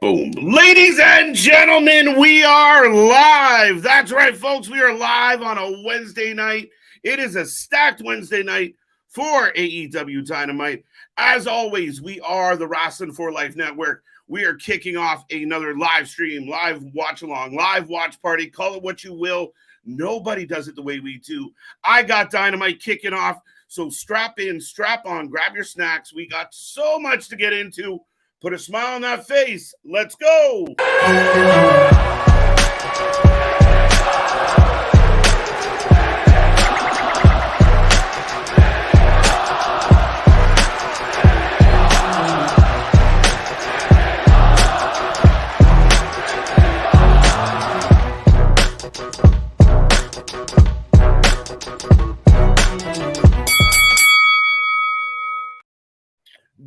Boom. Ladies and gentlemen, we are live. That's right, folks. We are live on a Wednesday night. It is a stacked Wednesday night for AEW Dynamite. As always, we are the Wrasslin for Life Network. We are kicking off another live stream, live watch along, live watch party. Call it what you will. Nobody does it the way we do. I got Dynamite kicking off. So strap in, strap on, grab your snacks. We got so much to get into. Put a smile on that face. Let's go.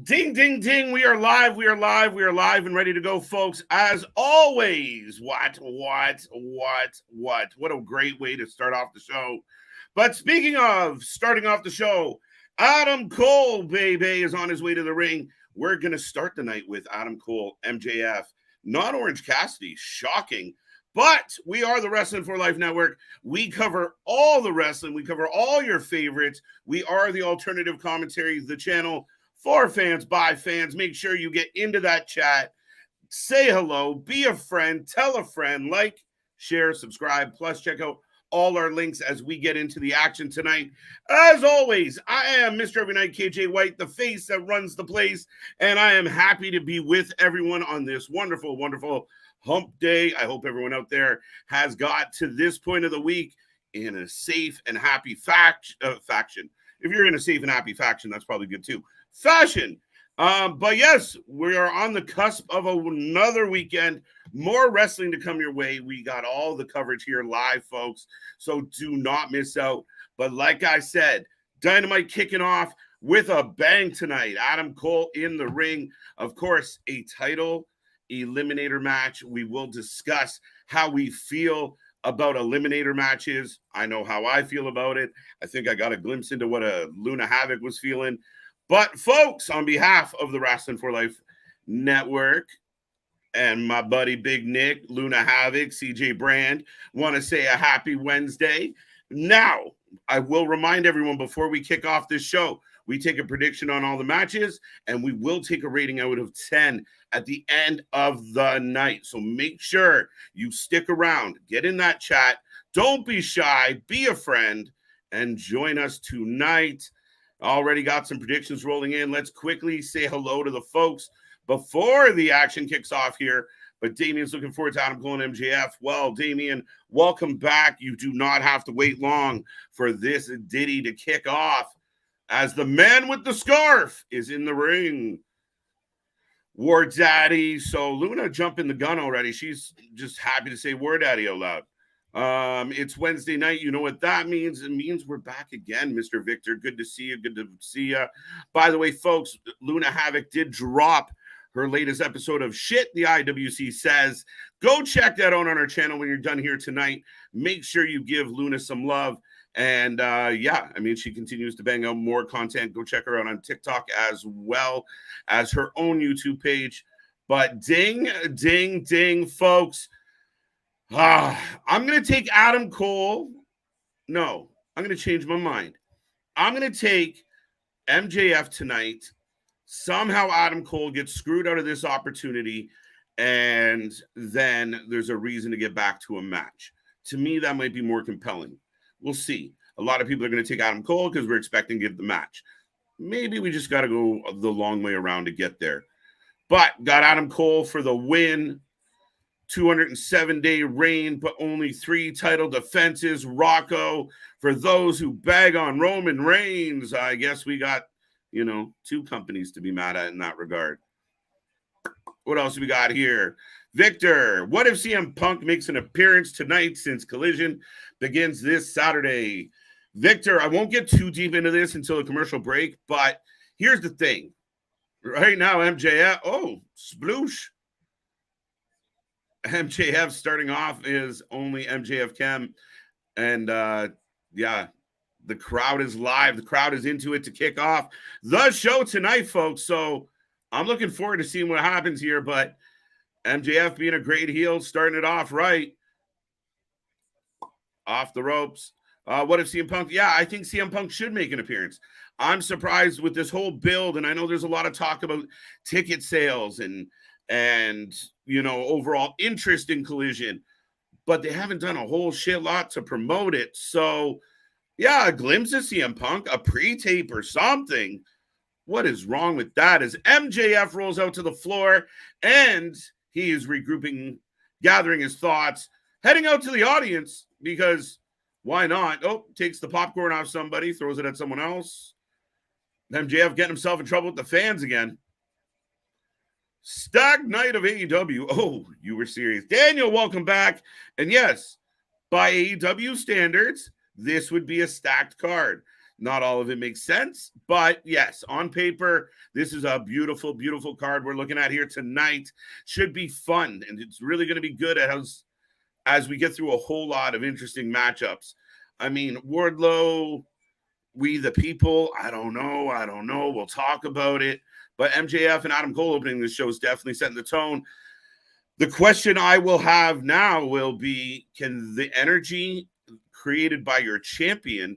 Ding, ding, ding. We are live and ready to go, folks. As always, what a great way to start off the show. But speaking of starting off the show, Adam Cole, baby, is on his way to the ring. We're going to start the night with Adam Cole, MJF, not Orange Cassidy, shocking. But we are the Wrasslin for Life Network. We cover all the wrestling. We cover all your favorites. We are the alternative commentary, the channel for fans, by fans. Make sure you get into that chat. Say hello. Be a friend. Tell a friend. Like, share, subscribe. Plus, check out all our links as we get into the action tonight. As always, I am Mr. Every Night, KJ White, the face that runs the place. And I am happy to be with everyone on this wonderful, wonderful hump day. I hope everyone out there has got to this point of the week in a safe and happy faction. If you're in a safe and happy faction, that's probably good too. Fashion. But yes, we are on the cusp of another weekend. More wrestling to come your way. We got all the coverage here live, folks. So do not miss out. But like I said, Dynamite kicking off with a bang tonight. Adam Cole in the ring. Of course, a title eliminator match. We will discuss how we feel about eliminator matches. I know how I feel about it. I think I got a glimpse into what a Luna Havoc was feeling. But, folks, on behalf of the Wrasslin for Life Network and my buddy Big Nick, Luna Havoc, CJ Brand, want to say a happy Wednesday. Now, I will remind everyone before we kick off this show, we take a prediction on all the matches, and we will take a rating out of 10 at the end of the night. So make sure you stick around, get in that chat. Don't be shy, be a friend, and join us tonight. Already got some predictions rolling in. Let's quickly say hello to the folks before the action kicks off here. But Damien's looking forward to Adam Cole and MJF. Well, Damien, welcome back. You do not have to wait long for this ditty to kick off as the man with the scarf is in the ring. War Daddy. So Luna jumping the gun already. She's just happy to say War Daddy out loud. It's Wednesday night. You know what that means? It means we're back again, Mr. Victor. Good to see you. Good to see you. By the way, folks, Luna Havoc did drop her latest episode of Shit the IWC Says. Go check that out on our channel when you're done here tonight. Make sure you give Luna some love. And yeah, I mean, she continues to bang out more content. Go check her out on TikTok as well as her own YouTube page. But ding, ding, ding, folks. I'm going to take Adam Cole. No, I'm going to change my mind. I'm going to take MJF tonight. Somehow Adam Cole gets screwed out of this opportunity, and then there's a reason to get back to a match. To me, that might be more compelling. We'll see. A lot of people are going to take Adam Cole because we're expecting to give the match. Maybe we just got to go the long way around to get there. But got Adam Cole for the win. 207-day reign, but only 3 title defenses. Rocco, for those who bag on Roman Reigns, I guess we got, 2 companies to be mad at in that regard. What else do we got here? Victor, what if CM Punk makes an appearance tonight since Collision begins this Saturday? Victor, I won't get too deep into this until the commercial break, but here's the thing. Right now, MJF, sploosh. MJF starting off is only MJF Chem. And yeah, the crowd is live. The crowd is into it to kick off the show tonight, folks. So I'm looking forward to seeing what happens here. But MJF being a great heel, starting it off right. Off the ropes. What if CM Punk? Yeah, I think CM Punk should make an appearance. I'm surprised with this whole build, and I know there's a lot of talk about ticket sales and overall interest in Collision, but they haven't done a whole shit lot to promote it. So, yeah, a glimpse of CM Punk, a pre-tape or something. What is wrong with that? As MJF rolls out to the floor and he is regrouping, gathering his thoughts, heading out to the audience because why not? Oh, takes the popcorn off somebody, throws it at someone else. MJF getting himself in trouble with the fans again. Stag night of AEW. Oh, you were serious. Daniel, welcome back. And yes, by AEW standards, this would be a stacked card. Not all of it makes sense, but yes, on paper, this is a beautiful, beautiful card we're looking at here tonight. Should be fun, and it's really going to be good as we get through a whole lot of interesting matchups. I mean, Wardlow, We the People, I don't know. We'll talk about it. But MJF and Adam Cole opening this show is definitely setting the tone. The question I will have now will be, can the energy created by your champion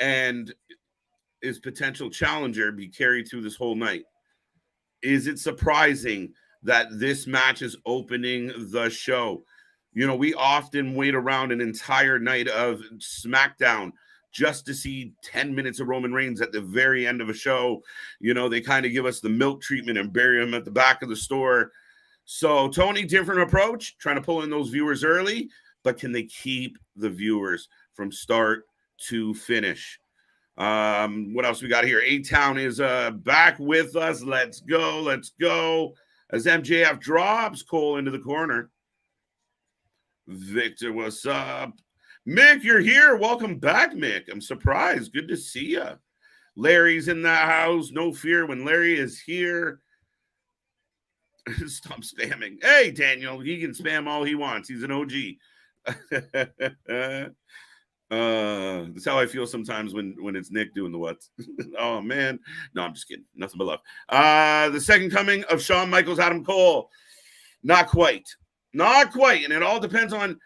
and his potential challenger be carried through this whole night? Is it surprising that this match is opening the show? You know, we often wait around an entire night of SmackDown just to see 10 minutes of Roman Reigns at the very end of a show. You know, they kind of give us the milk treatment and bury him at the back of the store. So, Toni, different approach, trying to pull in those viewers early, but can they keep the viewers from start to finish? What else we got here? A-Town is back with us. Let's go. As MJF drops Cole into the corner. Victor, what's up? Mick, you're here. Welcome back, Mick. I'm surprised. Good to see you. Larry's in the house. No fear when Larry is here. Stop spamming. Hey, Daniel, he can spam all he wants. He's an OG. That's how I feel sometimes when it's Nick doing the what's. Oh, man. No, I'm just kidding. Nothing but love. The second coming of Shawn Michaels, Adam Cole. Not quite. And it all depends on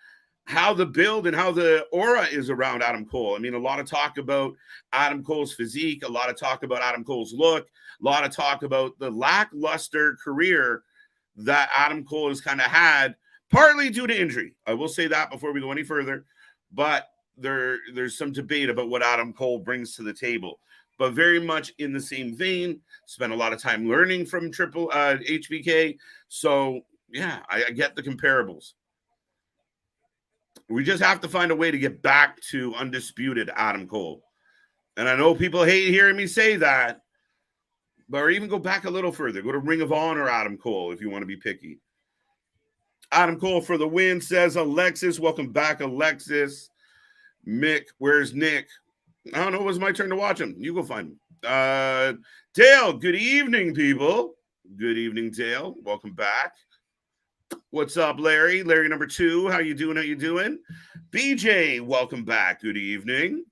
how the build and how the aura is around Adam Cole. I mean, a lot of talk about Adam Cole's physique, a lot of talk about Adam Cole's look, a lot of talk about the lackluster career that Adam Cole has kind of had, partly due to injury. I will say that before we go any further, but there's some debate about what Adam Cole brings to the table. But very much in the same vein, spent a lot of time learning from HBK. So, yeah, I get the comparables. We just have to find a way to get back to undisputed Adam Cole. And I know people hate hearing me say that, but or even go back a little further. Go to Ring of Honor Adam Cole if you want to be picky. Adam Cole for the win, says Alexis. Welcome back, Alexis. Mick, where's Nick? I don't know. It was my turn to watch him. You go find him. Dale, good evening, people. Good evening, Dale. Welcome back. What's up, Larry? Larry number 2. How you doing? BJ, welcome back. Good evening.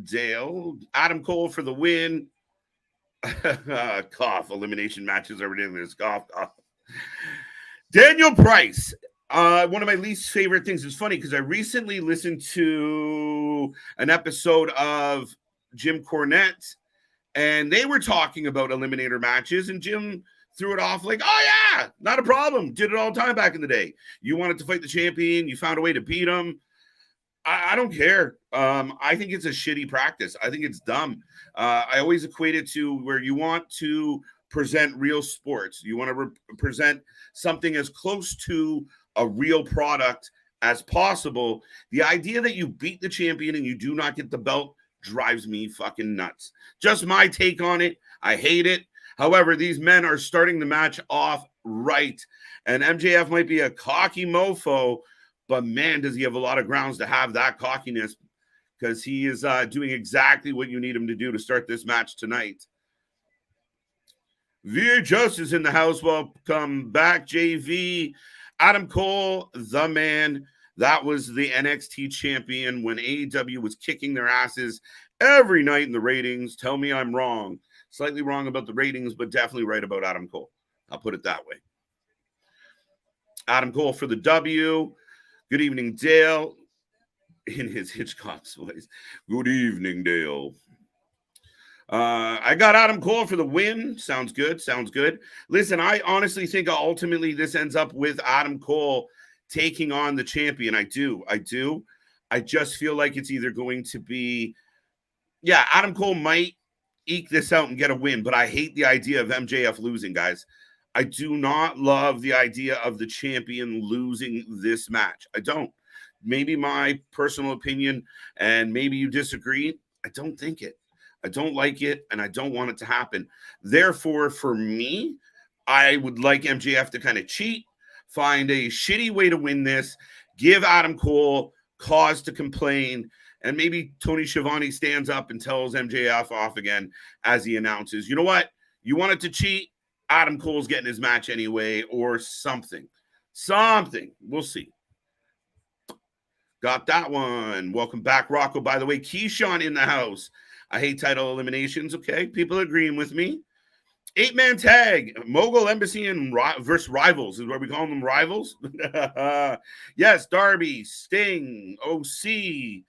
Dale, Adam Cole for the win. Cough. Elimination matches are ridiculous. Cough. Daniel Price. One of my least favorite things. It's funny because I recently listened to an episode of Jim Cornette, and they were talking about eliminator matches, and Jim threw it off like, oh, yeah, not a problem. Did it all the time back in the day. You wanted to fight the champion. You found a way to beat him. I don't care. I think it's a shitty practice. I think it's dumb. I always equate it to where you want to present real sports. You want to present something as close to a real product as possible. The idea that you beat the champion and you do not get the belt drives me fucking nuts. Just my take on it. I hate it. However, these men are starting the match off right. And MJF might be a cocky mofo, but man, does he have a lot of grounds to have that cockiness, because he is doing exactly what you need him to do to start this match tonight. VHS is in the house. Welcome back, JV. Adam Cole, the man. That was the NXT champion when AEW was kicking their asses every night in the ratings. Tell me I'm wrong. Slightly wrong about the ratings, but definitely right about Adam Cole. I'll put it that way. Adam Cole for the W. Good evening, Dale. In his Hitchcock's voice. Good evening, Dale. I got Adam Cole for the win. Sounds good. Sounds good. Listen, I honestly think ultimately this ends up with Adam Cole taking on the champion. I do. I just feel like it's either going to be, yeah, Adam Cole might eke this out and get a win, but I hate the idea of MJF losing, guys. I do not love the idea of the champion losing this match. I don't. Maybe my personal opinion, and maybe you disagree. I don't think it. I don't like it, and I don't want it to happen. Therefore, for me, I would like MJF to kind of cheat, find a shitty way to win this, give Adam Cole cause to complain, and maybe Tony Schiavone stands up and tells MJF off again as he announces, you know what? You wanted to cheat? Adam Cole's getting his match anyway, or something. Something. We'll see. Got that one. Welcome back, Rocco. By the way, Keyshawn in the house. I hate title eliminations. Okay, people agreeing with me. 8-man tag, Mogul Embassy and versus Rivals is what we call them, Rivals. Yes, Darby, Sting, OC.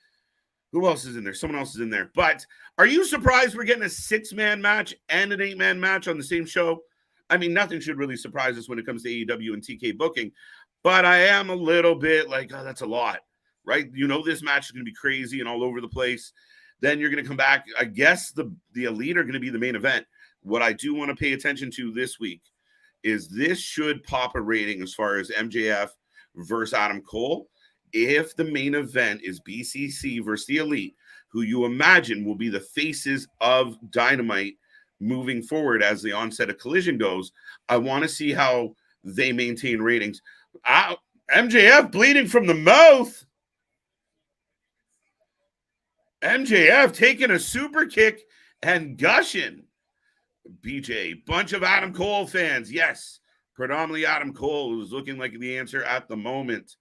Who else is in there? Someone else is in there. But are you surprised we're getting a 6-man match and an 8-man match on the same show? I mean, nothing should really surprise us when it comes to AEW and TK booking. But I am a little bit like, oh, that's a lot, right? You know, this match is going to be crazy and all over the place. Then you're going to come back. I guess the Elite are going to be the main event. What I do want to pay attention to this week is this should pop a rating as far as MJF versus Adam Cole. If the main event is BCC versus the Elite, who you imagine will be the faces of Dynamite moving forward as the onset of Collision goes, I want to see how they maintain ratings. MJF bleeding from the mouth. MJF taking a super kick and gushing. BJ, bunch of Adam Cole fans. Yes, predominantly Adam Cole is looking like the answer at the moment.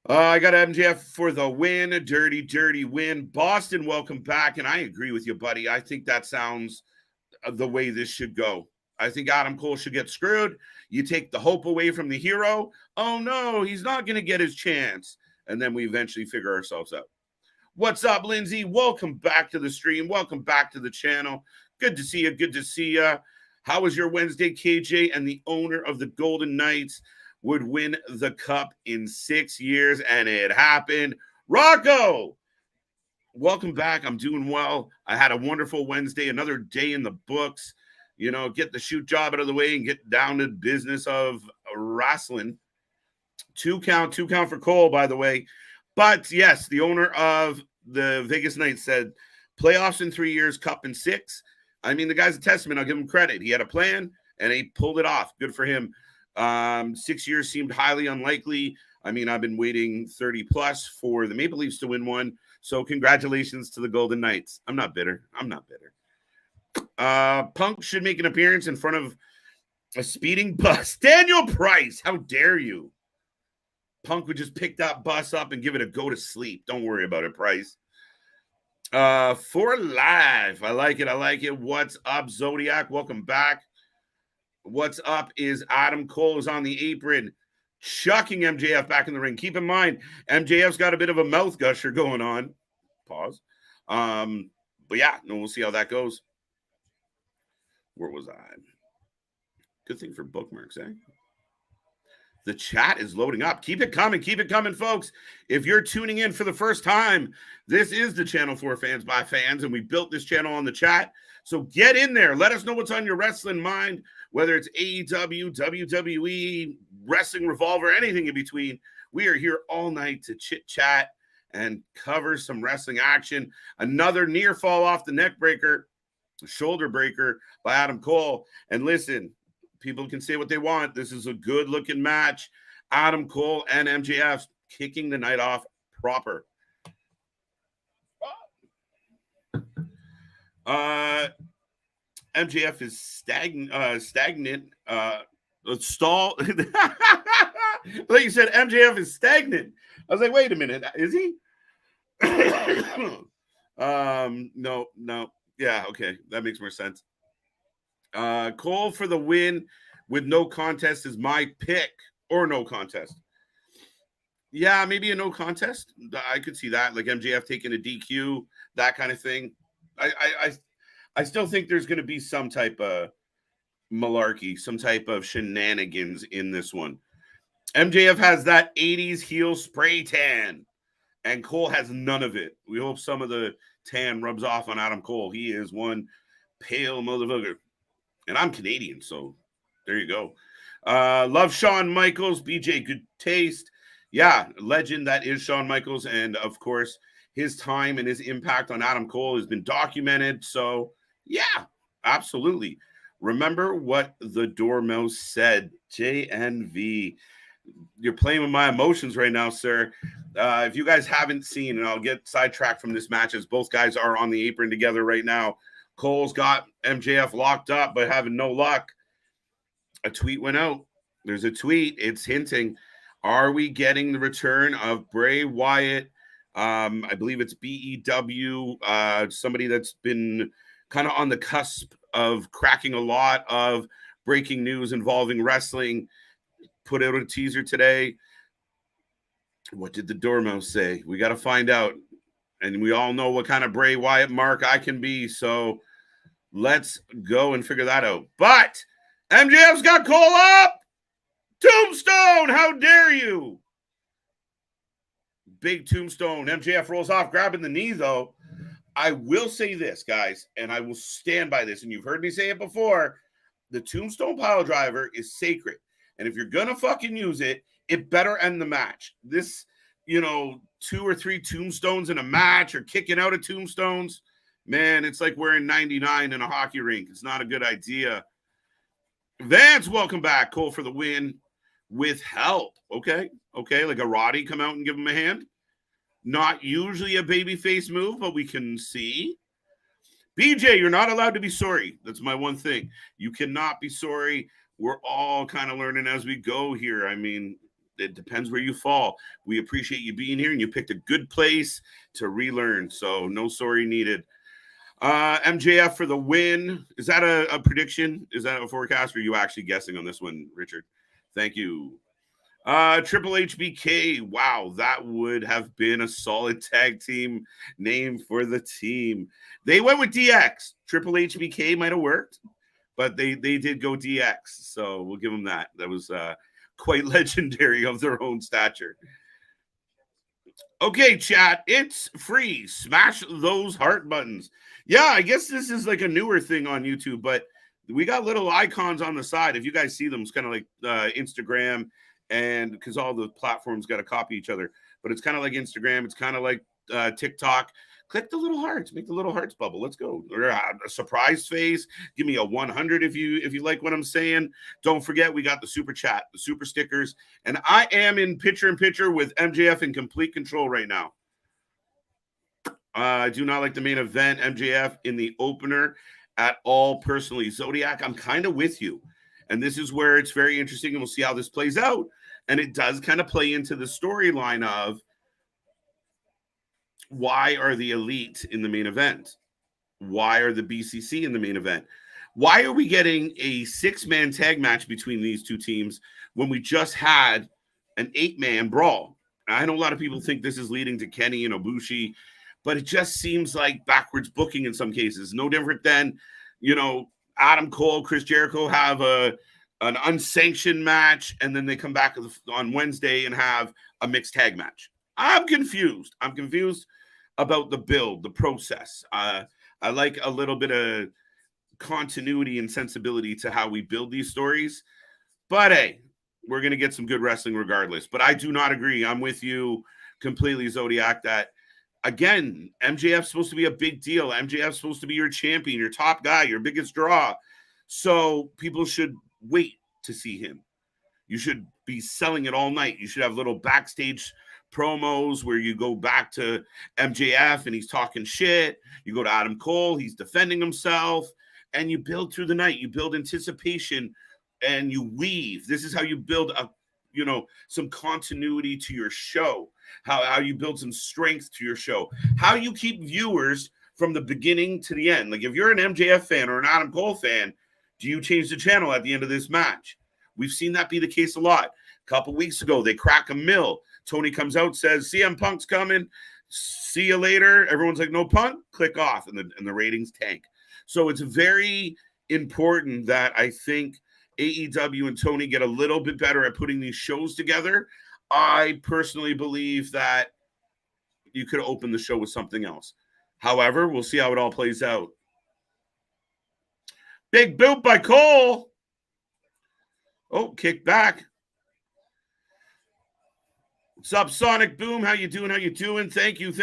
I got MJF for the win. A dirty, dirty win. Boston, welcome back. And I agree with you, buddy. I think that sounds the way this should go. I think Adam Cole should get screwed. You take the hope away from the hero. Oh, no, he's not going to get his chance. And then we eventually figure ourselves out. What's up, Lindsay? Welcome back to the stream. Welcome back to the channel. Good to see you. Good to see you. How was your Wednesday, KJ? And the owner of the Golden Knights would win the cup in 6 years, and it happened. Rocco, welcome back. I'm doing well. I had a wonderful Wednesday, another day in the books. You know, get the shoot job out of the way and get down to business of Wrasslin. Two count for Cole, by the way. But yes, the owner of the Vegas Knights said playoffs in 3 years, cup in 6. I mean, the guy's a testament. I'll give him credit. He had a plan and he pulled it off. Good for him. 6 years seemed highly unlikely. I mean, I've been waiting 30 plus for the Maple Leafs to win one. So congratulations to the Golden Knights. I'm not bitter. Punk should make an appearance in front of a speeding bus. Daniel Price, how dare you? Punk would just pick that bus up and give it a go to sleep. Don't worry about it, Price. For life. I like it. What's up, Zodiac? Welcome back. What's up is Adam Cole is on the apron, chucking MJF back in the ring. Keep in mind, MJF's got a bit of a mouth gusher going on. Pause. But yeah, we'll see how that goes. Where was I? Good thing for bookmarks, eh? The chat is loading up. Keep it coming, folks. If you're tuning in for the first time, this is the channel for fans by fans, and we built this channel on the chat. So get in there. Let us know what's on your wrestling mind, whether it's AEW, WWE, Wrestling Revolver, anything in between. We are here all night to chit-chat and cover some wrestling action. Another near fall off the neck breaker, shoulder breaker by Adam Cole. And listen, people can say what they want. This is a good-looking match. Adam Cole and MJF kicking the night off proper. MJF is stagnant. Stall. Like you said, MJF is stagnant. I was like, wait a minute, is he? No. Yeah, okay, that makes more sense. Cole for the win. with no contest is my pick, or no contest. Yeah, maybe a no contest. I could see that, like MJF taking a DQ, that kind of thing. I still think there's going to be some type of malarkey, some type of shenanigans in this one. MJF has that 80s heel spray tan, and Cole has none of it. We hope some of the tan rubs off on Adam Cole. He is one pale motherfucker. And I'm Canadian, so there you go. Love Shawn Michaels, BJ, good taste. Yeah, legend that is Shawn Michaels. And of course, his time and his impact on Adam Cole has been documented. So, yeah, absolutely. Remember what the Dormouse said, JNV. You're playing with my emotions right now, sir. If you guys haven't seen, and I'll get sidetracked from this match as both guys are on the apron together right now. Cole's got MJF locked up, but having no luck. A tweet went out. There's a tweet. It's hinting, are we getting the return of Bray Wyatt? I believe it's BEW, somebody that's been kind of on the cusp of cracking a lot of breaking news involving wrestling. Put out a teaser today. What did the Dormouse say? We got to find out. And we all know what kind of Bray Wyatt mark I can be. So let's go and figure that out. But MJF's got Cole up. Tombstone, how dare you? Big tombstone. MJF rolls off, grabbing the knee, though. I will say this, guys, and I will stand by this, and you've heard me say it before. The tombstone pile driver is sacred. And if you're going to fucking use it, it better end the match. This, 2 or 3 tombstones in a match or kicking out of tombstones, man, it's like wearing 99 in a hockey rink. It's not a good idea. Vance, welcome back. Cole for the win with help. Okay, like a Roddy come out and give him a hand. Not usually a babyface move, but we can see. BJ, you're not allowed to be sorry. That's my one thing. You cannot be sorry. We're all kind of learning as we go here. I mean, it depends where you fall. We appreciate you being here, and you picked a good place to relearn. So no sorry needed. MJF for the win. Is that a prediction? Is that a forecast? Or are you actually guessing on this one, Richard? Thank you. Triple HBK. Wow, that would have been a solid tag team name for the team. They went with DX. Triple HBK might have worked, but they did go DX. So we'll give them that. That was quite legendary of their own stature. Okay, chat, it's free. Smash those heart buttons. Yeah, I guess this is like a newer thing on YouTube, but we got little icons on the side. If you guys see them, it's kind of like Instagram, and because all the platforms got to copy each other, but it's kind of like Instagram. It's kind of like TikTok. Click the little hearts, make the little hearts bubble. Let's go. Or a surprise face. Give me a 100 if you like what I'm saying. Don't forget, we got the super chat, the super stickers, and I am in picture with MJF in complete control right now. I do not like the main event, MJF in the opener at all. Personally, Zodiac, I'm kind of with you, and this is where it's very interesting, and we'll see how this plays out. And it does kind of play into the storyline of, why are the Elite in the main event? Why are the BCC in the main event? Why are we getting a 6-man tag match between these two teams when we just had an 8-man brawl? I know a lot of people think this is leading to Kenny and Ibushi, but it just seems like backwards booking in some cases. No different than, Adam Cole, Chris Jericho have an unsanctioned match, and then they come back on Wednesday and have a mixed tag match. I'm confused about the build, the process. I like a little bit of continuity and sensibility to how we build these stories. But hey, we're going to get some good wrestling regardless. But I do not agree. I'm with you completely, Zodiac, that, again, MJF's supposed to be a big deal. MJF's supposed to be your champion, your top guy, your biggest draw. So people should wait to see him. You should be selling it all night. You should have little backstage promos where you go back to MJF and he's talking shit. You go to Adam Cole, he's defending himself, and you build through the night. You build anticipation and you weave. This is how you build some continuity to your show, how you build some strength to your show, how you keep viewers from the beginning to the end. Like if you're an MJF fan or an Adam Cole fan, Do you change the channel at the end of this match? We've seen that be the case a lot. A couple weeks ago, they crack a mill. Tony comes out, says, CM Punk's coming. See you later. Everyone's like, no Punk? Click off, and the ratings tank. So it's very important that I think AEW and Tony get a little bit better at putting these shows together. I personally believe that you could open the show with something else. However, we'll see how it all plays out. Big boot by Cole. Oh, kick back. What's up, Sonic Boom? How you doing? How you doing? Thank you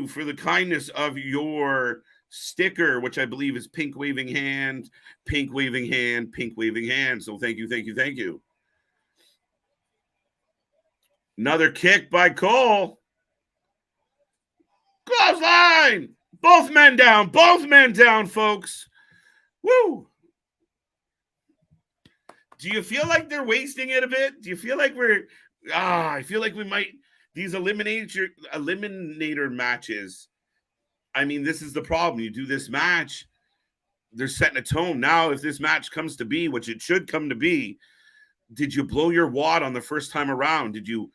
for the kindness of your sticker, which I believe is pink waving hand, pink waving hand, pink waving hand. So thank you. Another kick by Cole. Clothesline! Both men down, folks. Woo! Do you feel like they're wasting it a bit? Do you feel like I feel like we might, these eliminator matches. I mean, this is the problem. You do this match, they're setting a tone. Now, if this match comes to be, which it should come to be, did you blow your wad on the first time around? Did you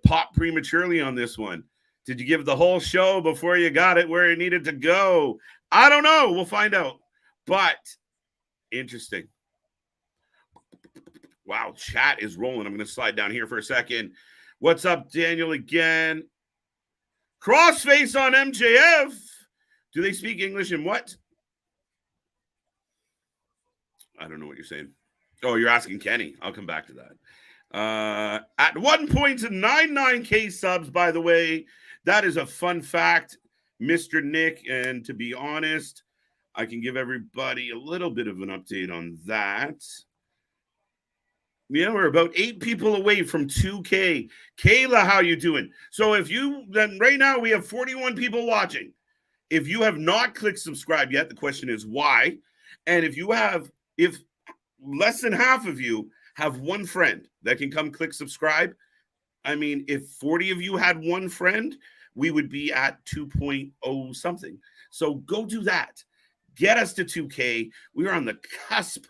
pop prematurely on this one? Did you give the whole show before you got it where it needed to go? I don't know. We'll find out. But interesting. Wow, chat is rolling. I'm going to slide down here for a second. What's up, Daniel, again? Crossface on MJF. Do they speak English and what? I don't know what you're saying. Oh, you're asking Kenny. I'll come back to that. At 1.99K subs, by the way. That is a fun fact, Mr. Nick. And to be honest, I can give everybody a little bit of an update on that. Yeah, we're about 8 people away from 2K. Kayla, how you doing? So then right now we have 41 people watching. If you have not clicked subscribe yet, the question is why? And if less than half of you have one friend that can come click subscribe, I mean, if 40 of you had one friend, we would be at 2.0 something. So go do that. Get us to 2K. We are on the cusp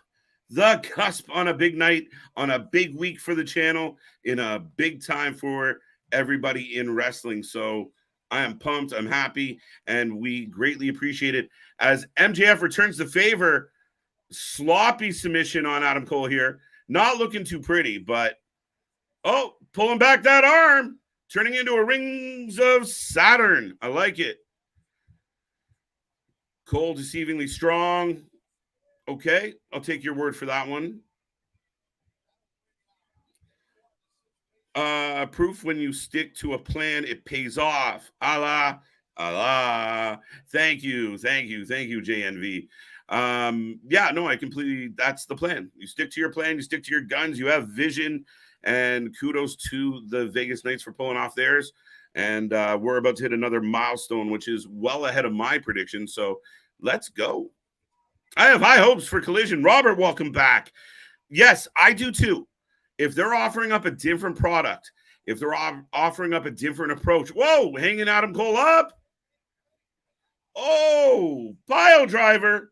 on a big night, on a big week for the channel, in a big time for everybody in wrestling. So I am pumped. I'm happy, and we greatly appreciate it. As MJF returns the favor, sloppy submission on Adam Cole here. Not looking too pretty, but pulling back that arm, turning into a Rings of Saturn. I like it. Cole deceivingly strong. Okay, I'll take your word for that one. Proof when you stick to a plan, it pays off. Allah. Thank you, JNV. I completely, that's the plan. You stick to your plan, you stick to your guns, you have vision, and kudos to the Vegas Knights for pulling off theirs. And we're about to hit another milestone, which is well ahead of my prediction. So let's go. I have high hopes for Collision. Robert, welcome back. Yes, I do too. If they're offering up a different product, if they're offering up a different approach. Whoa, hanging Adam Cole up. Oh, pile driver.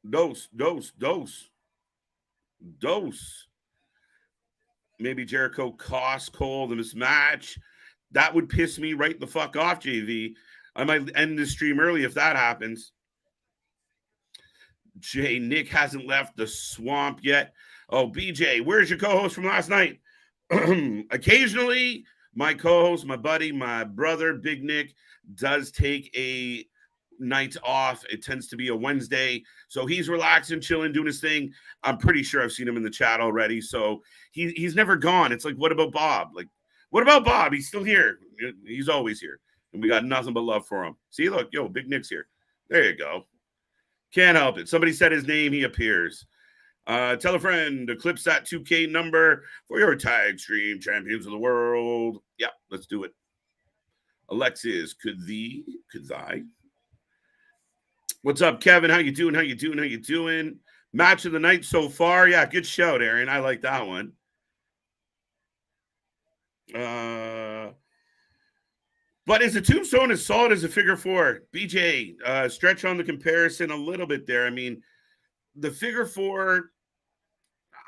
Dose. Maybe Jericho costs Cole this match. That would piss me right the fuck off, JV. I might end the stream early if that happens. Nick hasn't left the swamp yet. Oh, BJ, where's your co-host from last night? Occasionally, my co-host, my buddy, my brother, Big Nick, does take a night off. It tends to be a Wednesday. So he's relaxing, chilling, doing his thing. I'm pretty sure I've seen him in the chat already. So he's never gone. It's like, what about Bob? What about Bob? He's still here. He's always here. And we got nothing but love for him. See, look, Big Nick's here. There you go. Can't help it. Somebody said his name, he appears. Tell a friend, eclipse that 2K number for your tag stream champions of the world. Yeah, let's do it. Alexis, could I? What's up, Kevin? How you doing? Match of the night so far. Yeah, good shout, Aaron. I like that one. But is a tombstone as solid as a figure four? BJ, stretch on the comparison a little bit there. I mean, the figure four,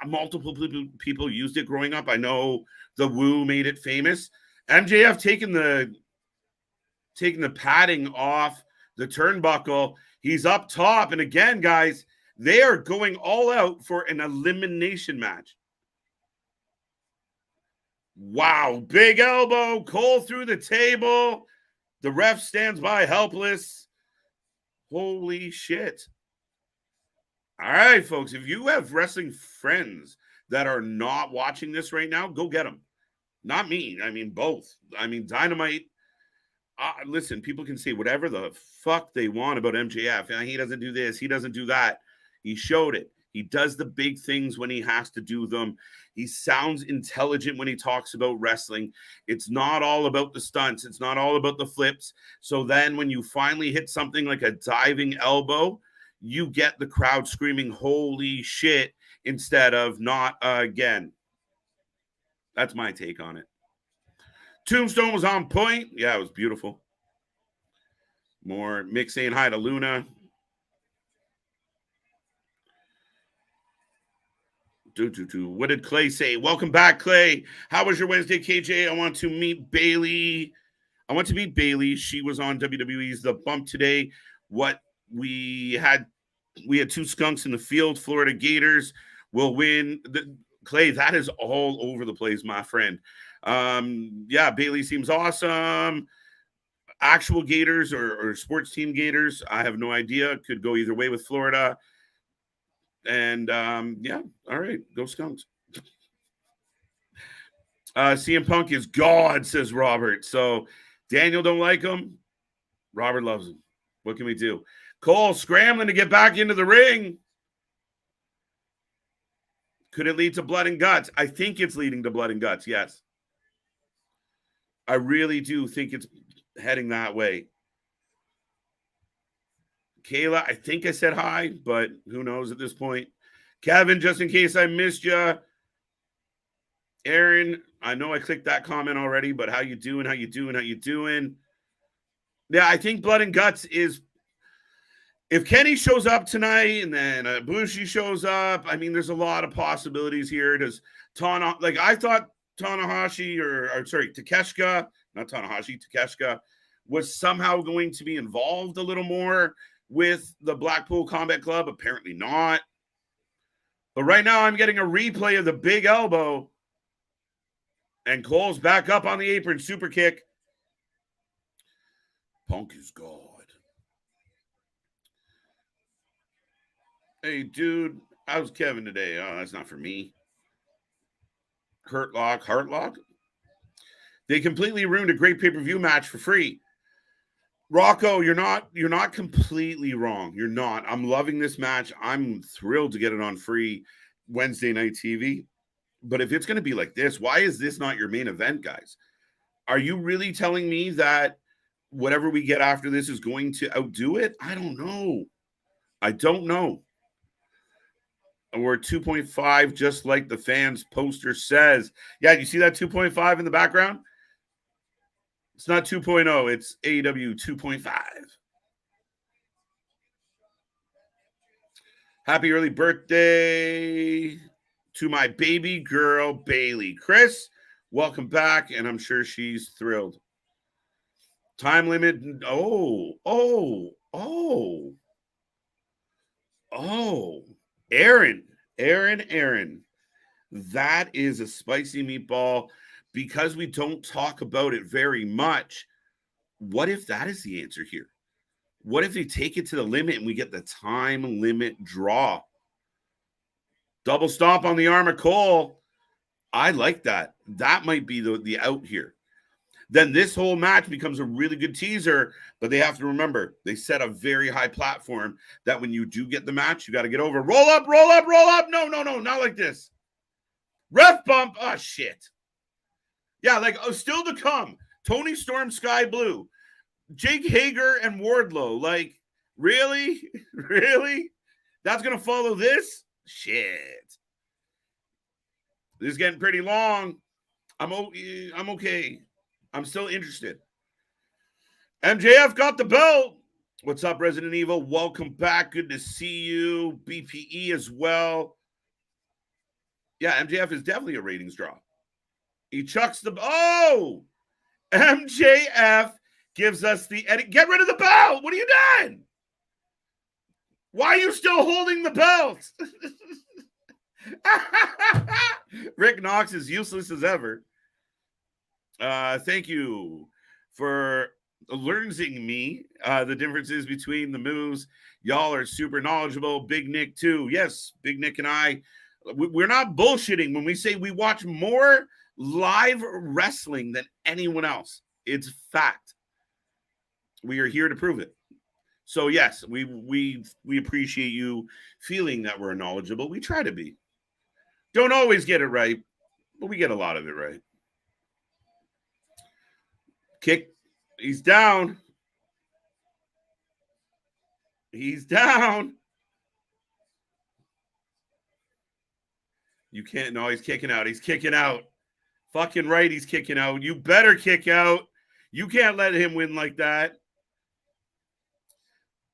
multiple people used it growing up. I know the Woo made it famous. MJF taking the padding off the turnbuckle. He's up top. And again, guys, they are going all out for an elimination match. Wow, big elbow, Cole through the table. The ref stands by helpless. Holy shit. All right, folks, if you have wrestling friends that are not watching this right now, go get them. Not me. I mean, both. I mean, Dynamite. Listen, people can say whatever the fuck they want about MJF. He doesn't do this. He doesn't do that. He showed it. He does the big things when he has to do them. He sounds intelligent when he talks about wrestling. It's not all about the stunts. It's not all about the flips. So then when you finally hit something like a diving elbow, you get the crowd screaming, holy shit, instead of not again. That's my take on it. Tombstone was on point. Yeah, it was beautiful. More Mick saying hi to Luna. What did Clay say? Welcome back, Clay. How was your Wednesday, KJ? I want to meet Bailey. She was on WWE's The Bump today. We had two skunks in the field. Florida Gators will win. Clay, that is all over the place, my friend. Yeah, Bailey seems awesome. Actual Gators or sports team Gators, I have no idea. Could go either way with Florida. And yeah, all right, go Skunks. CM Punk is God, says Robert. So Daniel don't like him. Robert loves him. What can we do? Cole scrambling to get back into the ring. Could it lead to blood and guts? I think it's leading to blood and guts, yes. I really do think it's heading that way. Kayla, I think I said hi, but who knows at this point. Kevin, just in case I missed you. Aaron, I know I clicked that comment already, but how you doing? Yeah, I think blood and guts is, if Kenny shows up tonight and then Bushi shows up, I mean, there's a lot of possibilities here. Does Tana, like I thought Tanahashi Takeshita, not Tanahashi, Takeshita was somehow going to be involved a little more with the Blackpool Combat Club. Apparently not. But right now I'm getting a replay of the big elbow. And Cole's back up on the apron. Super kick. Punk is God. Hey, dude. How's Kevin today? Oh, that's not for me. Heartlock. They completely ruined a great pay-per-view match for free. Rocco, you're not completely wrong. You're not. I'm loving this match. I'm thrilled to get it on free Wednesday night TV. But if it's going to be like this, why is this not your main event, guys? Are you really telling me that whatever we get after this is going to outdo it? I don't know. We're 2.5, just like the fans poster says. Yeah, you see that 2.5 in the background? It's not 2.0. It's AEW 2.5. Happy early birthday to my baby girl, Bailey. Chris, welcome back, and I'm sure she's thrilled. Time limit. Oh. Aaron. That is a spicy meatball. Because we don't talk about it very much, what if that is the answer here? What if they take it to the limit and we get the time limit draw? Double stomp on the arm of Cole. I like that. That might be the out here. Then this whole match becomes a really good teaser, but they have to remember, they set a very high platform that when you do get the match, you got to get over. Roll up. No, not like this. Ref bump. Oh, shit. Yeah, still to come. Toni Storm, Sky Blue. Jake Hager and Wardlow. Like, really? Really? That's going to follow this? Shit. This is getting pretty long. I'm okay. I'm still interested. MJF got the belt. What's up, Resident Evil? Welcome back. Good to see you. BPE as well. Yeah, MJF is definitely a ratings draw. He chucks the... Oh! MJF gives us the... Get rid of the belt! What are you doing? Why are you still holding the belt? Rick Knox is useless as ever. Thank you for learning me the differences between the moves. Y'all are super knowledgeable. Big Nick too. Yes, Big Nick and I, we're not bullshitting when we say we watch more live wrestling than anyone else. It's fact. We are here to prove it. So yes, we appreciate you feeling that we're knowledgeable. We try to be. Don't always get it right, but we get a lot of it right. Kick. He's down. He's down. You can't. No, he's kicking out. He's kicking out. Fucking right, he's kicking out. You better kick out. You can't let him win like that.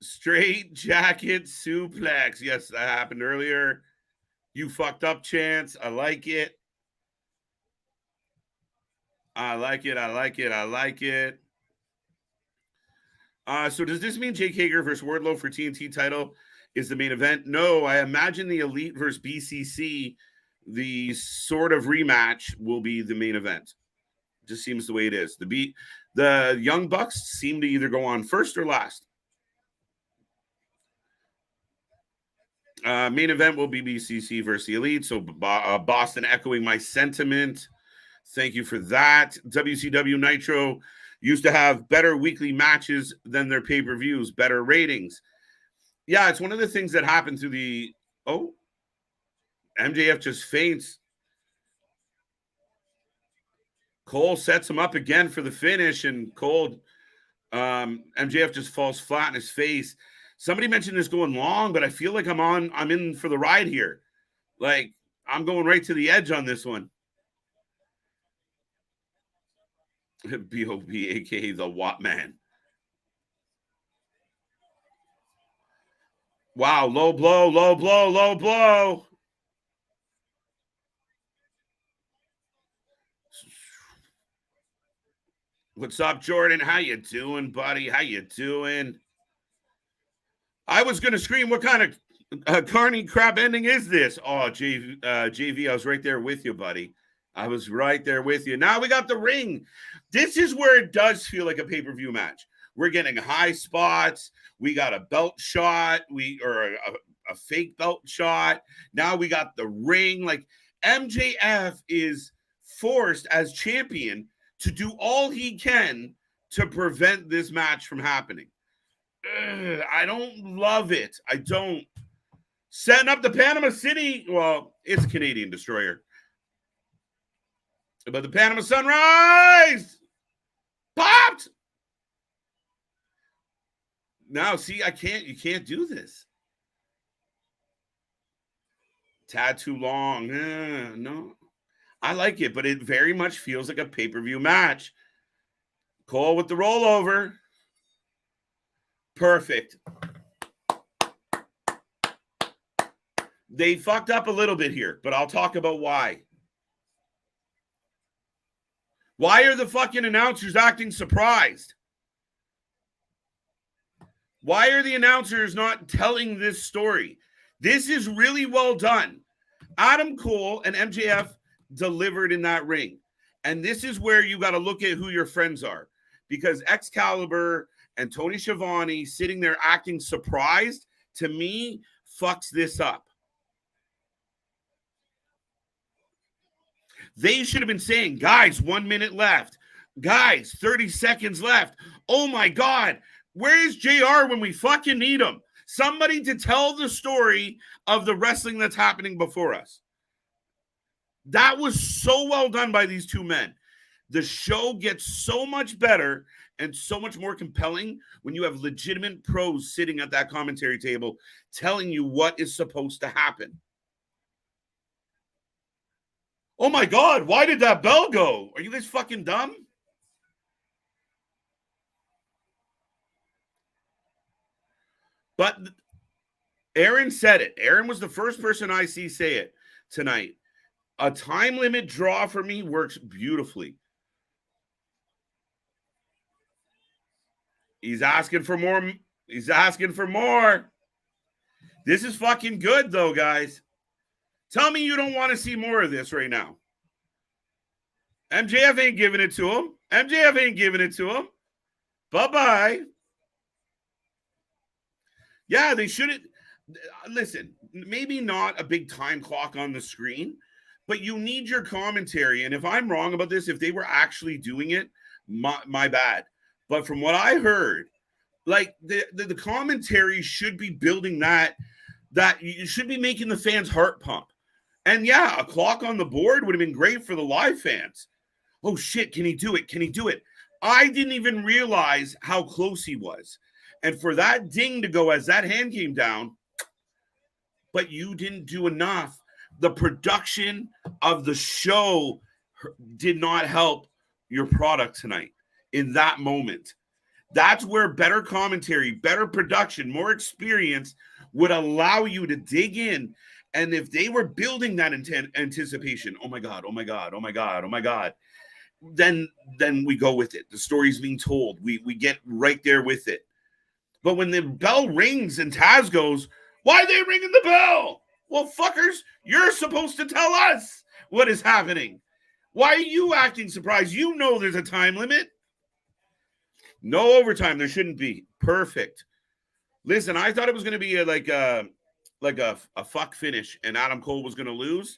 Straight jacket suplex. Yes, that happened earlier. You fucked up, Chance. I like it. I like it. I like it. I like it. So does this mean Jake Hager versus Wardlow for TNT title is the main event? No, I imagine the Elite versus BCC, the sort of rematch, will be the main event. Just seems the way it is. The Young Bucks seem to either go on first or last. Main event will be BCC versus the Elite. So Boston echoing my sentiment. Thank you for that. WCW Nitro used to have better weekly matches than their pay-per-views, better ratings. Yeah, it's one of the things that happened through the... Oh, MJF just faints. Cole sets him up again for the finish, and MJF just falls flat in his face. Somebody mentioned this going long, but I feel like I'm in for the ride here. Like, I'm going right to the edge on this one. B.O.B., a.k.a. the Watt Man. Wow, low blow, low blow, low blow. What's up, Jordan? How you doing, buddy? How you doing? I was going to scream, what kind of carny crap ending is this? Oh, JV, I was right there with you, buddy. I was right there with you. Now we got the ring. This is where it does feel like a pay-per-view match. We're getting high spots. We got a belt shot. A fake belt shot. Now we got the ring. Like, MJF is forced as champion to do all he can to prevent this match from happening. I don't love it. I don't. Setting up the Panama City. Well, it's Canadian Destroyer. But the Panama Sunrise popped. Now, see, you can't do this. Tad too long. No. I like it, but it very much feels like a pay-per-view match. Cole with the rollover. Perfect. They fucked up a little bit here, but I'll talk about why. Why are the fucking announcers acting surprised? Why are the announcers not telling this story? This is really well done. Adam Cole and MJF delivered in that ring. And this is where you got to look at who your friends are. Because Excalibur and Tony Schiavone sitting there acting surprised, to me, fucks this up. They should have been saying, guys, 1 minute left. Guys, 30 seconds left. Oh my God, where's JR when we fucking need him? Somebody to tell the story of the wrestling that's happening before us. That was so well done by these two men. The show gets so much better and so much more compelling when you have legitimate pros sitting at that commentary table telling you what is supposed to happen. Oh my God, why did that bell go? Are you guys fucking dumb? But Aaron said it. Aaron was the first person I see say it tonight. A time limit draw for me works beautifully. He's asking for more. He's asking for more. This is fucking good, though, guys. Tell me you don't want to see more of this right now. MJF ain't giving it to him. MJF ain't giving it to him. Bye-bye. Yeah, they shouldn't. Listen, maybe not a big time clock on the screen, but you need your commentary. And if I'm wrong about this, if they were actually doing it, my bad. But from what I heard, like the commentary should be building that you should be making the fans' heart pump. And yeah, a clock on the board would have been great for the live fans. Oh shit, can he do it? Can he do it? I didn't even realize how close he was. And for that ding to go as that hand came down, but you didn't do enough. The production of the show did not help your product tonight in that moment. That's where better commentary, better production, more experience would allow you to dig in. And if they were building that anticipation, oh my God, oh my God, oh my God, oh my God, then we go with it. The story's being told. We get right there with it. But when the bell rings and Taz goes, why are they ringing the bell? Well, fuckers, you're supposed to tell us what is happening. Why are you acting surprised? You know there's a time limit. No overtime. There shouldn't be. Perfect. Listen, I thought it was going to be a fuck finish and Adam Cole was going to lose.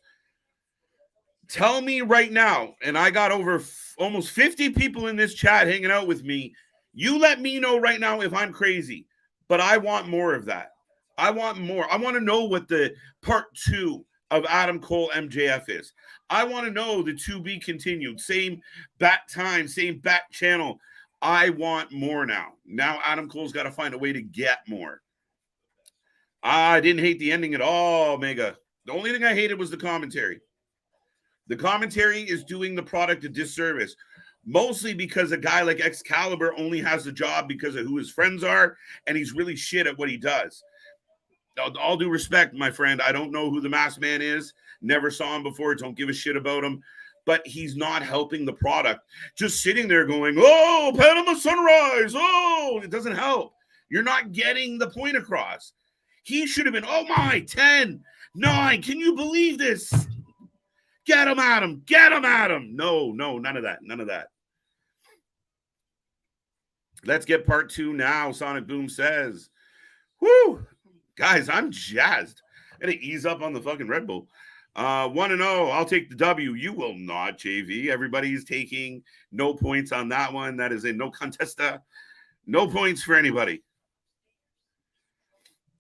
Tell me right now, and I got over almost 50 people in this chat hanging out with me. You let me know right now if I'm crazy, but I want more of that. I want more. I want to know what the part 2 of Adam Cole MJF is. I want to know the to be continued. Same bat time, same bat channel. I want more now. Now Adam Cole's got to find a way to get more. I didn't hate the ending at all, Mega. The only thing I hated was the commentary. The commentary is doing the product a disservice, mostly because a guy like Excalibur only has the job because of who his friends are, and he's really shit at what he does. All due respect, my friend, I don't know who the masked man is. Never saw him before. Don't give a shit about him. But he's not helping the product. Just sitting there going, oh, Panama Sunrise. Oh, it doesn't help. You're not getting the point across. He should have been, oh my, 10, 9. Can you believe this? Get him, Adam. Get him, Adam. No, none of that. None of that. Let's get part 2 now, Sonic Boom says. Woo. Guys, I'm jazzed. I got to ease up on the fucking Red Bull. 1-0. I'll take the W. You will not, JV. Everybody's taking no points on that one. That is a no contesta. No points for anybody.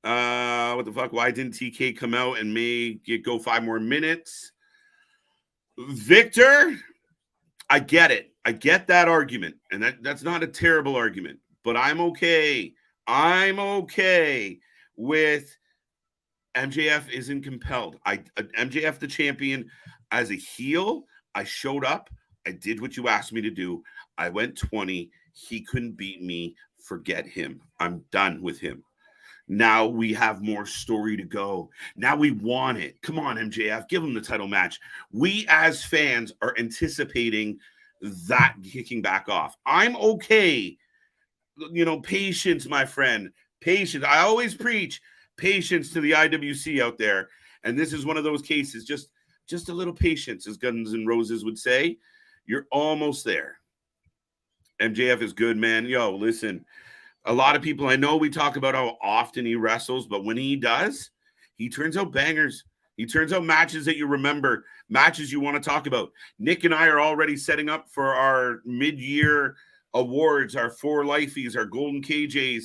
What the fuck? Why didn't TK come out and make it go 5 more minutes? Victor, I get it. I get that argument. And that's not a terrible argument. But I'm okay. I'm okay with MJF isn't compelled. MJF the champion as a heel. I showed up. I did what you asked me to do. I went 20. He couldn't beat me. Forget him. I'm done with him. Now we have more story to go. Now we want it. Come on, MJF. Give him the title match. We as fans are anticipating that kicking back off. I'm okay. Patience, my friend. Patience. I always preach patience to the IWC out there. And this is one of those cases. Just a little patience, as Guns N' Roses would say. You're almost there. MJF is good, man. Yo, listen. A lot of people, I know we talk about how often he wrestles, but when he does, he turns out bangers. He turns out matches that you remember, matches you want to talk about. Nick and I are already setting up for our mid-year awards, our 4 Lifeys, our Golden KJs,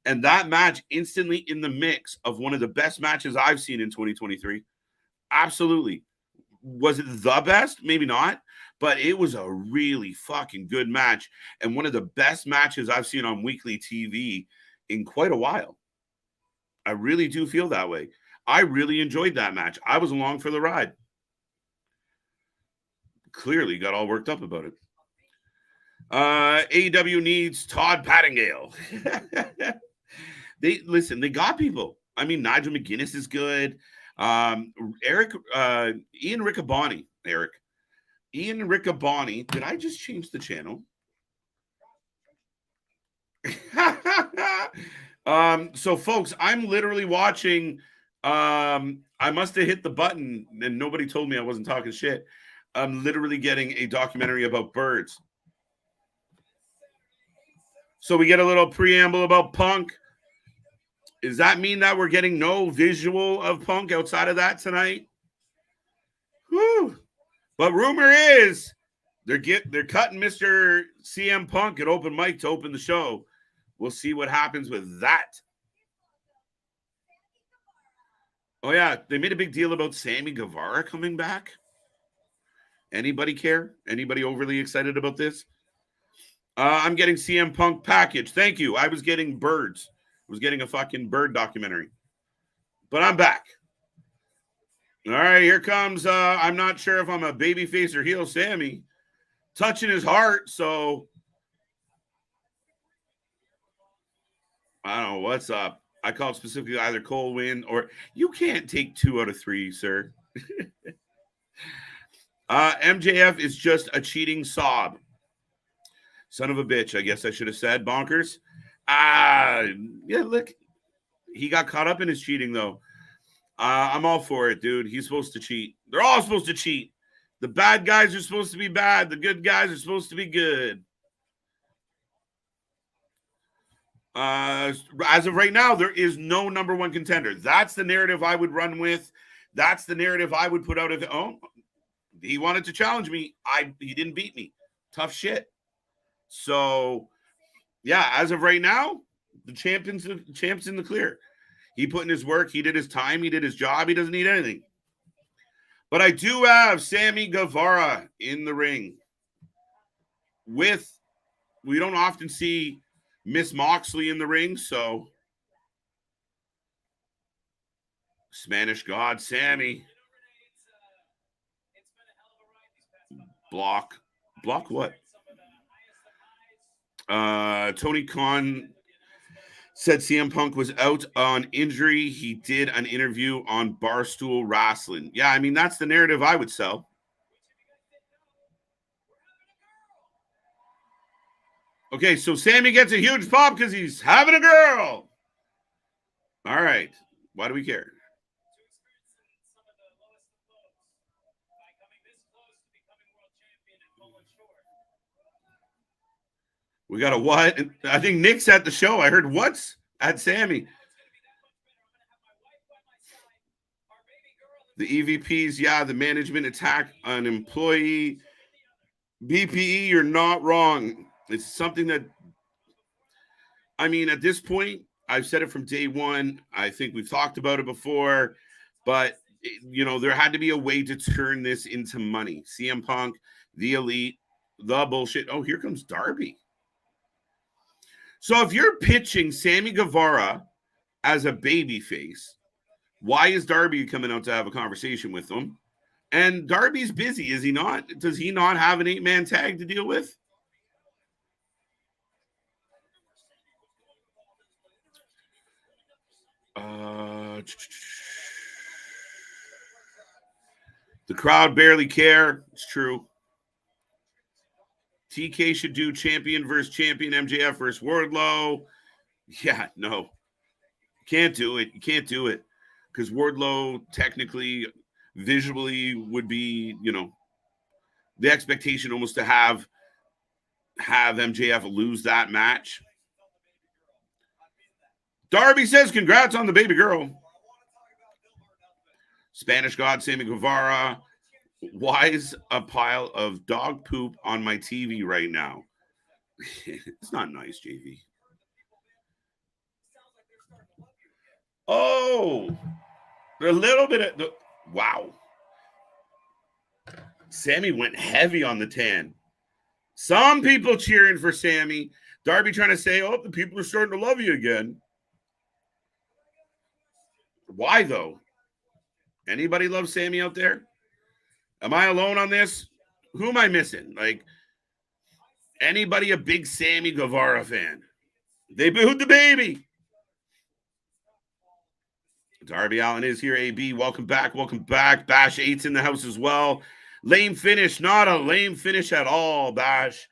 and that match instantly in the mix of one of the best matches I've seen in 2023. Absolutely. Was it the best? Maybe not. But it was a really fucking good match and one of the best matches I've seen on weekly TV in quite a while. I really do feel that way. I really enjoyed that match. I was along for the ride. Clearly got all worked up about it. AEW needs Todd Pattingale. They got people. I mean, Nigel McGuinness is good. Ian Riccaboni. Ian Riccaboni. Did I just change the channel? So folks, I'm literally watching. I must have hit the button and nobody told me I wasn't talking shit. I'm literally getting a documentary about birds. So we get a little preamble about Punk. Does that mean that we're getting no visual of Punk outside of that tonight? Whew. But rumor is they're cutting Mr. CM Punk at open mic to open the show. We'll see what happens with that. Oh yeah, they made a big deal about Sammy Guevara coming back. Anybody care? Anybody overly excited about this? I'm getting CM Punk package. Thank you. I was getting birds. I was getting a fucking bird documentary. But I'm back. All right, here comes. I'm not sure if I'm a babyface or heel Sammy. Touching his heart, so I don't know what's up. I call it specifically either Cole win or you can't take 2 out of 3, sir. MJF is just a cheating sob. Son of a bitch, I guess I should have said. Bonkers. Yeah, look. He got caught up in his cheating, though. I'm all for it, dude. He's supposed to cheat. They're all supposed to cheat. The bad guys are supposed to be bad. The good guys are supposed to be good. As of right now, there is no number one contender. That's the narrative I would run with. That's the narrative I would put out of it. Oh, he wanted to challenge me. He didn't beat me. Tough shit. So, yeah, as of right now, the champ's in the clear. He put in his work. He did his time. He did his job. He doesn't need anything. But I do have Sammy Guevara in the ring. We don't often see Miss Moxley in the ring, so Spanish God Sammy. Block what? Tony Khan said CM Punk was out on injury. He did an interview on Barstool Wrasslin. Yeah, I mean, that's the narrative I would sell. Okay, so Sammy gets a huge pop because he's having a girl. All right. Why do we care? We got a what? I think Nick's at the show. I heard what's at Sammy. The EVPs, yeah, the management attack on employee. BPE, you're not wrong. It's something that, I mean, at this point, I've said it from day one. I think we've talked about it before, but, you know, there had to be a way to turn this into money. CM Punk, the Elite, the bullshit. Oh, here comes Darby. So if you're pitching Sammy Guevara as a babyface, why is Darby coming out to have a conversation with them? And Darby's busy, is he not? Does he not have an 8-man tag to deal with? The crowd barely care. It's true. TK should do champion versus champion, MJF versus Wardlow. Yeah, no. Can't do it. You can't do it. Because Wardlow technically, visually would be, you know, the expectation almost to have MJF lose that match. Darby says, congrats on the baby girl. Spanish God, Sammy Guevara. Why is a pile of dog poop on my TV right now? It's not nice, JV. Oh, a little bit of wow. Sammy went heavy on the 10. Some people cheering for Sammy. Darby trying to say, oh, the people are starting to love you again. Why, though? Anybody love Sammy out there? Am I alone on this? Who am I missing? Like, anybody a big Sammy Guevara fan? They booed the baby. Darby Allin is here. AB, welcome back. Welcome back. Bash 8's in the house as well. Lame finish. Not a lame finish at all, Bash.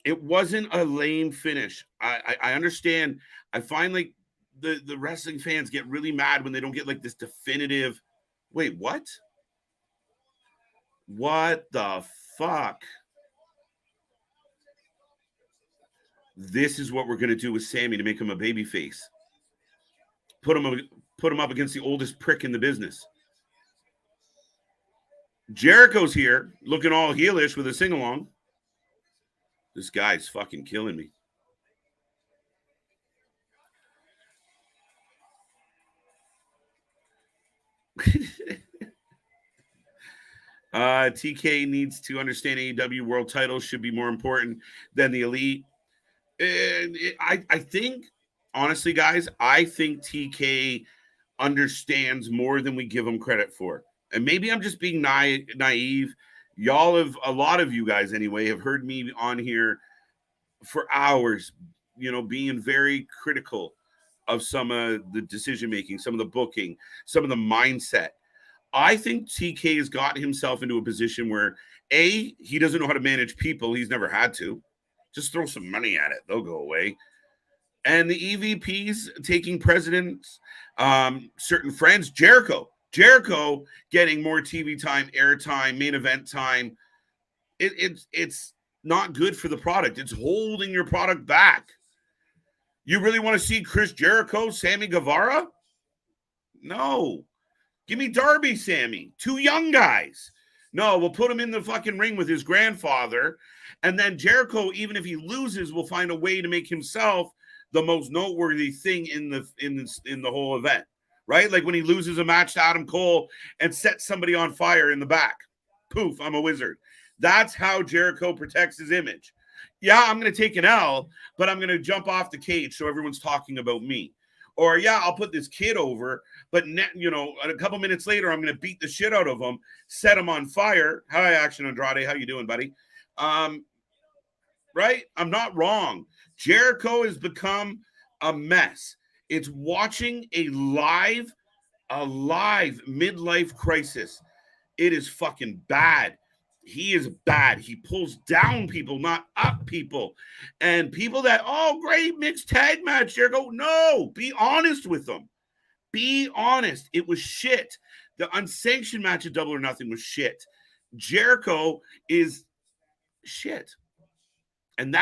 It wasn't a lame finish. I understand. I find like the wrestling fans get really mad when they don't get like this definitive. Wait, what? What the fuck? This is what we're going to do with Sammy to make him a babyface. Put him up against the oldest prick in the business. Jericho's here, looking all heelish with a sing-along. This guy's fucking killing me. TK needs to understand AEW world titles should be more important than the elite. And I think, honestly, guys, I think TK understands more than we give him credit for. And maybe I'm just being naive. Y'all have, a lot of you guys anyway, have heard me on here for hours, being very critical of some of the decision making, some of the booking, some of the mindset. I think TK has got himself into a position where he doesn't know how to manage people. He's never had to. Just throw some money at it. They'll go away. And the EVPs taking precedence, certain friends, Jericho getting more TV time, airtime, main event time. It's not good for the product. It's holding your product back. You really want to see Chris Jericho, Sammy Guevara? No. Give me Darby, Sammy. Two young guys. No, we'll put him in the fucking ring with his grandfather. And then Jericho, even if he loses, will find a way to make himself the most noteworthy thing in the whole event. Right? Like when he loses a match to Adam Cole and sets somebody on fire in the back. Poof, I'm a wizard. That's how Jericho protects his image. Yeah, I'm going to take an L, but I'm going to jump off the cage so everyone's talking about me. Or, yeah, I'll put this kid over, but, a couple minutes later, I'm going to beat the shit out of him, set him on fire. Hi, Action Andrade. How you doing, buddy? Right? I'm not wrong. Jericho has become a mess. It's watching a live midlife crisis. It is fucking bad. He is bad. He pulls down people, not up people. And people that, great mixed tag match, Jericho. No, be honest with them. Be honest. It was shit. The unsanctioned match at Double or Nothing was shit. Jericho is shit. And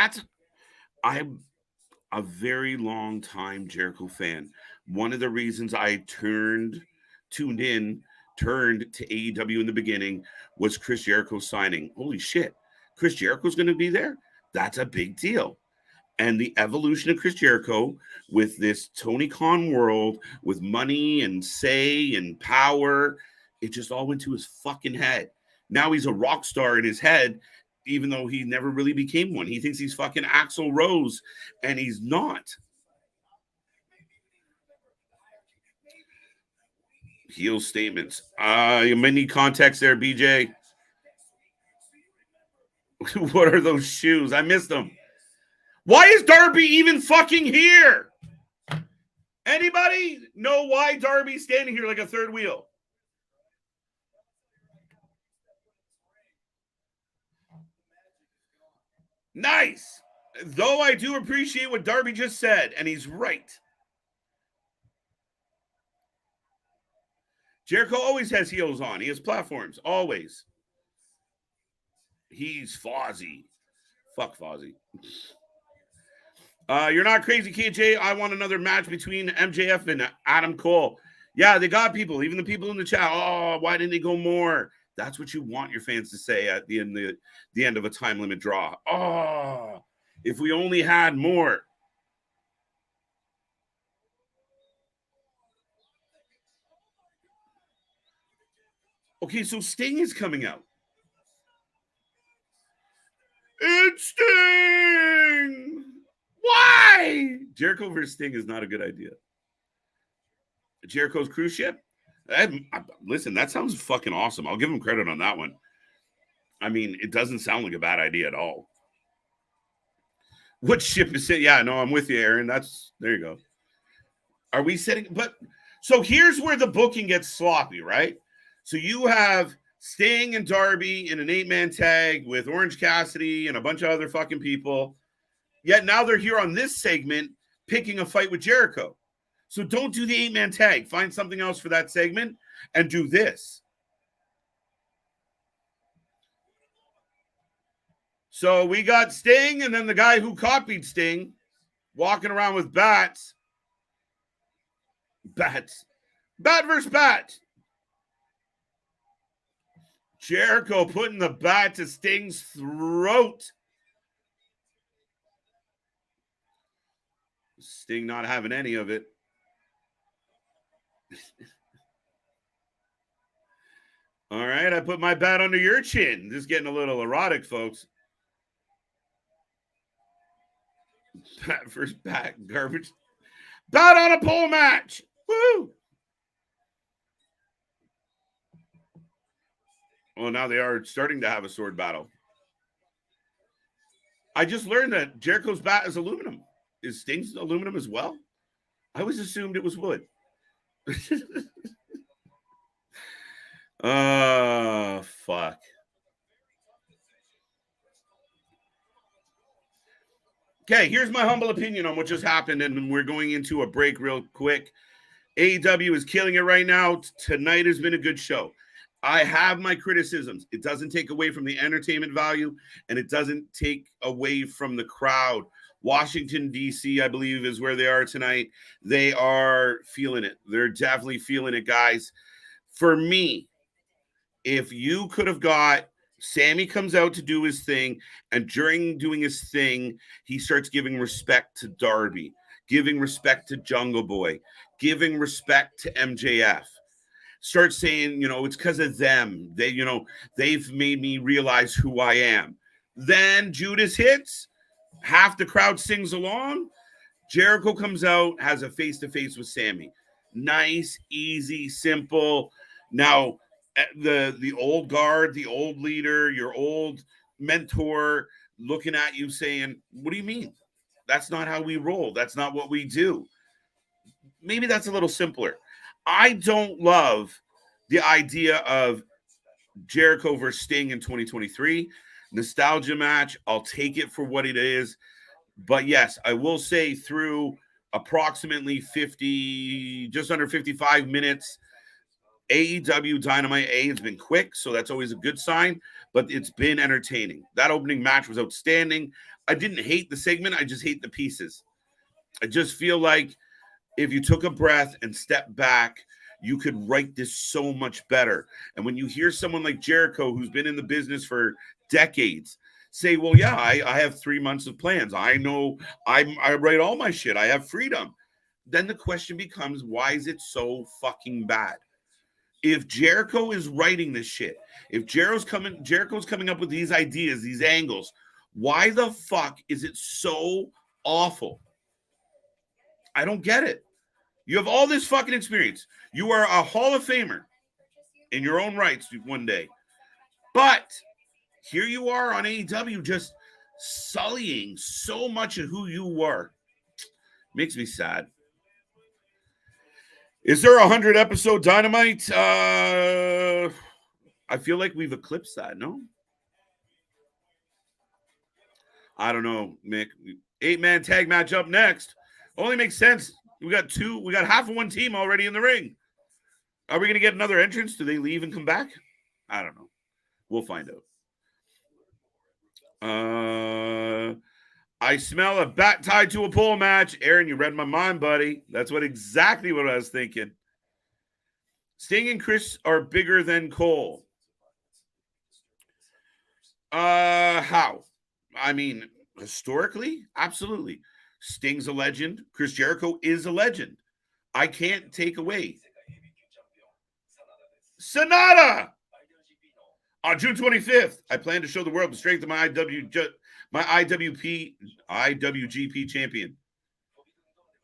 I'm a very long time Jericho fan. One of the reasons I turned to AEW in the beginning was Chris Jericho signing. Holy shit. Chris Jericho's going to be there? That's a big deal. And the evolution of Chris Jericho with this Tony Khan world, with money and say and power, it just all went to his fucking head. Now he's a rock star in his head, even though he never really became one. He thinks he's fucking Axl Rose, and he's not. Heel statements. You might need context there, BJ. What are those shoes? I missed them. Why is Darby even fucking here? Anybody know why Darby's standing here like a third wheel? Nice. Though I do appreciate what Darby just said, and he's right. Jericho always has heels on. He has platforms, always. He's Fozzy. Fuck Fozzy. You're not crazy, KJ. I want another match between MJF and Adam Cole. Yeah, they got people, even the people in the chat. Oh, why didn't they go more? That's what you want your fans to say at the end of a time limit draw. Oh, if we only had more. Okay, so Sting is coming out. It's Sting! Why? Jericho versus Sting is not a good idea. Jericho's cruise ship? Listen, that sounds fucking awesome. I'll give him credit on that one. I mean, it doesn't sound like a bad idea at all. What ship is it? Yeah, no, I'm with you, Aaron. There you go. Are we setting? But So here's where the booking gets sloppy, right? So you have Sting and Darby in an 8-man tag with Orange Cassidy and a bunch of other fucking people. Yet now they're here on this segment picking a fight with Jericho. So don't do the 8-man tag. Find something else for that segment and do this. So we got Sting and then the guy who copied Sting walking around with bats. Bats. Bat versus bat. Jericho putting the bat to Sting's throat. Sting not having any of it. All right, I put my bat under your chin. This is getting a little erotic, folks. Bat versus bat, garbage. Bat on a pole match. Woo! Well, now they are starting to have a sword battle. I just learned that Jericho's bat is aluminum. Is Sting's aluminum as well? I always assumed it was wood. Fuck. Okay, here's my humble opinion on what just happened, and we're going into a break real quick. AEW is killing it right now. Tonight has been a good show. I have my criticisms. It doesn't take away from the entertainment value, and it doesn't take away from the crowd. Washington, D.C., I believe, is where they are tonight. They are feeling it. They're definitely feeling it, guys. For me, if you could have got Sammy comes out to do his thing, and during doing his thing, he starts giving respect to Darby, giving respect to Jungle Boy, giving respect to MJF. Start saying, it's because of them. They've made me realize who I am. Then Judas hits. Half the crowd sings along. Jericho comes out, has a face-to-face with Sammy. Nice, easy, simple. Now, the old guard, the old leader, your old mentor looking at you saying, what do you mean? That's not how we roll. That's not what we do. Maybe that's a little simpler. I don't love the idea of Jericho versus Sting in 2023. Nostalgia match. I'll take it for what it is. But yes, I will say through approximately 50, just under 55 minutes, AEW Dynamite has been quick, so that's always a good sign, but it's been entertaining. That opening match was outstanding. I didn't hate the segment. I just hate the pieces. I just feel like if you took a breath and stepped back, you could write this so much better. And when you hear someone like Jericho, who's been in the business for decades, say, well, yeah, I have 3 months of plans. I know I write all my shit. I have freedom. Then the question becomes, why is it so fucking bad? If Jericho is writing this shit, if Jericho's coming up with these ideas, these angles, why the fuck is it so awful? I don't get it. You have all this fucking experience. You are a Hall of Famer in your own rights one day. But here you are on AEW just sullying so much of who you were. Makes me sad. Is there 100-episode Dynamite? I feel like we've eclipsed that, no? I don't know, Mick. 8-man tag match up next. Only makes sense. We got half of one team already in the ring. Are we going to get another entrance? Do they leave and come back? I don't know. We'll find out. I smell a bat tied to a pole match. Aaron, you read my mind, buddy. That's exactly what I was thinking. Sting and Chris are bigger than Cole. How? I mean, historically, absolutely. Sting's a legend. Chris Jericho is a legend. I can't take away. Sonata! On June 25th, I plan to show the world the strength of my IWGP champion.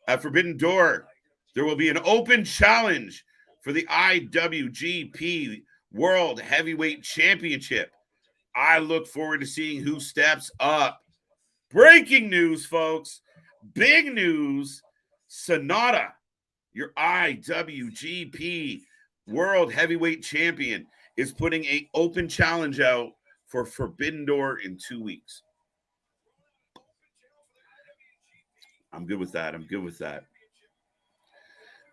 At Forbidden Door, there will be an open challenge for the IWGP World Heavyweight Championship. I look forward to seeing who steps up. Breaking news, folks. Big news. Sonata your IWGP World Heavyweight Champion, is putting an open challenge out for Forbidden Door in 2 weeks. I'm good with that. I'm good with that.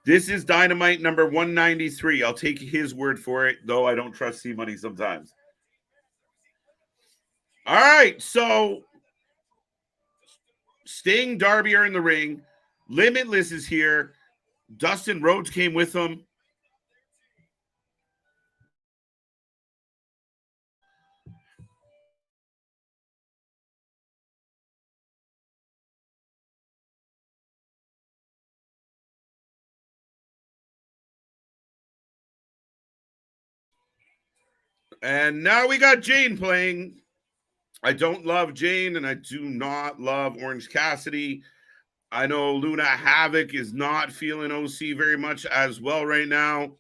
This is Dynamite number 193. I'll take his word for it, though I don't trust C-Money sometimes. All right, so Sting, Darby are in the ring. Limitless is here. Dustin Rhodes came with him. And now we got Jane playing. I don't love Jane, and I do not love Orange Cassidy. I know Luna Havoc is not feeling OC very much as well right now.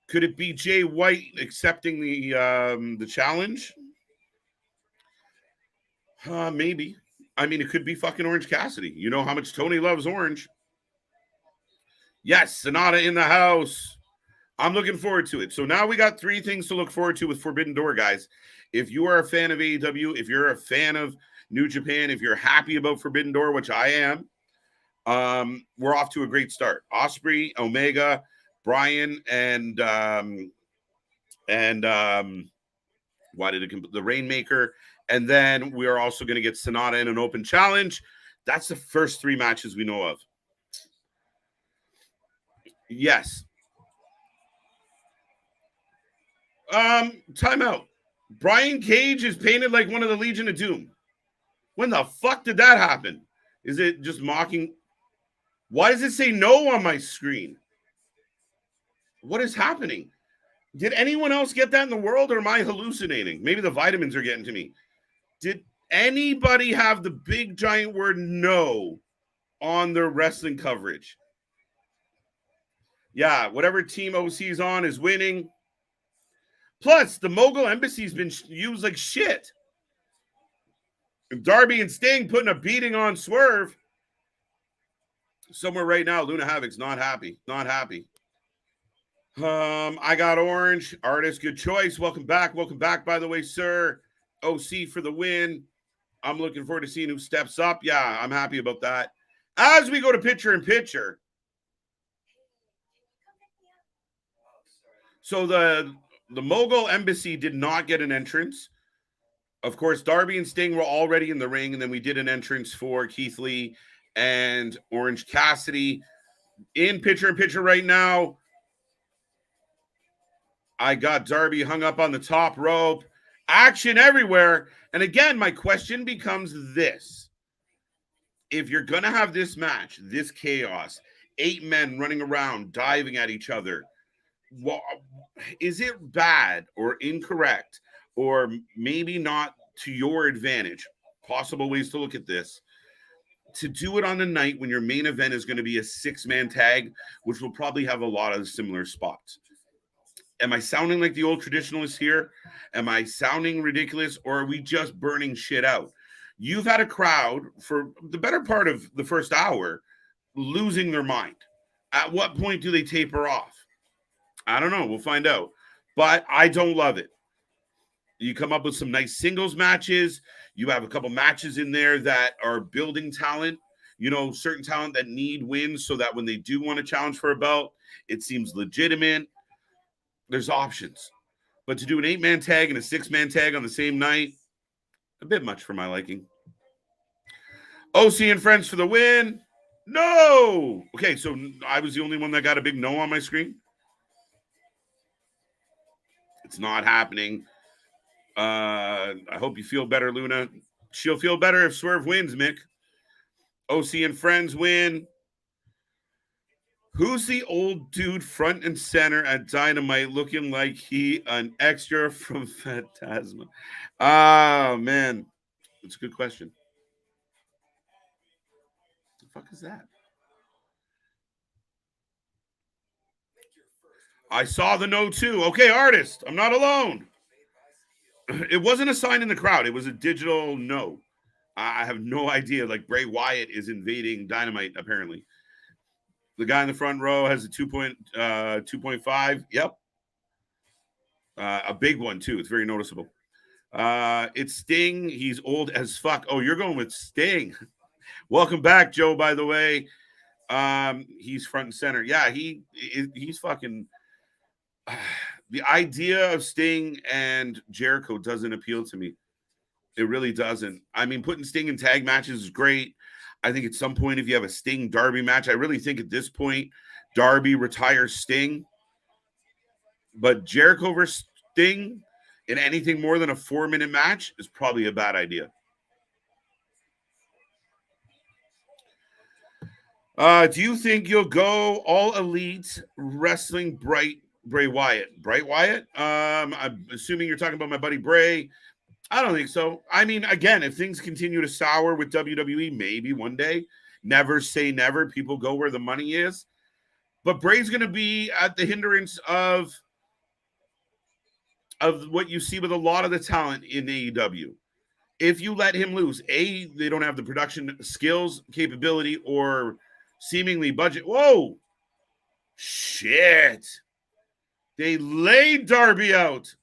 Could it be Jay White accepting the challenge? Maybe. I mean, it could be fucking Orange Cassidy. You know how much Toni loves Orange. Yes, Sonata in the house. I'm looking forward to it. So now we got 3 things to look forward to with Forbidden Door, guys. If you are a fan of AEW, if you're a fan of New Japan, if you're happy about Forbidden Door, which I am, we're off to a great start. Osprey, Omega, Bryan, and the Rainmaker, and then we are also going to get Sonata in an open challenge. That's the first 3 matches we know of. Yes. Timeout. Brian Cage is painted like one of the Legion of Doom. When the fuck did that happen? Is it just mocking? Why does it say no on my screen? What is happening? Did anyone else get that in the world, or am I hallucinating? Maybe the vitamins are getting to me. Did anybody have the big giant word no on their wrestling coverage? Yeah, whatever team OC is on is winning. Plus, the Mogul Embassy's been used like shit. Darby and Sting putting a beating on Swerve. Somewhere right now, Luna Havoc's not happy. Not happy. I got Orange. Artist, good choice. Welcome back. Welcome back, by the way, sir. OC for the win. I'm looking forward to seeing who steps up. Yeah, I'm happy about that. As we go to picture in picture. So the Mogul Embassy did not get an entrance. Of course, Darby and Sting were already in the ring, and then we did an entrance for Keith Lee and Orange Cassidy. In picture in picture right now, I got Darby hung up on the top rope. Action everywhere. And again, my question becomes this. If you're going to have this match, this chaos, 8 men running around, diving at each other, is it bad or incorrect or maybe not to your advantage? Possible ways to look at this. To do it on the night when your main event is going to be a 6-man tag, which will probably have a lot of similar spots. Am I sounding like the old traditionalists here? Am I sounding ridiculous, or are we just burning shit out? You've had a crowd for the better part of the first hour losing their mind. At what point do they taper off? I don't know. We'll find out. But I don't love it. You come up with some nice singles matches. You have a couple matches in there that are building talent, you know, certain talent that need wins so that when they do want to challenge for a belt, it seems legitimate. There's options. But to do an 8-man tag and a 6-man tag on the same night, a bit much for my liking. OC and friends for the win. No. Okay, so I was the only one that got a big no on my screen. It's not happening. I hope you feel better, Luna. She'll feel better if Swerve wins, Mick. OC and friends win. Who's the old dude front and center at Dynamite looking like he an extra from Phantasma? Oh, man. That's a good question. What the fuck is that? I saw the no, too. Okay, artist. I'm not alone. It wasn't a sign in the crowd. It was a digital no. I have no idea. Like, Bray Wyatt is invading Dynamite, apparently. The guy in the front row has a 2.5. Yep. A big one, too. It's very noticeable. It's Sting. He's old as fuck. Oh, you're going with Sting. Welcome back, Joe, by the way. He's front and center. Yeah, he's fucking... the idea of Sting and Jericho doesn't appeal to me. It really doesn't. I mean, putting Sting in tag matches is great. I think at some point, if you have a Sting Darby match, I really think at this point, Darby retires Sting. But Jericho versus Sting in anything more than a 4-minute match is probably a bad idea. Do you think you'll go all elite wrestling Bray Wyatt? Bray Wyatt? I'm assuming you're talking about my buddy Bray. I don't think so. I mean, again, if things continue to sour with WWE, maybe one day. Never say never. People go where the money is. But Bray's going to be at the hindrance of what you see with a lot of the talent in AEW. If you let him loose, they don't have the production skills, capability, or seemingly budget. Whoa! Shit! They laid Darby out.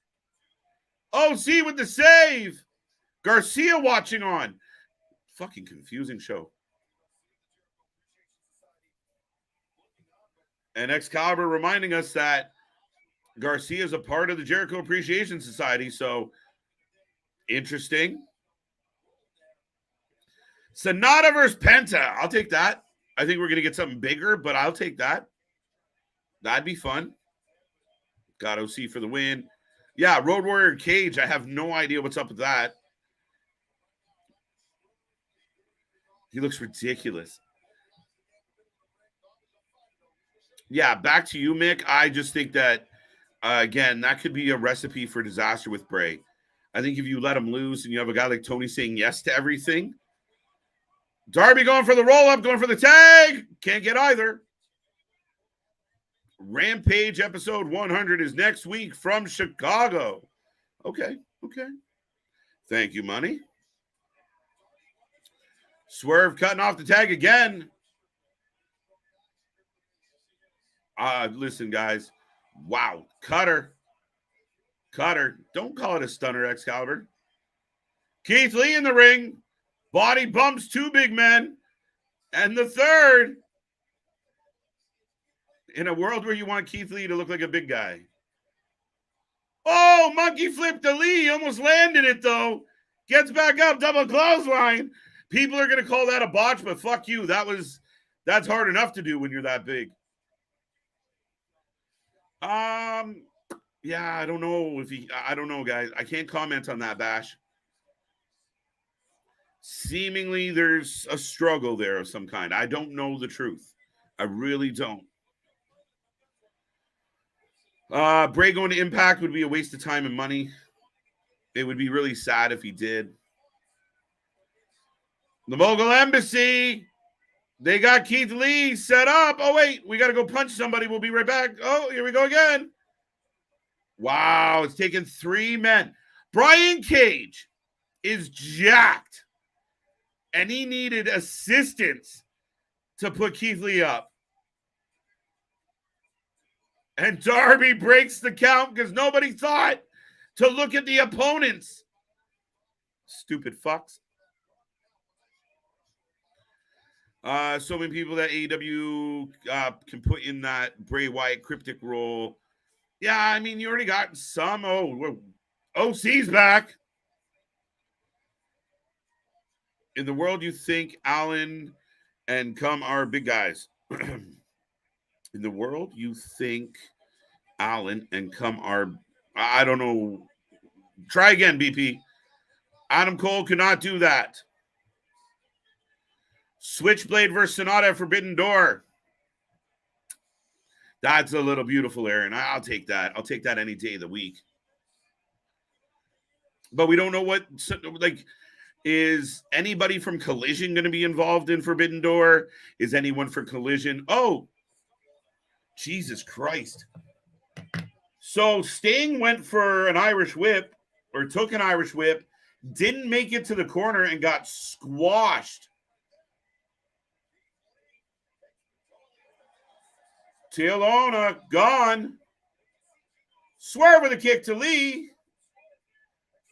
OC with the save. Garcia watching on. Fucking confusing show. And Excalibur reminding us that Garcia is a part of the Jericho Appreciation Society. So, interesting. Sonata versus Penta. I'll take that. I think we're going to get something bigger, but I'll take that. That'd be fun. Got OC for the win. Yeah, Road Warrior Cage. I have no idea what's up with that. He looks ridiculous. Yeah, back to you, Mick. I just think that, again, that could be a recipe for disaster with Bray. I think if you let him loose and you have a guy like Tony saying yes to everything. Darby going for the roll-up, going for the tag. Can't get either. Rampage episode 100 is next week from Chicago. Okay. Thank you, Money. Swerve cutting off the tag again. Listen, guys. Wow. Cutter. Don't call it a stunner, Excalibur. Keith Lee in the ring. Body bumps 2 big men. And the third. In a world where you want Keith Lee to look like a big guy. Oh, monkey flip to Lee. Almost landed it, though. Gets back up. Double clothesline. People are going to call that a botch, but fuck you. That's hard enough to do when you're that big. Yeah, I don't know I don't know, guys. I can't comment on that, Bash. Seemingly there's a struggle there of some kind. I don't know the truth. I really don't. Bray going to Impact would be a waste of time and money. It would be really sad if he did. The Mogul Embassy. They got Keith Lee set up. Oh, wait. We got to go punch somebody. We'll be right back. Oh, here we go again. Wow. It's taken 3 men. Brian Cage is jacked. And he needed assistance to put Keith Lee up. And Darby breaks the count because nobody thought to look at the opponents. Stupid fucks. So many people that AEW can put in that Bray Wyatt cryptic role. Yeah, I mean, you already got some. OC's back. In the world, you think Allen and Come are big guys. In the world, you think Allen and Come are, I don't know. Try again, BP. Adam Cole could not do that. Switchblade versus Sonata at Forbidden Door. That's a little beautiful, Aaron. I'll take that. I'll take that any day of the week. But we don't know what, like, is anybody from Collision going to be involved in Forbidden Door? Is anyone for Collision? Oh, Jesus Christ. So Sting went for an Irish whip, or took an Irish whip, didn't make it to the corner and got squashed. Tialona gone. Swerve with a kick to Lee.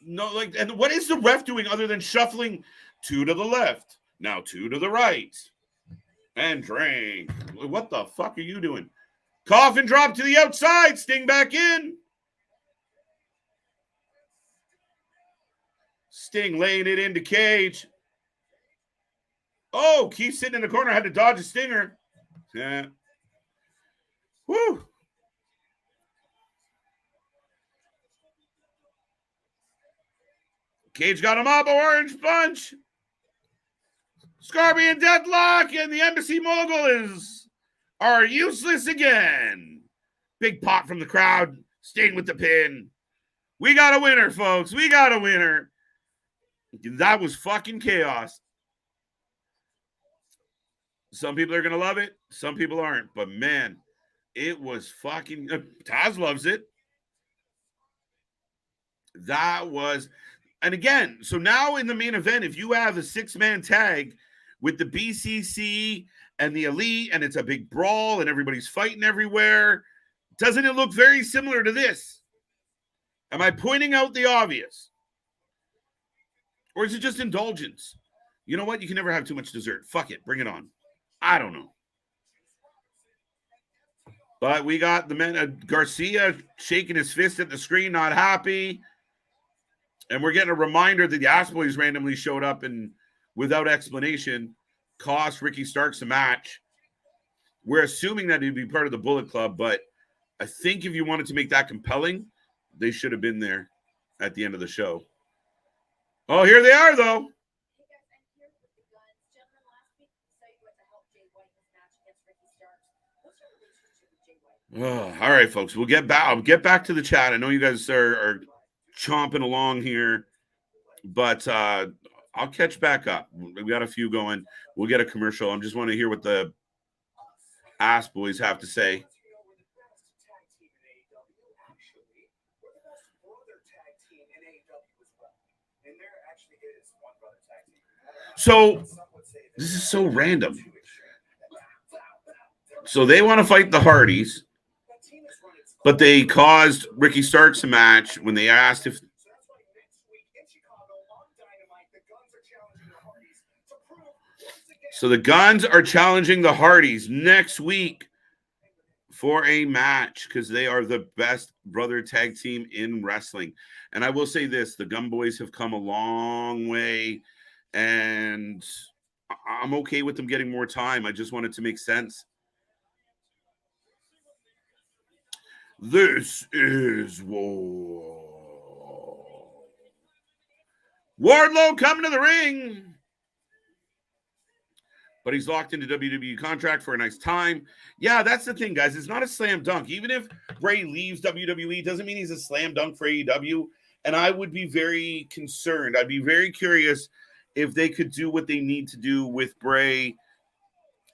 No, like, and what is the ref doing other than shuffling 2 to the left? Now 2 to the right. And drink. What the fuck are you doing? Coffin drop to the outside. Sting back in. Sting laying it into Cage. Oh, Keith sitting in the corner. Had to dodge a stinger. Yeah. Woo. Cage got him up. Orange punch. Scorpion deadlock. And the Embassy Mogul are useless again. Big pop from the crowd. Sting with the pin. We got a winner, folks. We got a winner. That was fucking chaos. Some people are going to love it. Some people aren't. But, man, it was fucking... Taz loves it. That was... And, again, so now in the main event, if you have a 6-man tag with the BCC and the Elite, and it's a big brawl, and everybody's fighting everywhere, doesn't it look very similar to this? Am I pointing out the obvious? Or is it just indulgence? You know what? You can never have too much dessert. Fuck it. Bring it on. I don't know. But we got the man, Garcia shaking his fist at the screen, not happy. And we're getting a reminder that the Ass Boys randomly showed up and without explanation cost Ricky Starks a match. We're assuming that he'd be part of the Bullet Club, but I think if you wanted to make that compelling, they should have been there at the end of the show. Oh, here they are, though. Oh, all right, folks. We'll get back. I'll get back to the chat. I know you guys are chomping along here, but I'll catch back up. We got a few going. We'll get a commercial. I just want to hear what the Ass Boys have to say. So this is so random. So they want to fight the Hardys, but they caused Ricky Starks a match when they asked if. So the Guns are challenging the Hardys next week for a match because they are the best brother tag team in wrestling. And I will say this, the Gun Boys have come a long way, and I'm okay with them getting more time. I just want it to make sense. This is Wardlow coming to the ring. But he's locked into WWE contract for a nice time. Yeah, that's the thing, guys. It's not a slam dunk. Even if Bray leaves WWE, doesn't mean he's a slam dunk for AEW. And I would be very concerned. I'd be very curious if they could do what they need to do with Bray.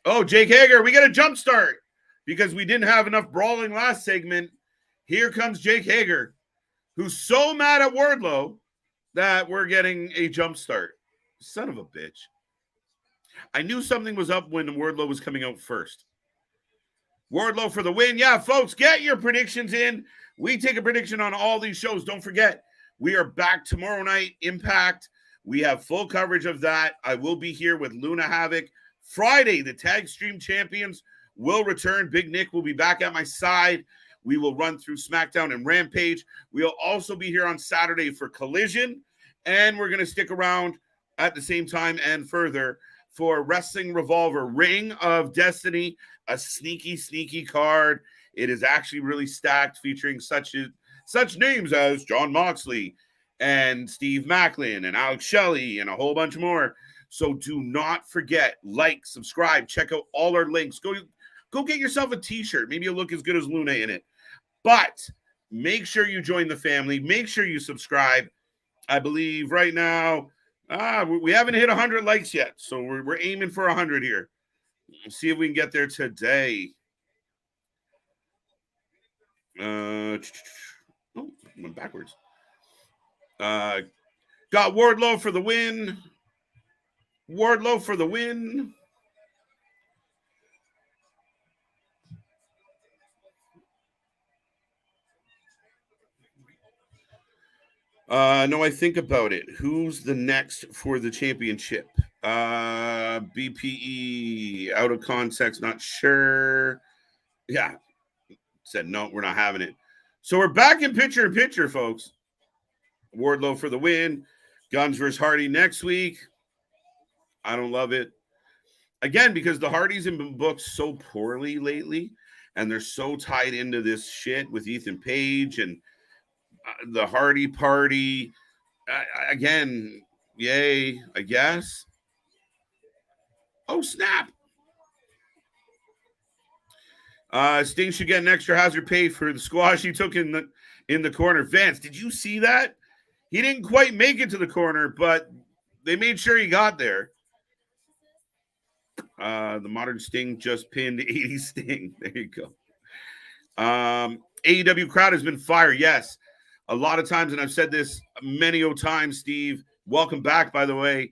Oh, Jake Hager, we got a jump start because we didn't have enough brawling last segment. Here comes Jake Hager, who's so mad at Wardlow that we're getting a jump start. Son of a bitch. I knew something was up when Wardlow was coming out first. Wardlow for the win. Yeah, folks, get your predictions in. We take a prediction on all these shows. Don't forget, we are back tomorrow night, Impact. We have full coverage of that. I will be here with Luna Havoc. Friday, the Tag Stream Champions will return. Big Nick will be back at my side. We will run through SmackDown and Rampage. We'll also be here on Saturday for Collision. And we're going to stick around at the same time and further for Wrestling Revolver Ring of Destiny, a sneaky, sneaky card. It is actually really stacked, featuring such names as Jon Moxley and Steve Macklin and Alex Shelley and a whole bunch more. So do not forget, like, subscribe, check out all our links. Go get yourself a t-shirt. Maybe you'll look as good as Luna in it. But make sure you join the family. Make sure you subscribe. I believe right now, we haven't hit 100 likes yet, so we're aiming for 100 here. Let's see if we can get there today. Went backwards. Got Wardlow for the win. Wardlow for the win. No, I think about it. Who's the next for the championship? BPE, out of context, not sure. Yeah, said no, we're not having it. So we're back in picture, folks. Wardlow for the win. Guns versus Hardy next week. I don't love it. Again, because the Hardys have been booked so poorly lately, and they're so tied into this shit with Ethan Page and the Hardy Party. Again, yay, I guess. Oh, snap. Sting should get an extra hazard pay for the squash he took in the corner. Vance, did you see that? He didn't quite make it to the corner, but they made sure he got there. The modern Sting just pinned 80 Sting. There you go. AEW crowd has been fire. Yes. A lot of times, and I've said this many times, Steve, welcome back, by the way,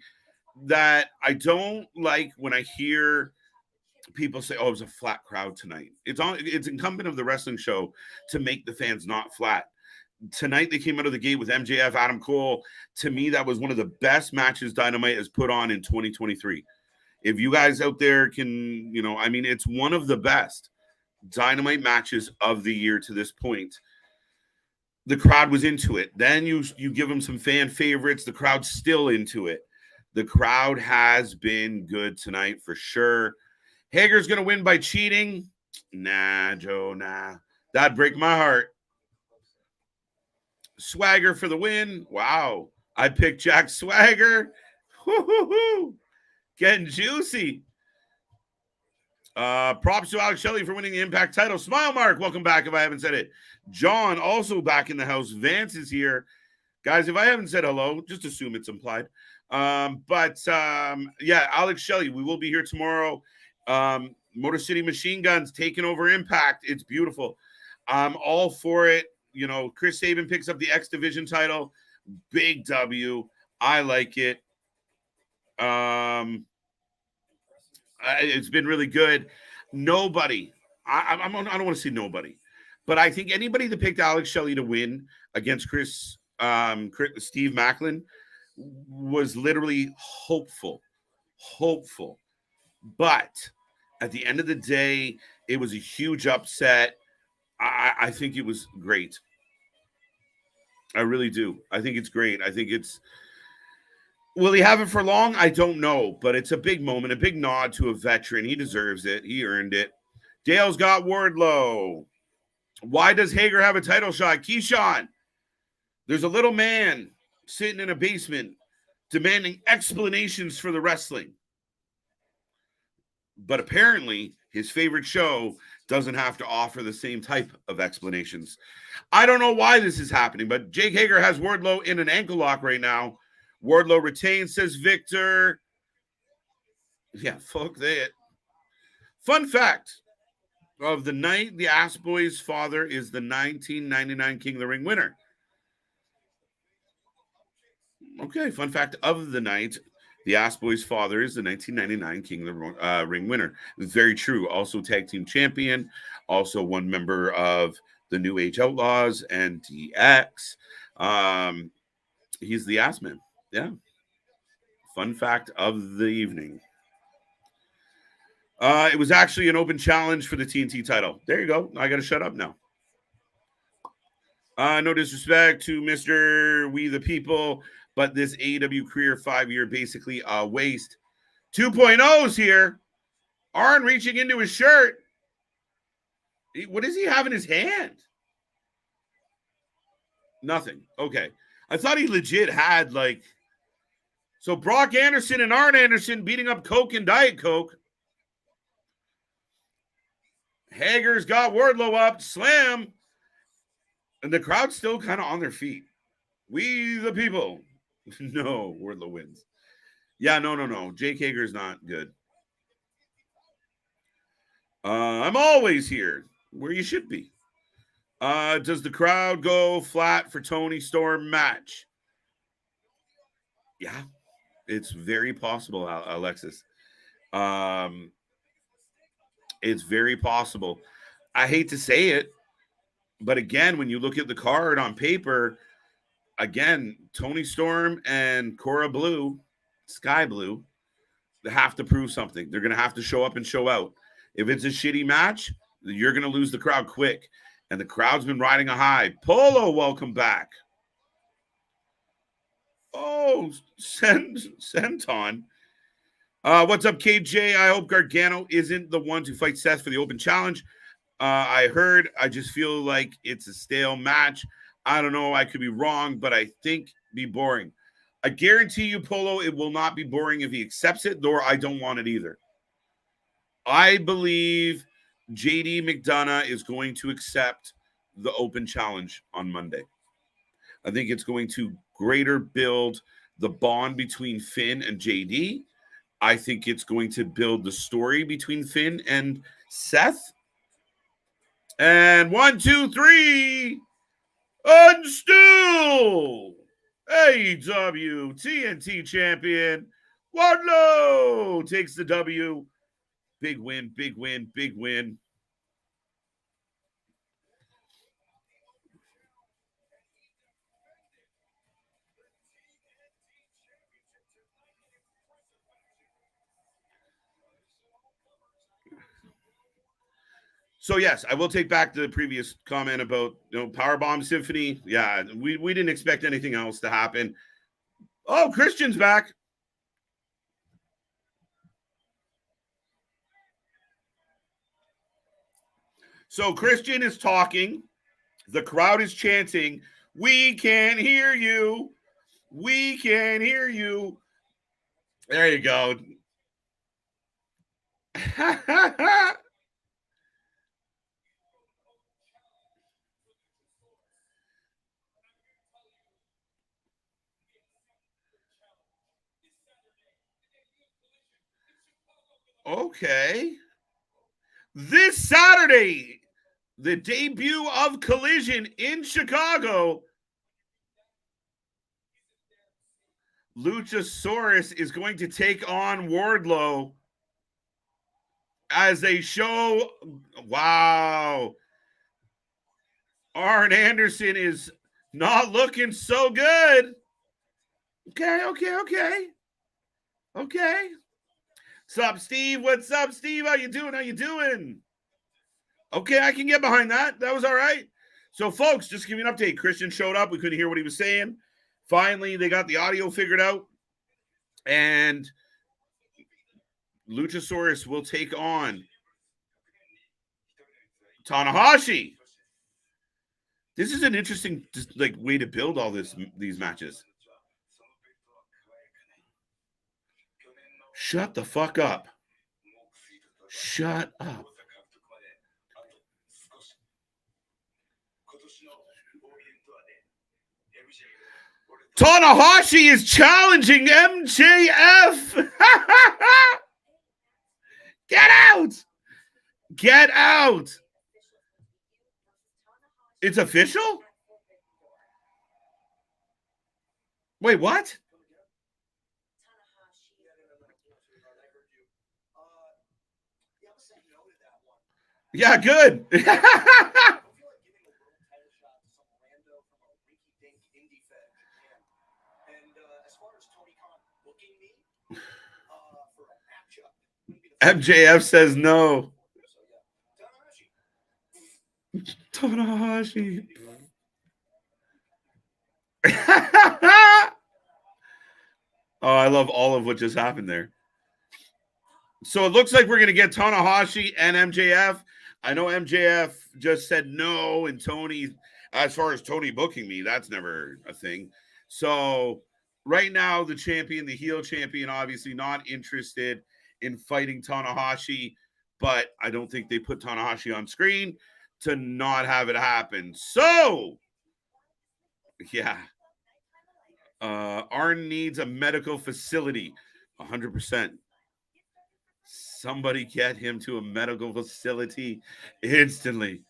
that I don't like when I hear people say, oh, it was a flat crowd tonight. It's incumbent of the wrestling show to make the fans not flat. Tonight, they came out of the gate with MJF, Adam Cole. To me, that was one of the best matches Dynamite has put on in 2023. If you guys out there can, it's one of the best Dynamite matches of the year to this point. The crowd was into it. Then you give them some fan favorites. The crowd's still into it. The crowd has been good tonight for sure. Hager's going to win by cheating. Nah, Joe, nah. That'd break my heart. Swagger for the win. Wow. I picked Jack Swagger. Woo-hoo-hoo. Getting juicy. Props to Alex Shelley for winning the Impact title. Smile Mark, welcome back if I haven't said it. John, also back in the house. Vance is here. Guys, if I haven't said hello, just assume it's implied. Yeah, Alex Shelley, we will be here tomorrow. Motor City Machine Guns taking over Impact. It's beautiful. I'm all for it. Chris Sabin picks up the X Division title. Big W. I like it. It's been really good. Nobody. I don't want to say nobody, but I think anybody that picked Alex Shelley to win against Steve Macklin was literally hopeful. But at the end of the day, it was a huge upset. I think it was great. I really do. I think it's great. I think it's... Will he have it for long? I don't know, but it's a big moment, a big nod to a veteran. He deserves it. He earned it. Dale's got Wardlow. Why does Hager have a title shot? Keyshawn, there's a little man sitting in a basement demanding explanations for the wrestling. But apparently, his favorite show doesn't have to offer the same type of explanations. I don't know why this is happening, but Jake Hager has Wardlow in an ankle lock right now. Wardlow retains, says Victor. Yeah, fuck that. Fun fact of the night, the Ass Boy's father is the 1999 King of the Ring winner. Okay, fun fact of the night, the Ass Boy's father is the 1999 King of the Ring winner. Very true. Also tag team champion. Also one member of the New Age Outlaws and DX. He's the Ass Man. Yeah. Fun fact of the evening. It was actually an open challenge for the TNT title. There you go. I got to shut up now. No disrespect to Mr. We the People, but this AEW career 5-year basically a waste. 2.0's here. Arn reaching into his shirt. What does he have in his hand? Nothing. Okay. I thought he legit had So Brock Anderson and Arn Anderson beating up Coke and Diet Coke. Hager's got Wardlow up. Slam. And the crowd's still kind of on their feet. We the People. No, Wardlow wins. Yeah, no. Jake Hager's not good. I'm always here where you should be. Does the crowd go flat for Toni Storm match? Yeah, it's very possible, Alexis. It's very possible. I hate to say it, but again, when you look at the card on paper, again, Toni Storm and Cora Blue, Sky Blue, they have to prove something. They're going to have to show up and show out. If it's a shitty match, you're going to lose the crowd quick. And the crowd's been riding a high. Polo, welcome back. Oh, Senton. What's up, KJ? I hope Gargano isn't the one to fight Seth for the open challenge. I heard. I just feel like it's a stale match. I don't know. I could be wrong, but I think be boring. I guarantee you, Polo, it will not be boring if he accepts it, nor I don't want it either. I believe JD McDonough is going to accept the open challenge on Monday. I think it's going to greater build the bond between Finn and JD. I think it's going to build the story between Finn and Seth. And 1, 2, 3, and still AEW TNT champion Wardlow takes the W. Big win, big win, big win. So yes, I will take back the previous comment about Powerbomb Symphony. Yeah, we didn't expect anything else to happen. Oh, Christian's back. So Christian is talking. The crowd is chanting, "We can't hear you. We can't hear you." There you go. Okay. This Saturday, the debut of Collision in Chicago. Luchasaurus is going to take on Wardlow as they show. Wow. Arn Anderson is not looking so good. Okay. Sup, Steve? What's up, Steve? How you doing? Okay, I can get behind that. That was all right. So, folks, just to give you an update. Christian showed up. We couldn't hear what he was saying. Finally, they got the audio figured out. And Luchasaurus will take on Tanahashi. This is an interesting way to build all these matches. Shut the fuck up. Shut up. Tanahashi is challenging MJF. Get out. Get out. It's official? Wait, what? Yeah, good. MJF says no. Tanahashi. Oh, I love all of what just happened there. So it looks like we're going to get Tanahashi and MJF. I know MJF just said no, and Tony, as far as Tony booking me, that's never a thing. So right now, the champion, the heel champion, obviously not interested in fighting Tanahashi, but I don't think they put Tanahashi on screen to not have it happen. So, yeah. Arn needs a medical facility. 100%. Somebody get him to a medical facility instantly.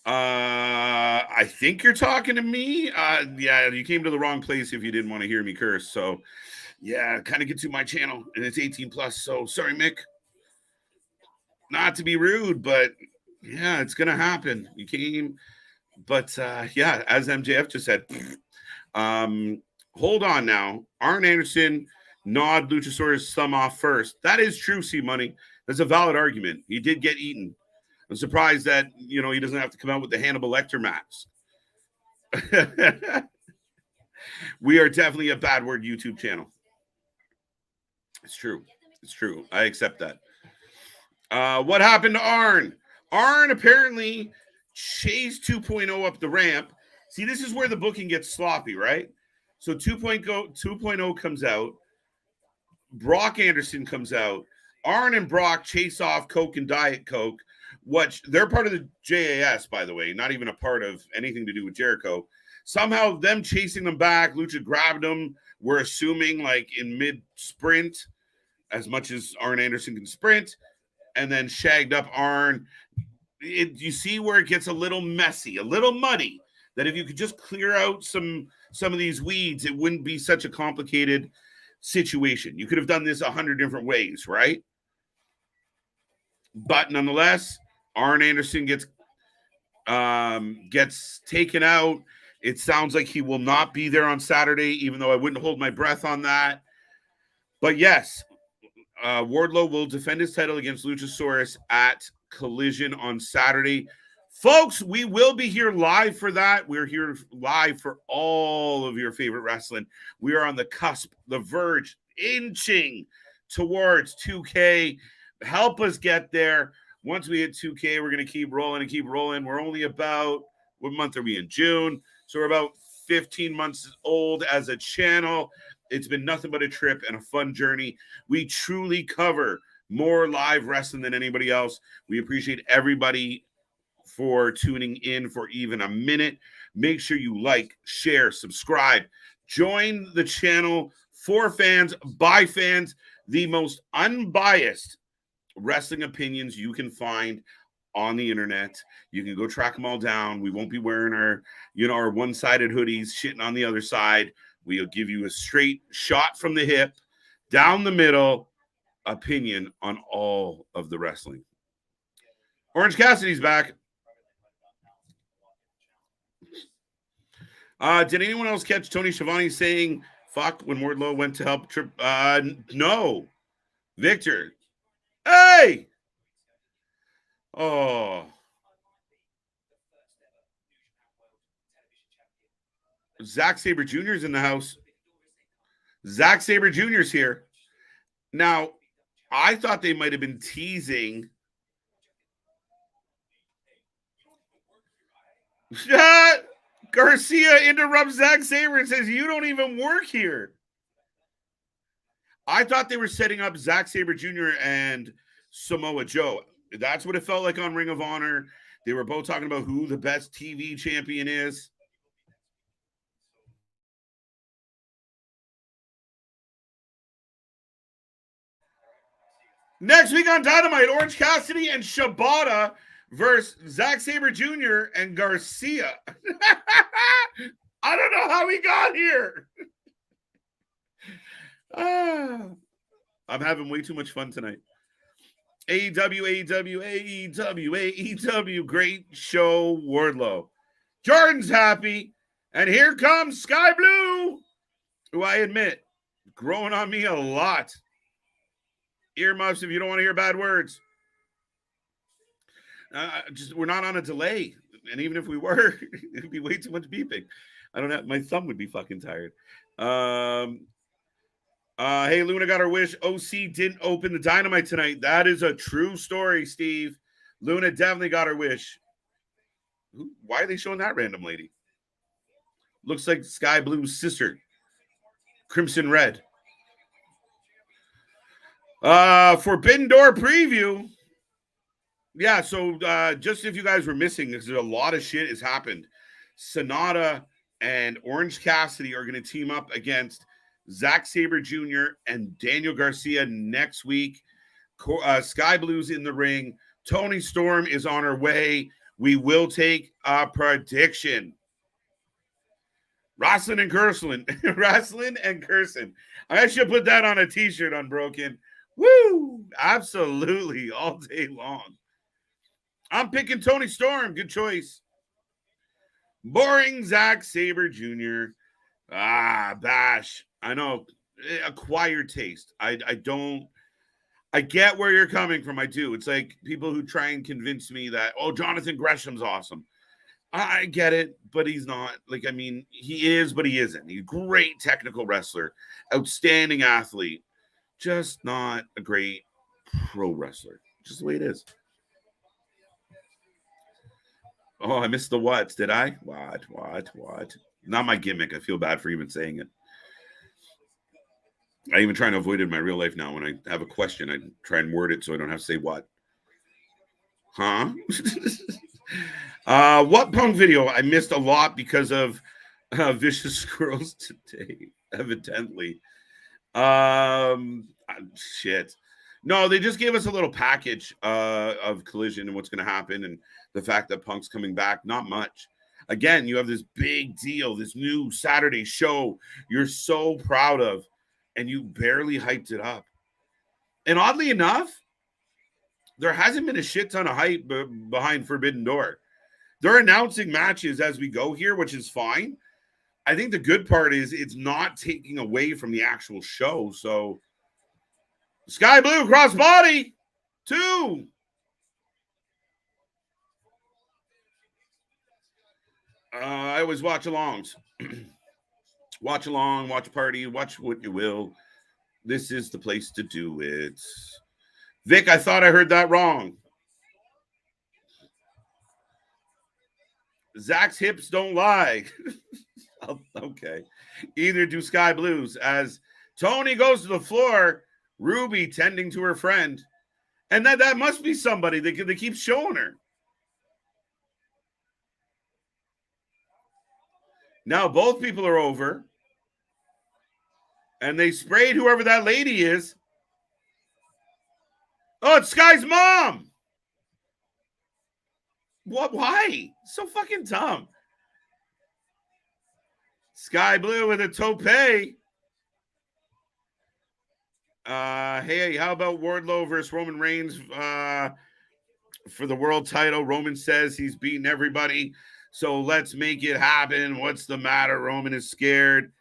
I think you're talking to me. Yeah, you came to the wrong place if you didn't want to hear me curse. So, yeah, kind of get to my channel, and it's 18 plus. So, sorry, Mick. Not to be rude, but Yeah, it's gonna happen. You can't. But yeah, as MJF just said, hold on now. Arn Anderson gnawed Luchasaurus' thumb off first. That is true, C Money. That's a valid argument. He did get eaten. I'm surprised that he doesn't have to come out with the Hannibal Lecter mask. We are definitely a bad word YouTube channel. It's true. It's true. I accept that. What happened to Arn? Arn apparently chased 2.0 up the ramp. See, this is where the booking gets sloppy, right? So 2.0 comes out. Brock Anderson comes out. Arn and Brock chase off Coke and Diet Coke, which they're part of the JAS, by the way, not even a part of anything to do with Jericho. Somehow them chasing them back, Lucha grabbed them. We're assuming like in mid-sprint, as much as Arn Anderson can sprint, and then shagged up Arn. You see where it gets a little messy, a little muddy, that if you could just clear out some of these weeds, it wouldn't be such a complicated situation. You could have done this 100 different ways, right? But nonetheless, Arn Anderson gets taken out. It sounds like he will not be there on Saturday, even though I wouldn't hold my breath on that. But yes, Wardlow will defend his title against Luchasaurus at Collision on Saturday. Folks, we will be here live for that. We're here live for all of your favorite wrestling. We are on the cusp, the verge, inching towards 2K. Help us get there. Once we hit 2K, we're going to keep rolling and keep rolling. We're only about, what month are we in? June. So we're about 15 months old as a channel. It's been nothing but a trip and a fun journey. We truly cover more live wrestling than anybody else. We appreciate everybody for tuning in for even a minute. Make sure you like, share, subscribe. Join the channel for fans, by fans, the most unbiased wrestling opinions you can find on the internet. You can go track them all down. We won't be wearing our one-sided hoodies, shitting on the other side. We'll give you a straight shot from the hip, down the middle, opinion on all of the wrestling. Orange Cassidy's back. Did anyone else catch Tony Schiavone saying fuck when Wardlow went to help trip? No. Victor. Hey! Oh. Zack Sabre Jr. is in the house. Zack Sabre Jr. is here. Now, I thought they might have been teasing. Garcia interrupts Zack Sabre and says, "You don't even work here." I thought they were setting up Zack Sabre Jr. and Samoa Joe. That's what it felt like on Ring of Honor. They were both talking about who the best TV champion is. Next week on Dynamite, Orange Cassidy and Shibata versus Zack Sabre Jr. and Garcia. I don't know how we got here. I'm having way too much fun tonight. AEW, AEW, AEW, AEW. Great show, Wardlow. Jordan's happy. And here comes Sky Blue, who I admit, growing on me a lot. Earmuffs if you don't want to hear bad words. We're not on a delay. And even if we were, it'd be way too much beeping. My thumb would be fucking tired. Hey, Luna got her wish. OC didn't open the Dynamite tonight. That is a true story, Steve. Luna definitely got her wish. Why are they showing that random lady? Looks like Sky Blue's sister. Crimson Red. Forbidden Door preview. Yeah, so just if you guys were missing, because a lot of shit has happened. Sonata and Orange Cassidy are going to team up against Zack Sabre Jr. and Daniel Garcia next week. Sky Blue's in the ring. Toni Storm is on her way. We will take a prediction. Wrasslin and Curslin. Wrasslin and Cursin. I should put that on a t-shirt, Unbroken. Woo! Absolutely, all day long. I'm picking Toni Storm. Good choice. Boring Zack Sabre Jr. Bash. I know. Acquired taste. I don't. I get where you're coming from. I do. It's like people who try and convince me that, oh, Jonathan Gresham's awesome. I get it, but he's not. Like, I mean, he is, but he isn't. He's a great technical wrestler, outstanding athlete, just not a great pro wrestler. Just the way it is. Oh, I missed the what? Did I? What? Not my gimmick. I feel bad for even saying it. I even try to avoid it in my real life now. When I have a question, I try and word it so I don't have to say what. Huh? What Punk video? I missed a lot because of Vicious Squirrels today, evidently. Shit. No, they just gave us a little package of Collision and what's going to happen and the fact that Punk's coming back. Not much. Again, you have this big deal, this new Saturday show you're so proud of, and you barely hyped it up. And oddly enough, there hasn't been a shit ton of hype behind Forbidden Door. They're announcing matches as we go here, which is fine. I think the good part is it's not taking away from the actual show. So, Sky Blue crossbody 2. I always watch alongs. Watch along, watch party, watch what you will. This is the place to do it. Vic, I thought I heard that wrong. Zach's hips don't lie. Okay. Either do Sky Blues. As Toni goes to the floor, Ruby tending to her friend. And that must be somebody that keeps showing her. Now both people are over. And they sprayed whoever that lady is. Oh, it's Sky's mom. What? Why? So fucking dumb. Sky Blue with a tope. Hey, how about Wardlow versus Roman Reigns for the world title? Roman says he's beaten everybody, so let's make it happen. What's the matter? Roman is scared.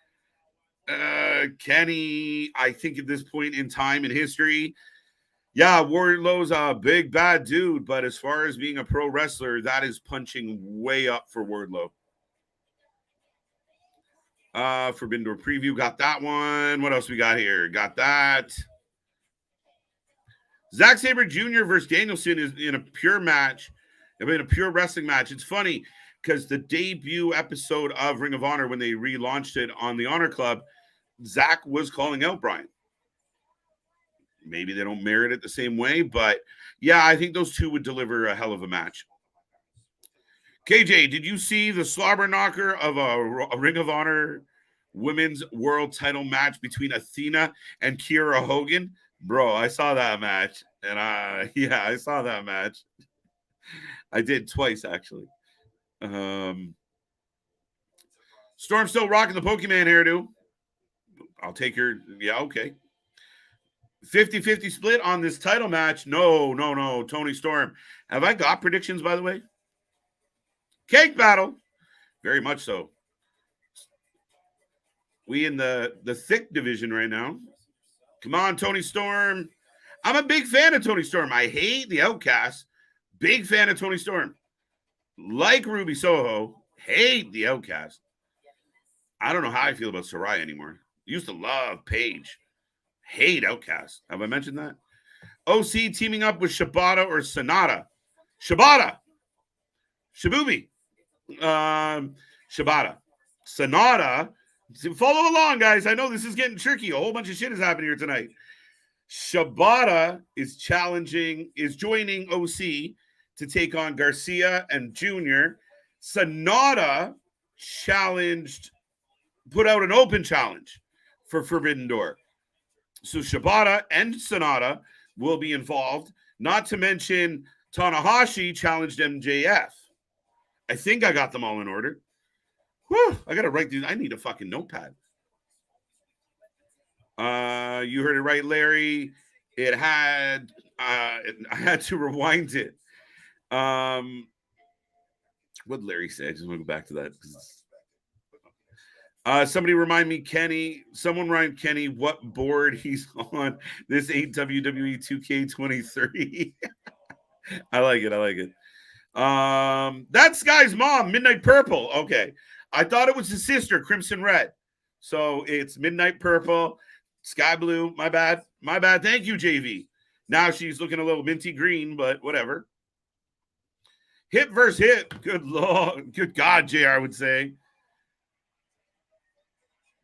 Kenny, I think at this point in time in history, yeah, Wardlow's a big bad dude, but as far as being a pro wrestler, that is punching way up for Wardlow. Forbidden Door preview, got that one. What else we got here? Got that. Zack Sabre Jr. versus Danielson is in a pure match. I mean, a pure wrestling match. It's funny because the debut episode of Ring of Honor, when they relaunched it on the Honor Club, Zack was calling out Bryan. Maybe they don't merit it the same way, but yeah, I think those two would deliver a hell of a match. KJ, did you see the slobber knocker of a Ring of Honor women's world title match between Athena and Kiera Hogan? Bro, I saw that match. And I saw that match. I did twice, actually. Storm still rocking the Pokemon hairdo. I'll take her. Yeah, okay. 50-50 split on this title match. No. Toni Storm. Have I got predictions, by the way? Cake battle. Very much so. We in the thick division right now. Come on, Toni Storm. I'm a big fan of Toni Storm. I hate the Outcast. Big fan of Toni Storm. Like Ruby Soho. Hate the Outcast. I don't know how I feel about Saraya anymore. Used to love Paige. Hate Outcast. Have I mentioned that? OC teaming up with Shibata or Sonata. Shibata. Shibubi. Shibata. Sonata. Follow along, guys. I know this is getting tricky. A whole bunch of shit is happening here tonight. Shibata is joining OC to take on Garcia and Junior. Sonata put out an open challenge for Forbidden Door. So Shibata and Sonata will be involved. Not to mention Tanahashi challenged MJF. I think I got them all in order. Whew, I got to write these. I need a fucking notepad. You heard it right, Larry. I had to rewind it. What Larry said? I just want to go back to that. Somebody remind me, Kenny. Someone remind Kenny what board he's on. This ain't WWE 2K23. I like it. I like it. That's Guy's mom, Midnight Purple. Okay. I thought it was his sister, Crimson Red. So it's Midnight Purple, Sky Blue. My bad. My bad. Thank you, JV. Now she's looking a little minty green, but whatever. Hit versus hit. Good Lord. Good God, JR, I would say.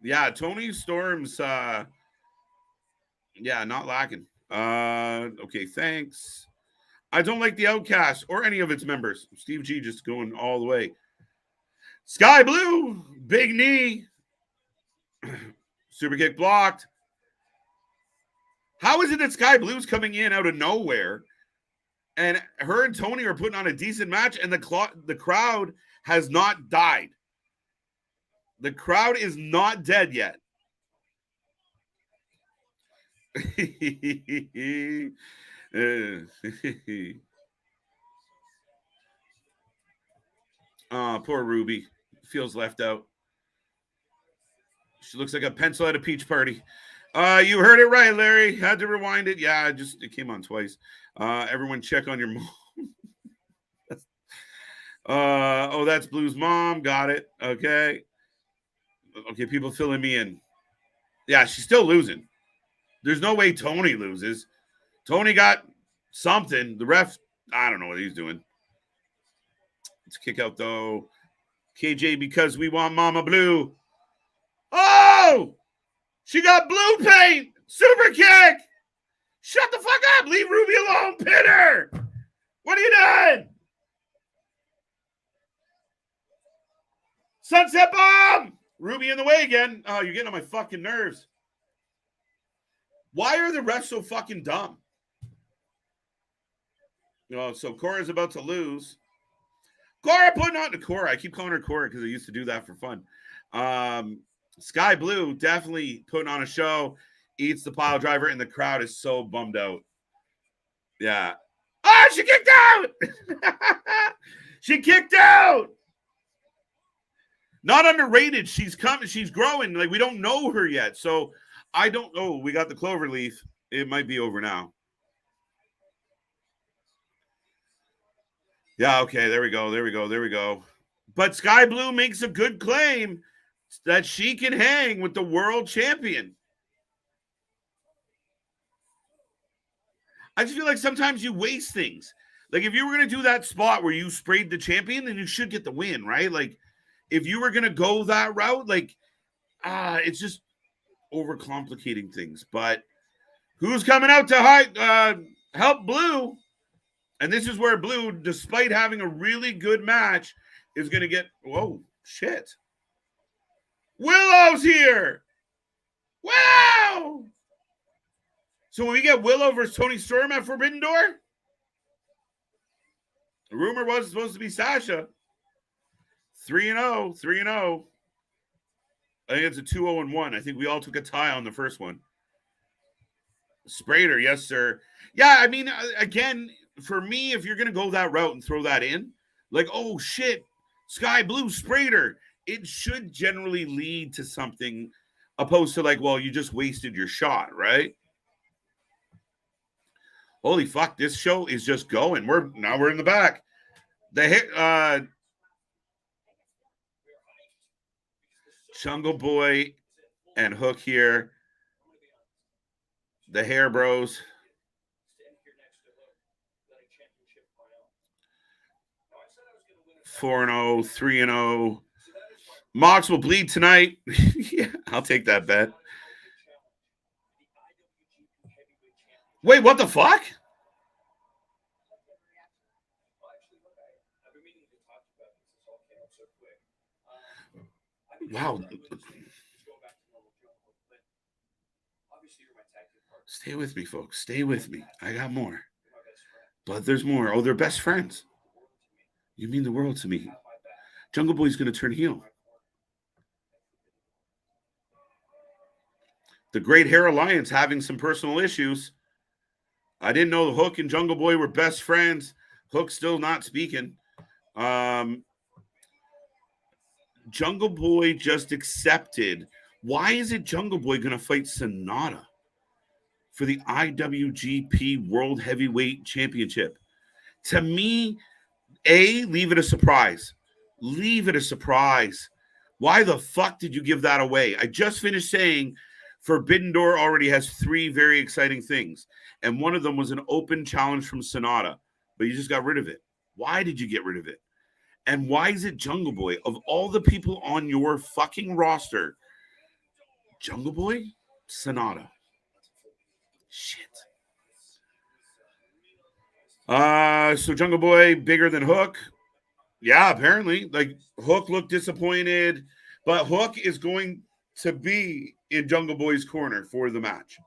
Yeah, Toni Storm's not lacking. Okay, thanks. I don't like the Outcast or any of its members. Steve G just going all the way. Sky Blue, big knee. Super kick blocked. How is it that Sky Blue's coming in out of nowhere and her and Toni are putting on a decent match and the crowd has not died? The crowd is not dead yet. Poor Ruby. Feels left out. She looks like a pencil at a peach party. You heard it right, Larry. Had to rewind it. Yeah, it came on twice. Everyone check on your mom. That's Blue's mom. Got it. Okay. Okay, people filling me in. Yeah, she's still losing. There's no way Toni loses. Toni got something. The ref, I don't know what he's doing. Let's kick out, though. KJ, because we want Mama Blue. Oh! She got blue paint! Super kick! Shut the fuck up! Leave Ruby alone! Pin her! What are you doing? Sunset bomb! Ruby in the way again. Oh, you're getting on my fucking nerves. Why are the refs so fucking dumb? So Cora's about to lose. Cora putting on to Cora. I keep calling her Cora because I used to do that for fun. Sky Blue definitely putting on a show. Eats the pile driver, and the crowd is so bummed out. Yeah. Oh, she kicked out! She kicked out! Not underrated. She's coming. She's growing. Like, we don't know her yet. So I don't know. We got the clover leaf. It might be over now. Yeah, okay. There we go. But Sky Blue makes a good claim that she can hang with the world champion. I just feel like sometimes you waste things. Like, if you were going to do that spot where you sprayed the champion, then you should get the win, right? Like, if you were going to go that route, like, it's just overcomplicating things. But who's coming out to help Blue? And this is where Blue, despite having a really good match, is going to get, whoa, shit. Willow's here. Wow. So when we get Willow versus Toni Storm at Forbidden Door, the rumor was supposed to be Sasha. 3-0, 3-0. I think it's a 2-0-1. I think we all took a tie on the first one. Sprader, yes, sir. Yeah, I mean, again, for me, if you're going to go that route and throw that in, like, oh, shit, Sky Blue, Sprader, it should generally lead to something opposed to like, well, you just wasted your shot, right? Holy fuck, this show is just going. We're in the back. Jungle Boy and Hook here. The Hair Bros. Four 4-0, 3-0. Mox will bleed tonight. Yeah, I'll take that bet. Wait, what the fuck? Wow. Stay with me, folks. Stay with me. I got more. But there's more. Oh, they're best friends. You mean the world to me. Jungle Boy's going to turn heel. The Great Hair Alliance having some personal issues. I didn't know the Hook and Jungle Boy were best friends. Hook still not speaking. Jungle Boy just accepted. Why is it Jungle Boy going to fight Sonata for the IWGP World Heavyweight Championship? To me, leave it a surprise. Leave it a surprise. Why the fuck did you give that away? I just finished saying Forbidden Door already has 3 very exciting things, and one of them was an open challenge from Sonata, but you just got rid of it. Why did you get rid of it? And why is it Jungle Boy? Of all the people on your fucking roster, Jungle Boy, Sonata. Shit. So Jungle Boy bigger than Hook. Yeah, apparently. Like, Hook looked disappointed, but Hook is going to be in Jungle Boy's corner for the match.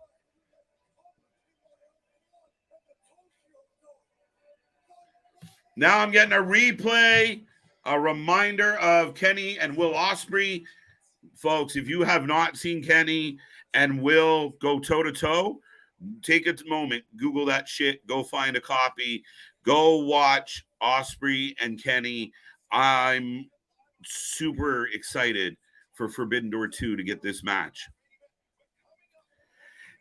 Now I'm getting a replay, a reminder of Kenny and Will Ospreay. Folks, if you have not seen Kenny and Will go toe-to-toe, take a moment, Google that shit, go find a copy, go watch Ospreay and Kenny. I'm super excited for Forbidden Door 2 to get this match.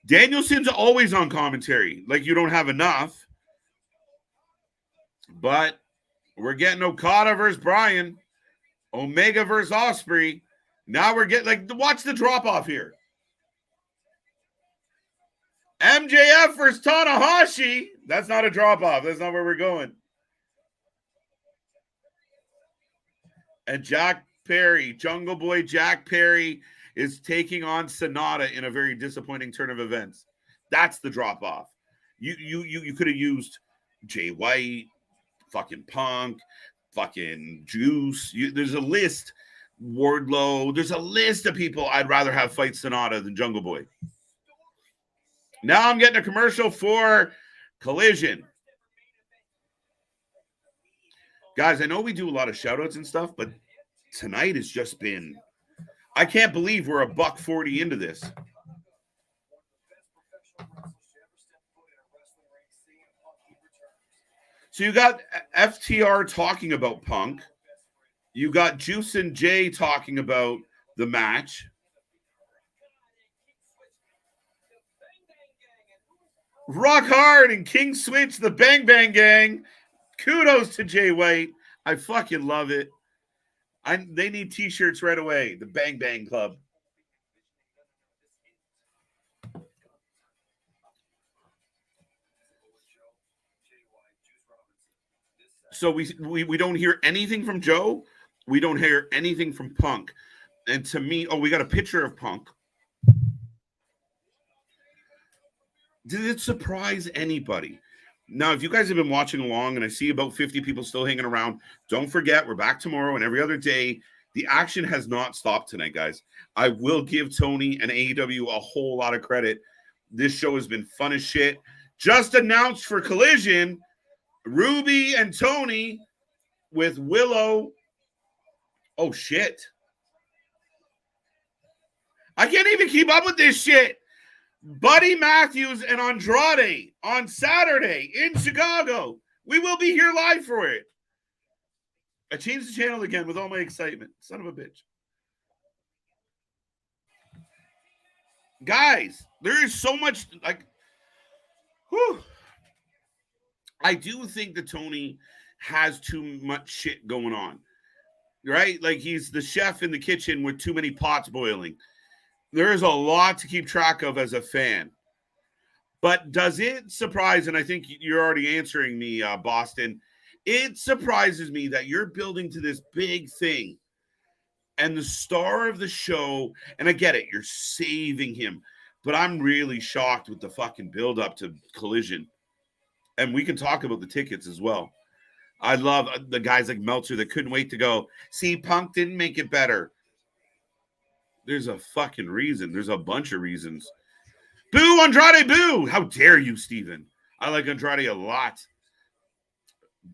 Danielson's always on commentary, like you don't have enough. But we're getting Okada versus Bryan, Omega versus Ospreay. Now we're getting, like, watch the drop-off here. MJF versus Tanahashi. That's not a drop-off. That's not where we're going. And Jack Perry, Jungle Boy Jack Perry, is taking on Sonata in a very disappointing turn of events. That's the drop-off. You could have used Jay White, fucking Punk, fucking Juice. There's a list. Wardlow. There's a list of people I'd rather have fight Sonata than Jungle Boy. Now I'm getting a commercial for Collision. Guys, I know we do a lot of shout-outs and stuff, but tonight has just been... I can't believe we're $140 into this. So you got FTR talking about Punk. You got Juice and Jay talking about the match. Rock Hard and King Switch, the Bang Bang Gang. Kudos to Jay White. I fucking love it. They need t-shirts right away. The Bang Bang Club. So we don't hear anything from Joe. We don't hear anything from Punk. And to me, we got a picture of Punk. Did it surprise anybody? Now, if you guys have been watching along and I see about 50 people still hanging around, don't forget, we're back tomorrow and every other day. The action has not stopped tonight, guys. I will give Toni and AEW a whole lot of credit. This show has been fun as shit. Just announced for Collision, Ruby and Toni with Willow. Oh, shit. I can't even keep up with this shit. Buddy Matthews and Andrade on Saturday in Chicago. We will be here live for it. I changed the channel again with all my excitement. Son of a bitch. Guys, there is so much, like, whew. I do think that Toni has too much shit going on, right? Like, he's the chef in the kitchen with too many pots boiling. There is a lot to keep track of as a fan. But does it surprise, and I think you're already answering me, Boston, it surprises me that you're building to this big thing and the star of the show, and I get it, you're saving him, but I'm really shocked with the fucking build up to Collision. And we can talk about the tickets as well. I love the guys like Meltzer that couldn't wait to go, see, Punk didn't make it better. There's a fucking reason. There's a bunch of reasons. Boo, Andrade, boo! How dare you, Steven? I like Andrade a lot.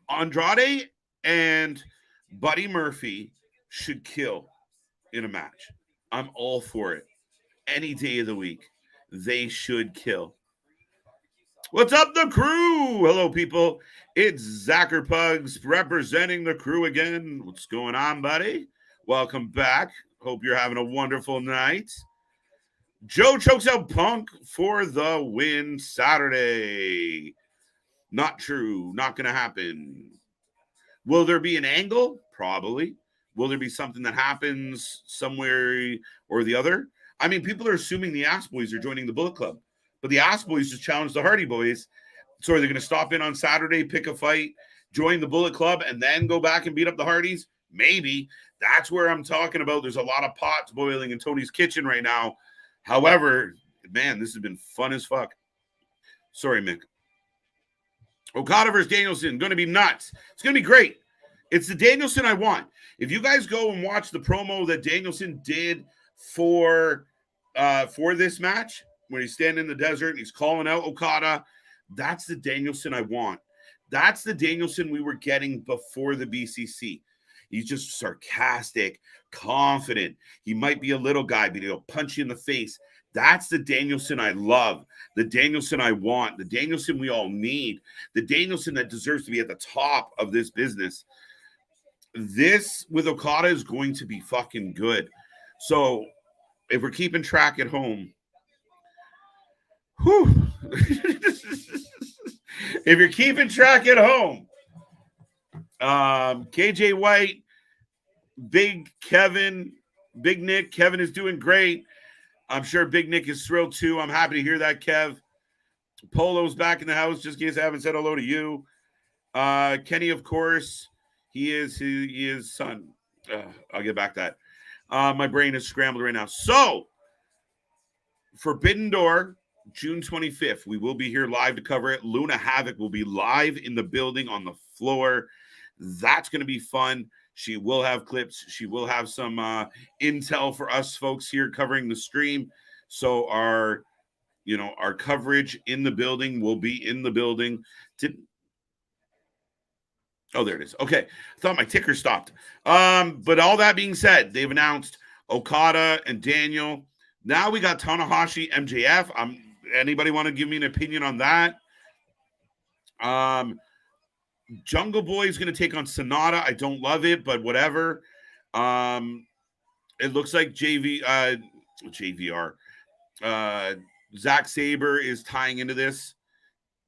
Andrade and Buddy Murphy should kill in a match. I'm all for it. Any day of the week, they should kill. What's up, the crew? Hello, people. It's Zacher Pugs representing the crew again. What's going on, buddy? Welcome back. Hope you're having a wonderful night. Joe chokes out Punk for the win Saturday. Not true. Not going to happen. Will there be an angle? Probably. Will there be something that happens somewhere or the other? I mean, people are assuming the Ass Boys are joining the Bullet Club, but the Ass Boys just challenged the Hardy Boys. So are they going to stop in on Saturday, pick a fight, join the Bullet Club, and then go back and beat up the Hardys? Maybe. That's where I'm talking about. There's a lot of pots boiling in Tony's kitchen right now. However, man, this has been fun as fuck. Sorry, Mick. Okada versus Danielson, going to be nuts. It's going to be great. It's the Danielson I want. If you guys go and watch the promo that Danielson did for this match, when he's standing in the desert and he's calling out Okada, that's the Danielson I want. That's the Danielson we were getting before the BCC. He's just sarcastic, confident. He might be a little guy, but he'll punch you in the face. That's the Danielson I love, the Danielson I want, the Danielson we all need, the Danielson that deserves to be at the top of this business. This with Okada is going to be fucking good. So if we're keeping track at home, if you're keeping track at home, KJ White, Big Kevin, Big Nick, Kevin is doing great. I'm sure Big Nick is thrilled too. I'm happy to hear that, Kev. Polo's back in the house, just in case I haven't said hello to you. Kenny, of course, he is son. I'll get back to that. My brain is scrambled right now. So, Forbidden Door, June 25th. We will be here live to cover it. Luna Havoc will be live in the building on the floor. That's going to be fun. She will have clips. She will have some intel for us folks here covering the stream. So our coverage in the building will be in the building. Oh, there it is. Okay. I thought my ticker stopped. But all that being said, they've announced Okada and Daniel. Now we got Tanahashi, MJF. Anybody want to give me an opinion on that? Jungle Boy is going to take on Sonata. I don't love it, but whatever. It looks like JVR. Zack Sabre is tying into this.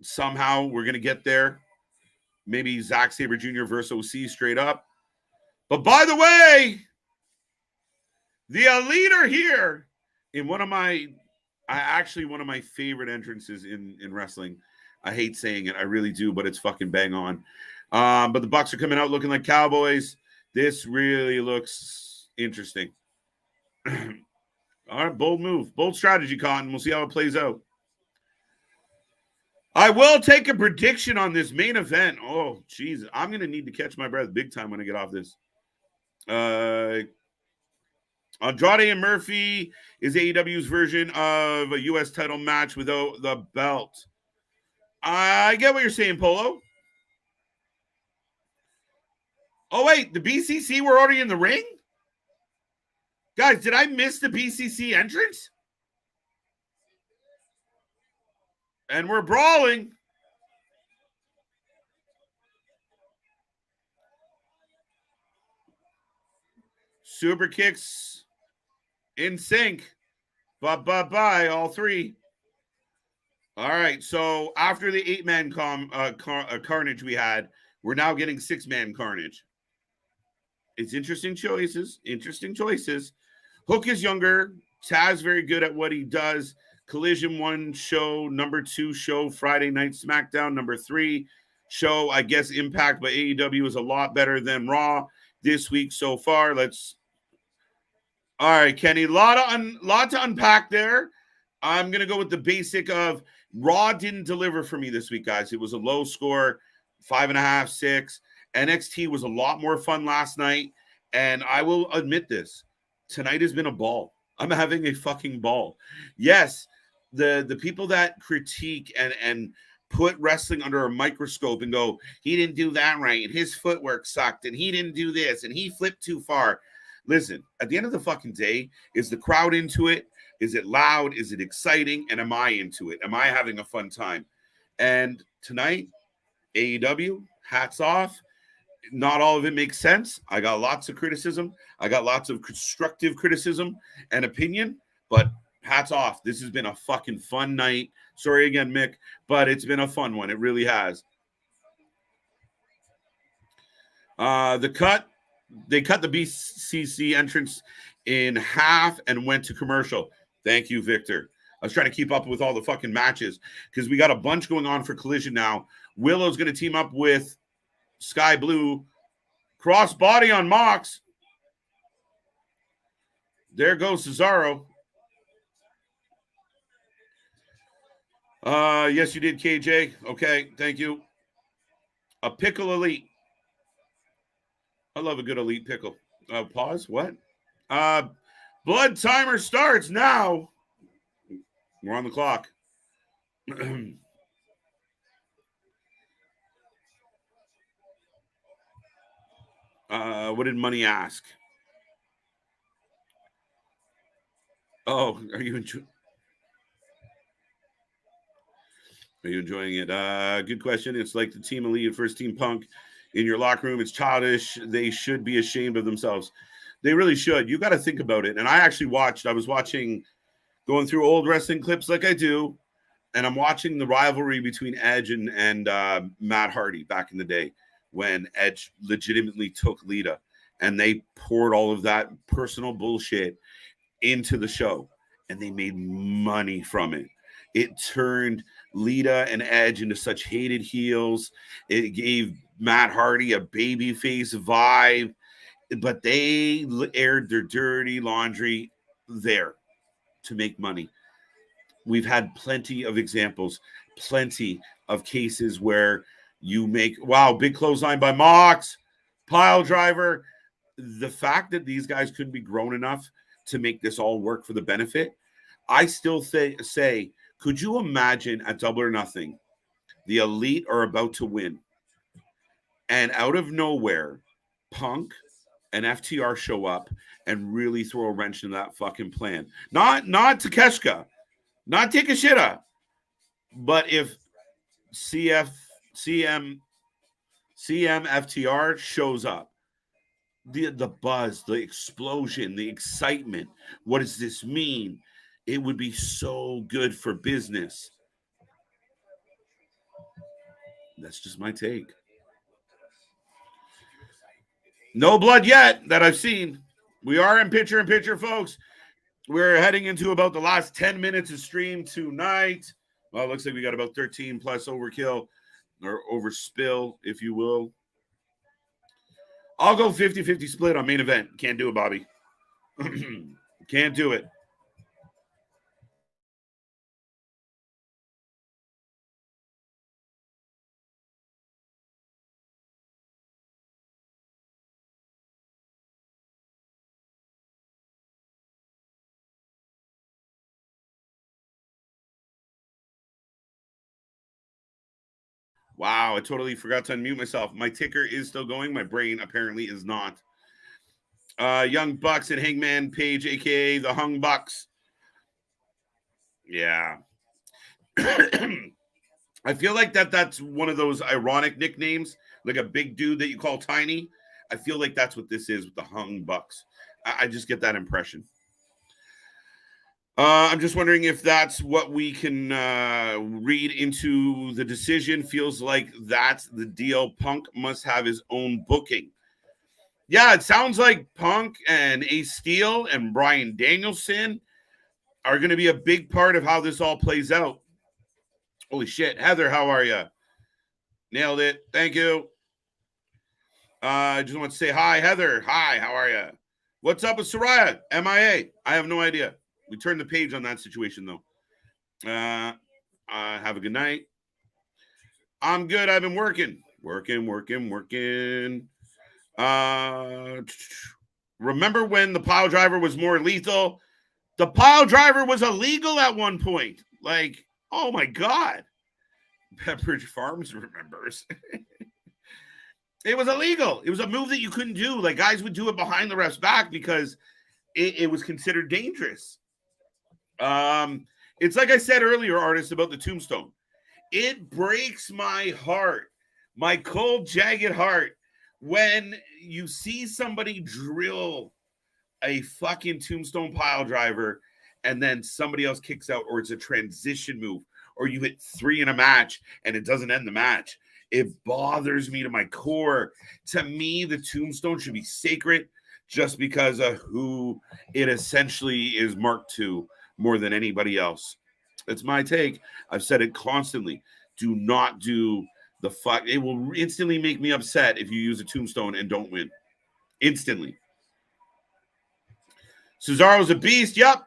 Somehow we're going to get there. Maybe Zack Sabre Jr. versus OC straight up. But by the way, the Elite are here in one of my favorite entrances in wrestling. I hate saying it. I really do, but it's fucking bang on. But the Bucks are coming out looking like Cowboys. This really looks interesting. All right, bold move. Bold strategy, Cotton. We'll see how it plays out. I will take a prediction on this main event. Oh, Jesus. I'm going to need to catch my breath big time when I get off this. Andrade and Murphy is AEW's version of a U.S. title match without the belt. I get what you're saying, Polo. Oh, wait. The BCC were already in the ring? Guys, did I miss the BCC entrance? And we're brawling. Super kicks in sync. Bye, all three. All right, so after the 8-man carnage we had, we're now getting 6-man carnage. It's interesting choices. Hook is younger. Taz very good at what he does. Collision 1 show, number 2 show, Friday Night SmackDown, number 3 show. I guess Impact by AEW is a lot better than Raw this week so far. All right, Kenny, lot to unpack there. I'm gonna go with the basic of Raw didn't deliver for me this week, guys. It was a low score, 5.5, 6. NXT was a lot more fun last night, and I will admit this: tonight has been a ball. I'm having a fucking ball. Yes, the people that critique and put wrestling under a microscope and go, he didn't do that right, and his footwork sucked, and he didn't do this, and he flipped too far. Listen, at the end of the fucking day, is the crowd into it? Is it loud? Is it exciting? And am I into it? Am I having a fun time? And tonight, AEW, hats off. Not all of it makes sense. I got lots of criticism. I got lots of constructive criticism and opinion, but hats off. This has been a fucking fun night. Sorry again, Mick, but it's been a fun one. It really has. They cut the BCC entrance in half and went to commercial. Thank you, Victor. I was trying to keep up with all the fucking matches because we got a bunch going on for Collision now. Willow's going to team up with Sky Blue. Crossbody on Mox. There goes Cesaro. Yes, you did, KJ. Okay, thank you. A pickle elite. I love a good elite pickle. Pause. What? Blood timer starts now. We're on the clock. What did Money ask? Oh, are you enjoying it? Good question. It's like the Team Elite and First Team Punk in your locker room. It's childish. They should be ashamed of themselves. They really should. You got to think about it. And I was watching, going through old wrestling clips like I do, and I'm watching the rivalry between Edge and Matt Hardy back in the day when Edge legitimately took Lita, and they poured all of that personal bullshit into the show, and they made money from it. It turned Lita and Edge into such hated heels. It gave Matt Hardy a babyface vibe, but they aired their dirty laundry there to make money. We've had plenty of examples, plenty of cases where you make, wow, big clothesline by Mox, pile driver. The fact that these guys couldn't be grown enough to make this all work for the benefit, I still say, could you imagine at Double or Nothing, the Elite are about to win, and out of nowhere, Punk and FTR show up and really throw a wrench in that fucking plan. Not Takeshita, not Takeshita, but if CM FTR shows up, the buzz, the explosion, the excitement. What does this mean? It would be so good for business. That's just my take. No blood yet that I've seen. We are in picture, folks. We're heading into about the last 10 minutes of stream tonight. Well, it looks like we got about 13 plus overkill or overspill, if you will. I'll go 50-50 split on main event. Can't do it, Bobby. Can't do it. Wow, I totally forgot to unmute myself. My ticker is still going. My brain apparently is not. Young Bucks and Hangman Page, a.k.a. the Hung Bucks. Yeah. I feel like that's one of those ironic nicknames, like a big dude that you call tiny. I feel like that's what this is with the Hung Bucks. I just get that impression. I'm just wondering if that's what we can read into the decision. Feels like that's the deal. Punk must have his own booking. Yeah, it sounds like Punk and Ace Steel and Bryan Danielson are going to be a big part of how this all plays out. Holy shit. Heather, how are you? Nailed it. Thank you. I just want to say hi, Heather. Hi, how are you? What's up with Soraya? MIA? I have no idea. We turned the page on that situation, though. Have a good night. I'm good. I've been working. Remember when the pile driver was more lethal? The pile driver was illegal at one point. Like, oh my God. Pepperidge Farms remembers. It was illegal. It was a move that you couldn't do. Like, guys would do it behind the ref's back because it was considered dangerous. It's like I said earlier, artists, about the tombstone. It breaks my heart, my cold, jagged heart, when you see somebody drill a fucking tombstone pile driver and then somebody else kicks out, or it's a transition move, or you hit 3 in a match and it doesn't end the match. It bothers me to my core. To me, the tombstone should be sacred just because of who it essentially is marked to more than anybody else. That's my take. I've said it constantly. Do not do the fuck. It will instantly make me upset if you use a tombstone and don't win. Instantly. Cesaro's a beast. Yep.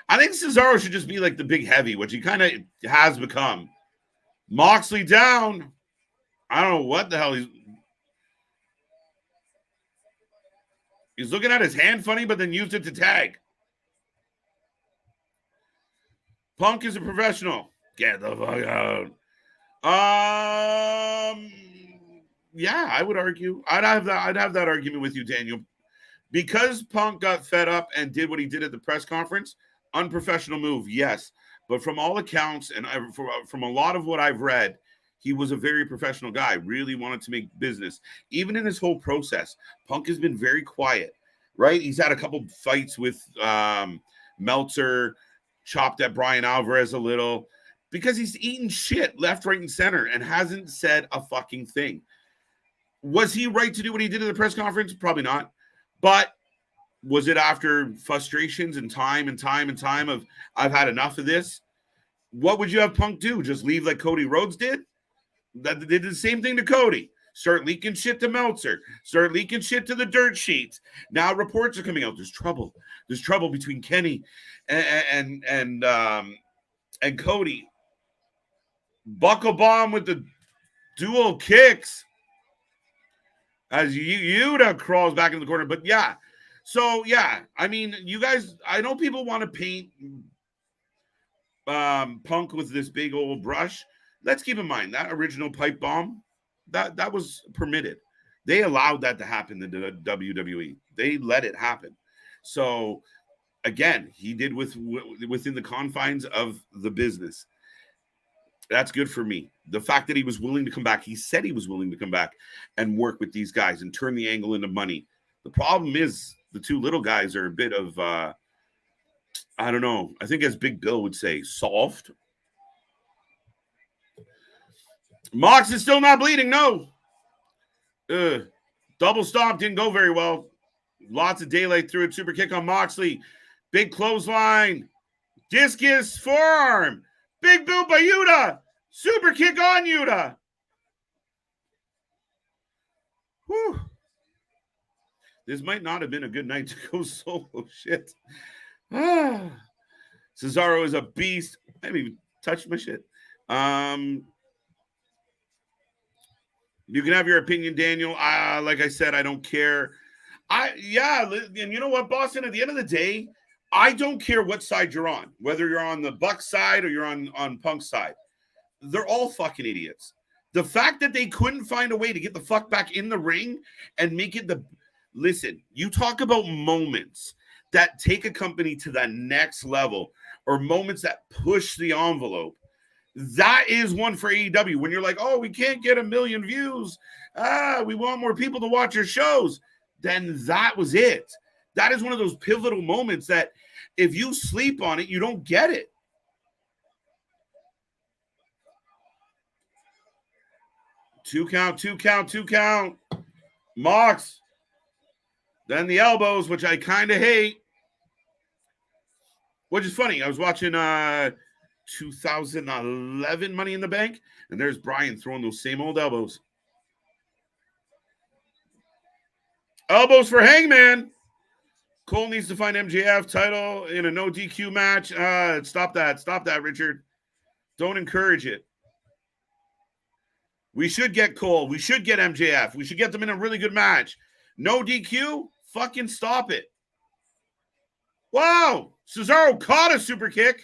I think Cesaro should just be like the big heavy, which he kind of has become. Moxley down. I don't know what the hell he's looking at his hand funny, but then used it to tag. Punk is a professional. Get the fuck out. Yeah, I would argue. I'd have that argument with you, Daniel. Because Punk got fed up and did what he did at the press conference, unprofessional move, yes. But from all accounts and from a lot of what I've read, he was a very professional guy, really wanted to make business. Even in this whole process, Punk has been very quiet, right? He's had a couple fights with Meltzer, chopped at Brian Alvarez a little, because he's eating shit left, right, and center and hasn't said a fucking thing. Was he right to do what he did at the press conference? Probably not. But was it after frustrations and time of I've had enough of this? What would you have Punk do? Just leave like Cody Rhodes did? That did the same thing to Cody. Start leaking shit to Meltzer. Start leaking shit to the dirt sheets. Now reports are coming out. There's trouble. There's trouble between Kenny and Cody. Buckle bomb with the dual kicks as Yuta crawls back in the corner. But yeah, so yeah, I mean, you guys, I know people want to paint Punk with this big old brush. Let's keep in mind that original pipe bomb, that was permitted. They allowed that to happen in the WWE. They let it happen. So again, he did within the confines of the business. That's good for me. The fact that he was willing to come back, he said he was willing to come back and work with these guys and turn the angle into money. The problem is the two little guys are a bit of, I don't know. I think as Big Bill would say, soft. Mox is still not bleeding. No. Double stomp didn't go very well. Lots of daylight through it. Super kick on Moxley. Big clothesline. Discus forearm. Big boot by Yuta. Super kick on Yuta. Whew. This might not have been a good night to go solo. Shit. Cesaro is a beast. I haven't even touched my shit. You can have your opinion, Daniel. Like I said, I don't care. And you know what, Boston? At the end of the day, I don't care what side you're on, whether you're on the Buck side or you're on Punk's side. They're all fucking idiots. The fact that they couldn't find a way to get the fuck back in the ring and make it listen, you talk about moments that take a company to the next level or moments that push the envelope. That is one for AEW. When you're like, oh, we can't get 1 million views. We want more people to watch your shows. Then that was it. That is one of those pivotal moments that if you sleep on it, you don't get it. Two count. Mox. Then the elbows, which I kind of hate. Which is funny. I was watching 2011 Money in the Bank, and there's Brian throwing those same old elbows. Elbows for Hangman. Cole needs to find MJF title in a no DQ match. Stop that, Richard. Don't encourage it. We should get Cole. We should get MJF. We should get them in a really good match. No DQ? Fucking stop it. Wow. Cesaro caught a super kick.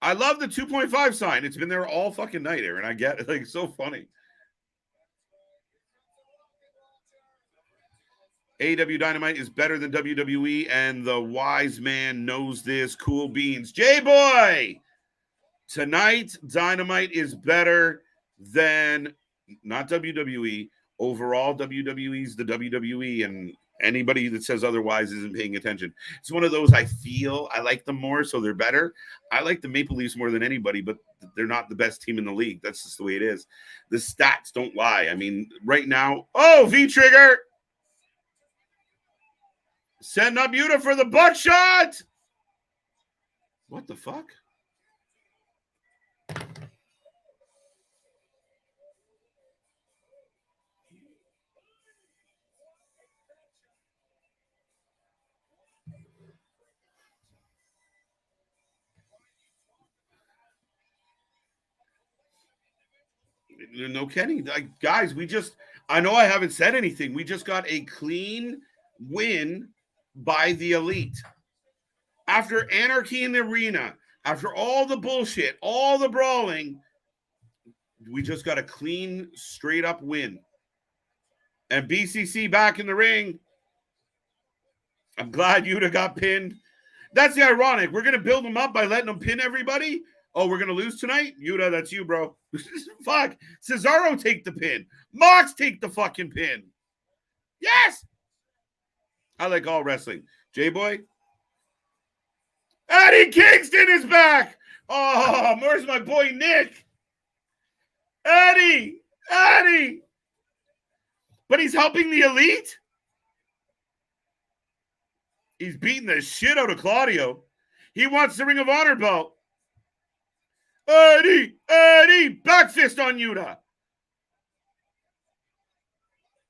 I love the 2.5 sign. It's been there all fucking night, Aaron. I get it. Like, it's so funny. AEW Dynamite is better than WWE, and the wise man knows this. Cool beans. J-Boy! Tonight's Dynamite is better than, not WWE, overall WWE's the WWE, and anybody that says otherwise isn't paying attention. It's one of those I feel I like them more, so they're better. I like the Maple Leafs more than anybody, but they're not the best team in the league. That's just the way it is. The stats don't lie. I mean, right now, V-Trigger! Setting up Yuta for the buckshot! What the fuck? No, Kenny. Guys, I know I haven't said anything. We just got a clean win by the Elite. After anarchy in the arena, after all the bullshit, all the brawling, we just got a clean, straight up win. And BCC back in the ring. I'm glad Yuta got pinned. That's the ironic. We're going to build them up by letting them pin everybody. Oh, we're going to lose tonight? Yuta, that's you, bro. Fuck. Cesaro take the pin. Mox take the fucking pin. Yes! I like all wrestling. J-Boy? Eddie Kingston is back! Oh, where's my boy Nick? Eddie! But he's helping the Elite? He's beating the shit out of Claudio. He wants the Ring of Honor belt. Eddie! Back fist on Yuta.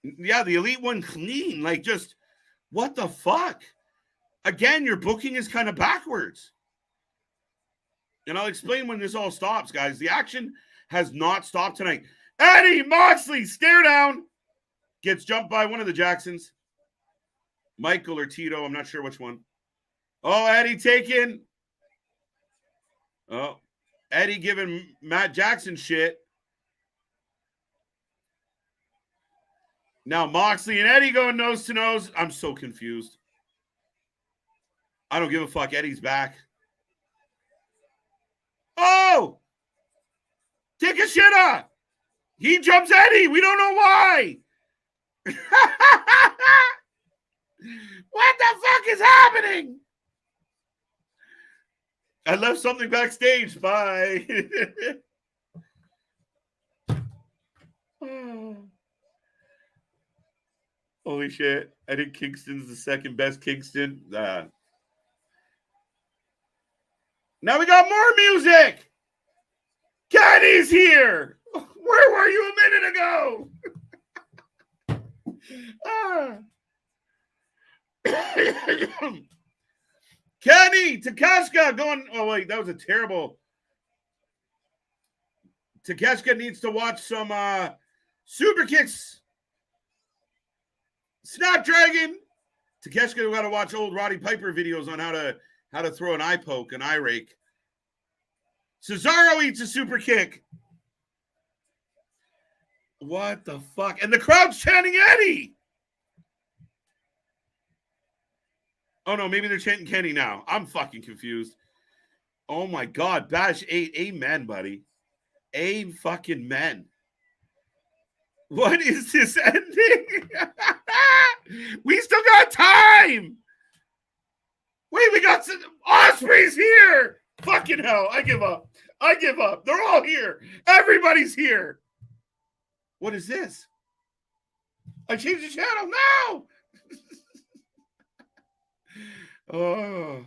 Yeah, the Elite won clean. Like, just, what the fuck? Again, your booking is kind of backwards. And I'll explain when this all stops, guys. The action has not stopped tonight. Eddie Moxley, stare down. Gets jumped by one of the Jacksons. Michael or Tito, I'm not sure which one. Oh, Eddie taken. Oh, Eddie giving Matt Jackson shit. Now Moxley and Eddie going nose to nose. I'm so confused. I don't give a fuck. Eddie's back. Oh! Takeshita! He jumps Eddie. We don't know why. What the fuck is happening? I left something backstage. Bye. Oh. Holy shit. I think Kingston's the second best Kingston. Now we got more music. Kenny's here. Where were you a minute ago? Kenny, Takeshita going. Oh, wait, that was a terrible. Takeshita needs to watch some super kicks. Snapdragon. Takeshita got to watch old Roddy Piper videos on how to throw an eye poke, an eye rake. Cesaro eats a super kick. What the fuck? And the crowd's chanting Eddie. Oh, no, maybe they're chanting Kenny now. I'm fucking confused. Oh, my God. Bash 8. Amen, buddy. Fucking What is this ending? We still got time. Wait, we got some. Osprey's here. Fucking hell. I give up. They're all here. Everybody's here. What is this? I changed the channel. No. Oh,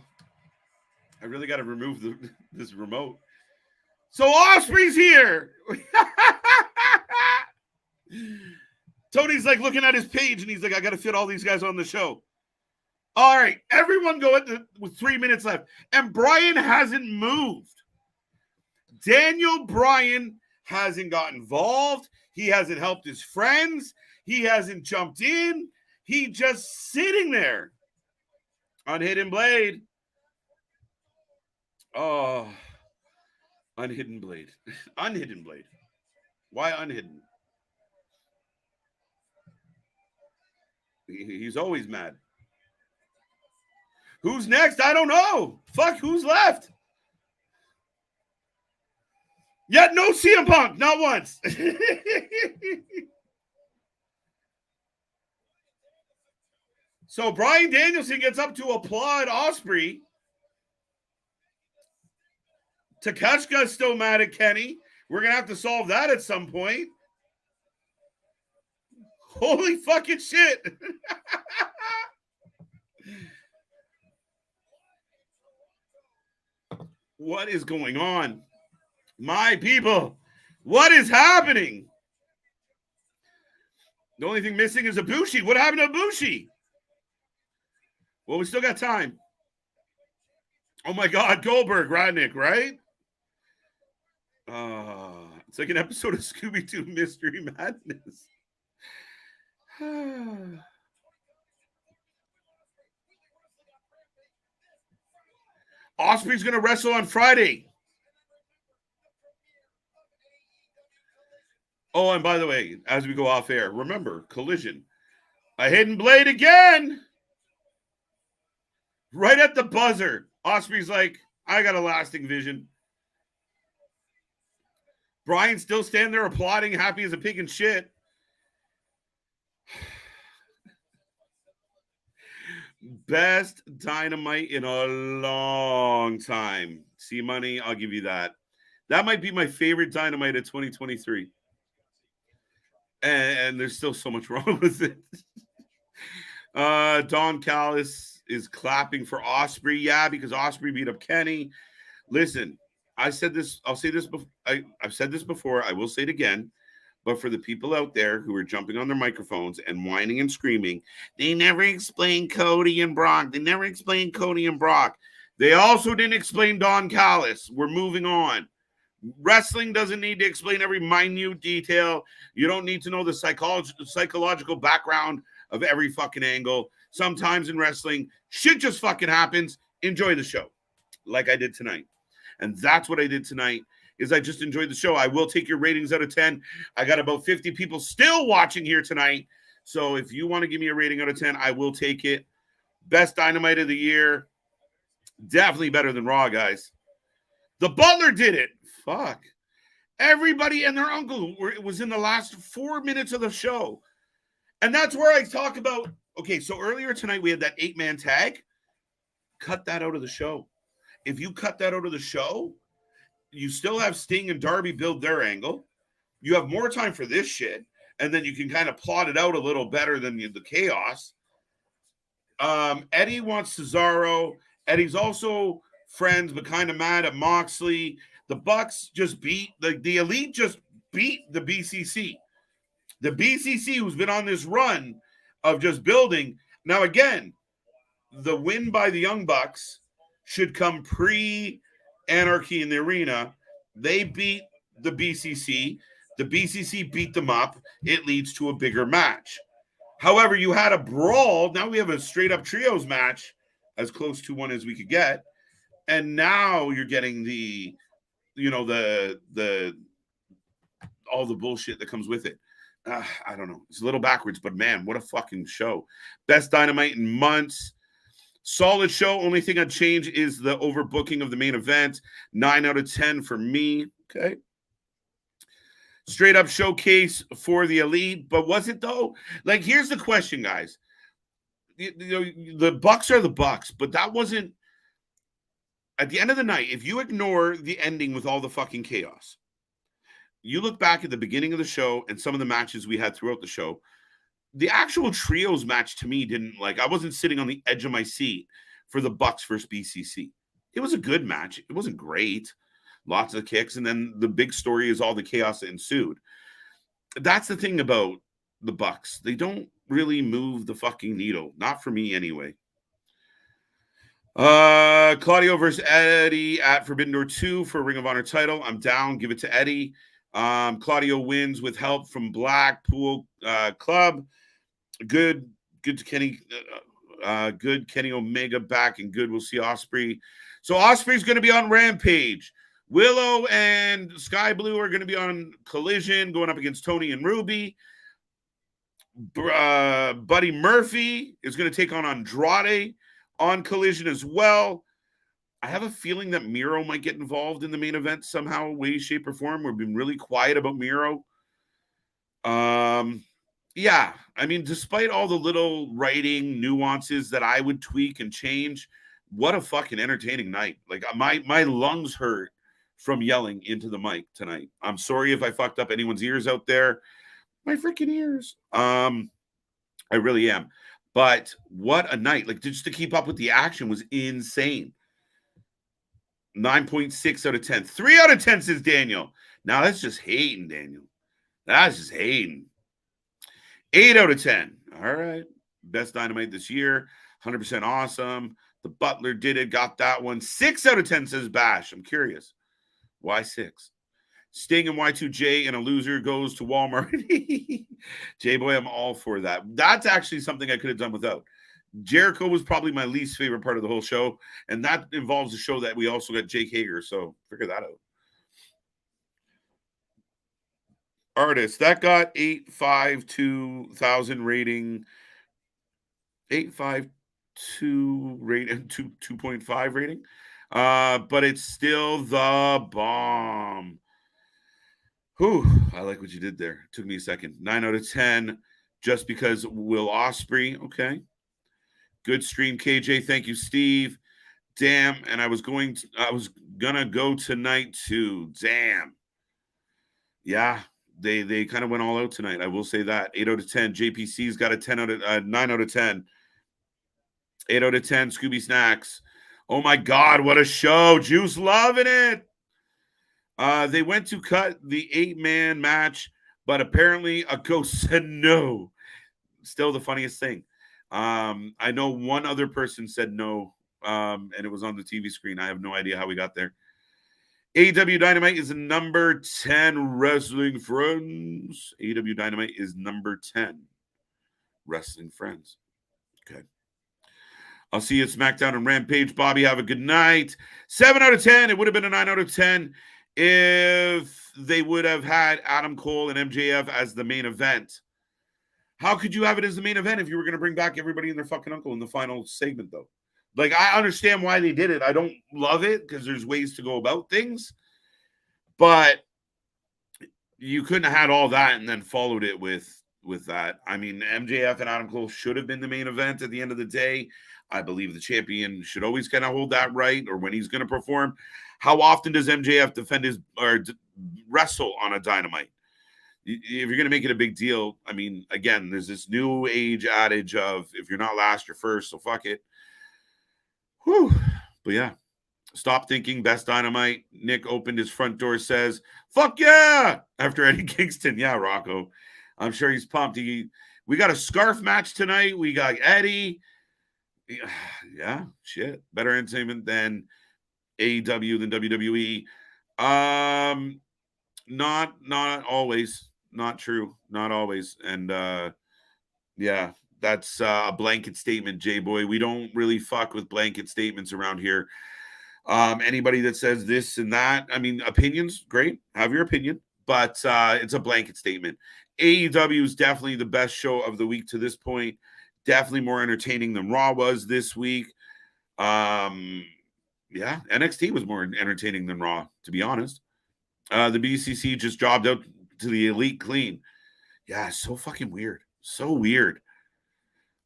I really got to remove this remote. So Osprey's here. Tony's like looking at his page and he's like, I got to fit all these guys on the show. All right, everyone go with 3 minutes left. And Bryan hasn't moved. Daniel Bryan hasn't got involved. He hasn't helped his friends. He hasn't jumped in. He just sitting there. Unhidden Blade. Oh, Unhidden Blade. Unhidden Blade. Why unhidden? He's always mad. Who's next? I don't know. Fuck, who's left? Yet no CM Punk, not once. So Bryan Danielson gets up to applaud Ospreay. Takeshka's still mad at Kenny. We're going to have to solve that at some point. Holy fucking shit. What is going on? My people, what is happening? The only thing missing is Ibushi. What happened to Ibushi? Well, we still got time. Oh my God, Goldberg, Radnick, right? It's like an episode of Scooby-Doo Mystery Madness. Ospreay's going to wrestle on Friday. Oh, and by the way, as we go off air, remember, Collision. A hidden blade again. Right at the buzzer. Ospreay's like, I got a lasting vision. Bryan's still standing there applauding, happy as a pig in shit. Best Dynamite in a long time. See, money, I'll give you that. That might be my favorite Dynamite of 2023. And there's still so much wrong with it. Don Callis is clapping for Ospreay. Yeah, because Ospreay beat up Kenny. Listen, I said this. I'll say this. I've said this before. I will say it again. But for the people out there who are jumping on their microphones and whining and screaming, they never explained Cody and Brock. They never explained Cody and Brock. They also didn't explain Don Callis. We're moving on. Wrestling doesn't need to explain every minute detail. You don't need to know the psychological background of every fucking angle. Sometimes in wrestling, shit just fucking happens. Enjoy the show like I did tonight. And that's what I did tonight. Is I just enjoyed the show. I will take your ratings out of 10. I got about 50 people still watching here tonight. So if you want to give me a rating out of 10, I will take it. Best Dynamite of the year. Definitely better than Raw, guys. The Butler did it. Fuck. Everybody and their uncle was in the last 4 minutes of the show. And that's where I talk about, okay, so earlier tonight we had that 8-man tag. Cut that out of the show. If you cut that out of the show, you still have Sting and Darby build their angle. You have more time for this shit, and then you can kind of plot it out a little better than the chaos. Eddie wants Cesaro. Eddie's also friends, but kind of mad at Moxley. The Bucks just beat the Elite. Just beat the BCC. The BCC, who's been on this run of just building. Now again, the win by the Young Bucks should come pre-Anarchy in the Arena. They beat the BCC. The BCC beat them up. It leads to a bigger match. However, you had a brawl. Now we have a straight-up trios match, as close to one as we could get. And now you're getting the all the bullshit that comes with it. I don't know. It's a little backwards, but man, what a fucking show. Best Dynamite in months. Solid show. Only thing I'd change is the overbooking of the main event. 9 out of 10 for me. Okay. Straight up showcase for the Elite. But was it though? Like, here's the question, guys. The Bucks are the Bucks, but that wasn't, at the end of the night, if you ignore the ending with all the fucking chaos, you look back at the beginning of the show and some of the matches we had throughout the show, the actual trios match to me I wasn't sitting on the edge of my seat for the Bucks versus BCC. It was a good match. It wasn't great. Lots of kicks. And then the big story is all the chaos that ensued. That's the thing about the Bucks. They don't really move the fucking needle. Not for me anyway. Claudio versus Eddie at Forbidden Door 2 for Ring of Honor title. I'm down. Give it to Eddie. Claudio wins with help from Blackpool Club. Good to Kenny. Good Kenny Omega back and good. We'll see Ospreay. So Ospreay's going to be on Rampage. Willow and Sky Blue are going to be on Collision, going up against Toni and Ruby. Buddy Murphy is going to take on Andrade on Collision as well. I have a feeling that Miro might get involved in the main event somehow, way, shape, or form. We've been really quiet about Miro. Yeah, I mean, despite all the little writing nuances that I would tweak and change, what a fucking entertaining night. Like my lungs hurt from yelling into the mic tonight. I'm sorry if I fucked up anyone's ears out there. My freaking ears. I really am. But what a night. Like just to keep up with the action was insane. 9.6 out of 10. 3 out of 10 says Daniel. Now that's just hating, Daniel. That's just hating. 8 out of 10. All right. Best Dynamite this year. 100% awesome. The Butler did it. Got that one. 6 out of 10 says Bash. I'm curious. Why 6? Sting and Y2J and a loser goes to Walmart. J-Boy, I'm all for that. That's actually something I could have done without. Jericho was probably my least favorite part of the whole show, and that involves a show that we also got Jake Hager, so figure that out. Artist, that got 852,000 rating. 852 rating, 2.5 rating. But it's still the bomb. Whew, I like what you did there. Took me a second. 9 out of 10, just because Will Ospreay. Okay. Good stream, KJ. Thank you, Steve. Damn, and I was gonna go tonight too. Damn. Yeah, they kind of went all out tonight. I will say that. 8 out of 10. JPC's got a 9 out of 10. 8 out of 10. Scooby Snacks. Oh my God, what a show! Juice loving it. They went to cut the 8-man match, but apparently a ghost said no. Still the funniest thing. I know one other person said no, and it was on the TV screen. I have no idea how we got there. AEW Dynamite is number 10, wrestling friends. AEW Dynamite is number 10, wrestling friends. Okay. I'll see you at SmackDown and Rampage. Bobby, have a good night. 7 out of 10. It would have been a 9 out of 10 if they would have had Adam Cole and MJF as the main event. How could you have it as the main event if you were going to bring back everybody and their fucking uncle in the final segment, though? Like, I understand why they did it. I don't love it because there's ways to go about things. But you couldn't have had all that and then followed it with that. I mean, MJF and Adam Cole should have been the main event at the end of the day. I believe the champion should always kind of hold that right, or when he's going to perform. How often does MJF defend his or wrestle on a Dynamite? If you're going to make it a big deal, I mean, again, there's this new age adage of if you're not last, you're first, so fuck it. Whew. But yeah, stop thinking best Dynamite. Nick opened his front door, says, fuck yeah, after Eddie Kingston. Yeah, Rocco. I'm sure he's pumped. We got a scarf match tonight. We got Eddie. Yeah, shit. Better entertainment than AEW, than WWE. Not always. Not true. Not always. And yeah, that's a blanket statement, J-Boy. We don't really fuck with blanket statements around here. Anybody that says this and that, I mean, opinions, great. Have your opinion. But it's a blanket statement. AEW is definitely the best show of the week to this point. Definitely more entertaining than Raw was this week. Yeah, NXT was more entertaining than Raw, to be honest. The BCC just jobbed out to the Elite clean. Yeah, so fucking weird. So weird.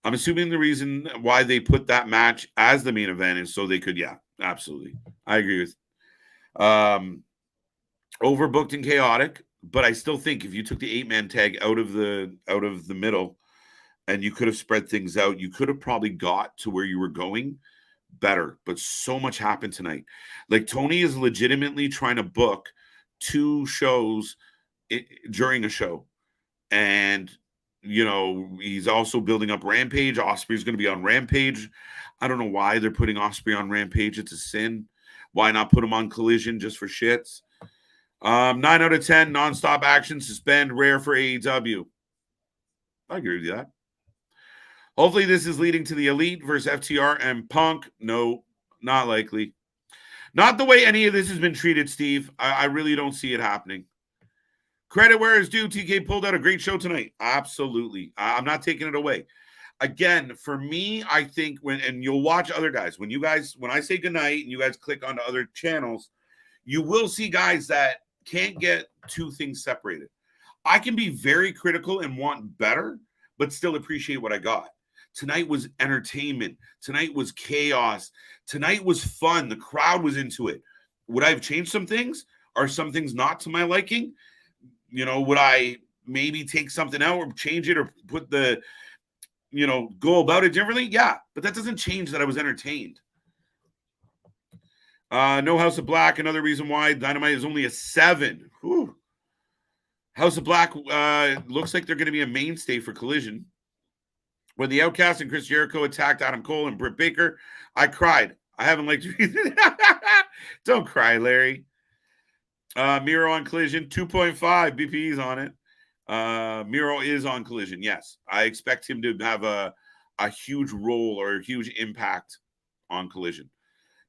I'm assuming the reason why they put that match as the main event is so they could, yeah, absolutely. I agree with overbooked and chaotic, but I still think if you took the 8-man tag out of the middle and you could have spread things out, you could have probably got to where you were going better. But so much happened tonight. Like Toni is legitimately trying to book 2 shows during a show. And, you know, he's also building up Rampage. Ospreay's going to be on Rampage. I don't know why they're putting Ospreay on Rampage. It's a sin. Why not put him on Collision just for shits? 9 out of 10, nonstop action, suspend, rare for AEW. I agree with that. Hopefully this is leading to the Elite versus FTR and Punk. No, not likely. Not the way any of this has been treated, Steve. I really don't see it happening. Credit where it's due. TK pulled out a great show tonight. Absolutely. I'm not taking it away. again, for me, I think and you'll watch other guys, when I say goodnight and you guys click onto other channels, you will see guys that can't get two things separated. I can be very critical and want better, but still appreciate what I got. Tonight was entertainment. Tonight was chaos. Tonight was fun. The crowd was into it. Would I have changed some things? Are some things not to my liking? Would I maybe take something out or change it or put go about it differently? Yeah, but that doesn't change that I was entertained. No House of Black, another reason why Dynamite is only a 7. Whew. House of Black looks like they're going to be a mainstay for Collision. When the Outcast and Chris Jericho attacked Adam Cole and Britt Baker, I cried. I haven't liked it. Don't cry, Larry. Miro on Collision, 2.5 BPEs on it. Miro is on Collision, yes. I expect him to have a huge role or a huge impact on Collision.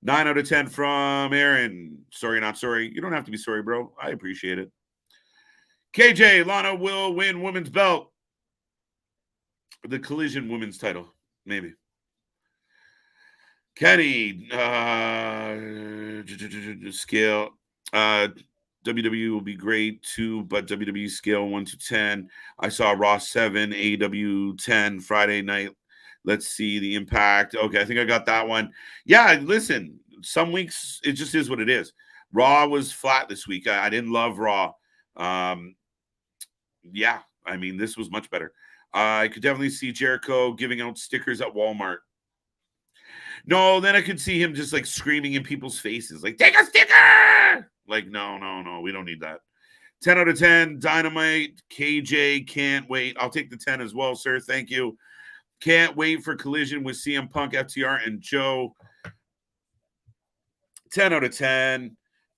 9 out of 10 from Aaron. Sorry, not sorry. You don't have to be sorry, bro. I appreciate it. KJ, Lana will win women's belt. The Collision women's title, maybe. Kenny, scale. WWE will be great too, but WWE scale 1 to 10. I saw Raw 7, AEW 10 Friday night. Let's see the impact. Okay, I think I got that one. Yeah, listen, some weeks it just is what it is. Raw was flat this week. I didn't love Raw. Yeah, I mean, this was much better. I could definitely see Jericho giving out stickers at Walmart. No, then I could see him just like screaming in people's faces, like, take a sticker! Like, no, we don't need that. 10 out of 10, Dynamite, KJ, can't wait. I'll take the 10 as well, sir. Thank you. Can't wait for Collision with CM Punk, FTR, and Joe. 10 out of 10.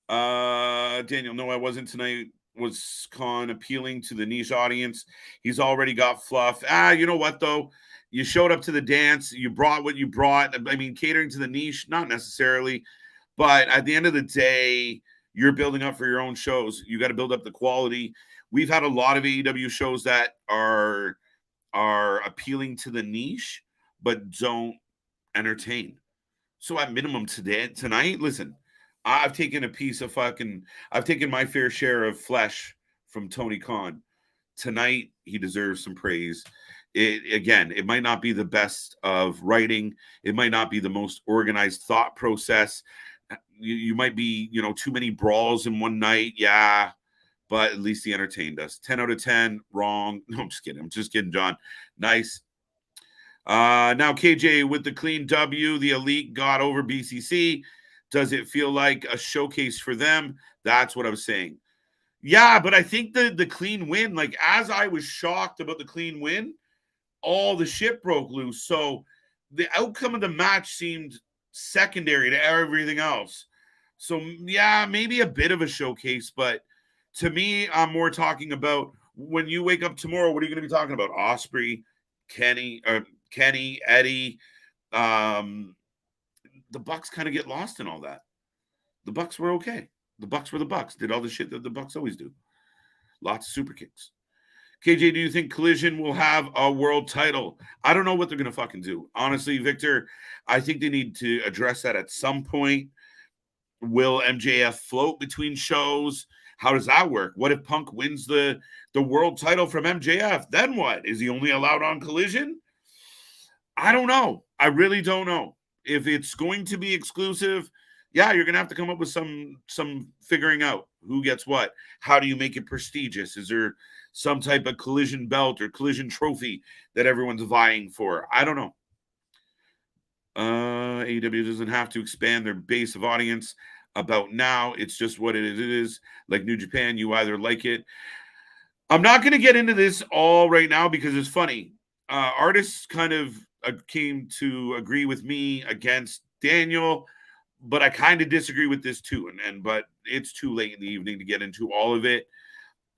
Daniel, no, I wasn't tonight. Was Khan appealing to the niche audience? He's already got fluff. You know what, though? You showed up to the dance. You brought what you brought. I mean, catering to the niche, not necessarily. But at the end of the day, you're building up for your own shows. You got to build up the quality. We've had a lot of AEW shows that are appealing to the niche, but don't entertain. So at minimum tonight, listen, I've taken my fair share of flesh from Tony Khan. Tonight, he deserves some praise. It might not be the best of writing. It might not be the most organized thought process. You might be, too many brawls in one night. Yeah, but at least he entertained us. 10 out of 10, wrong. No, I'm just kidding, John. Nice. Now, KJ, with the clean W, the Elite got over BCC. Does it feel like a showcase for them? That's what I was saying. Yeah, but I think the clean win, like as I was shocked about the clean win, all the shit broke loose. So the outcome of the match seemed secondary to everything else. So yeah, maybe a bit of a showcase, but to me, I'm more talking about when you wake up tomorrow, what are you going to be talking about? Osprey, Kenny, Eddie. The Bucks kind of get lost in all that. The Bucks were okay. The Bucks were the Bucks. Did all the shit that the Bucks always do. Lots of super kicks. KJ, do you think Collision will have a world title? I don't know what they're going to fucking do. Honestly, Victor, I think they need to address that at some point. Will MJF float between shows? How does that work? What if Punk wins the world title from MJF? Then what? Is he only allowed on Collision? I don't know. I really don't know. If it's going to be exclusive, yeah, you're going to have to come up with some figuring out who gets what. How do you make it prestigious? Is there some type of Collision belt or Collision trophy that everyone's vying for? I don't know. AEW doesn't have to expand their base of audience about now. It's just what it is. Like New Japan, you either like it. I'm not going to get into this all right now because it's funny. Artists kind of came to agree with me against Daniel, but I kind of disagree with this too. But it's too late in the evening to get into all of it.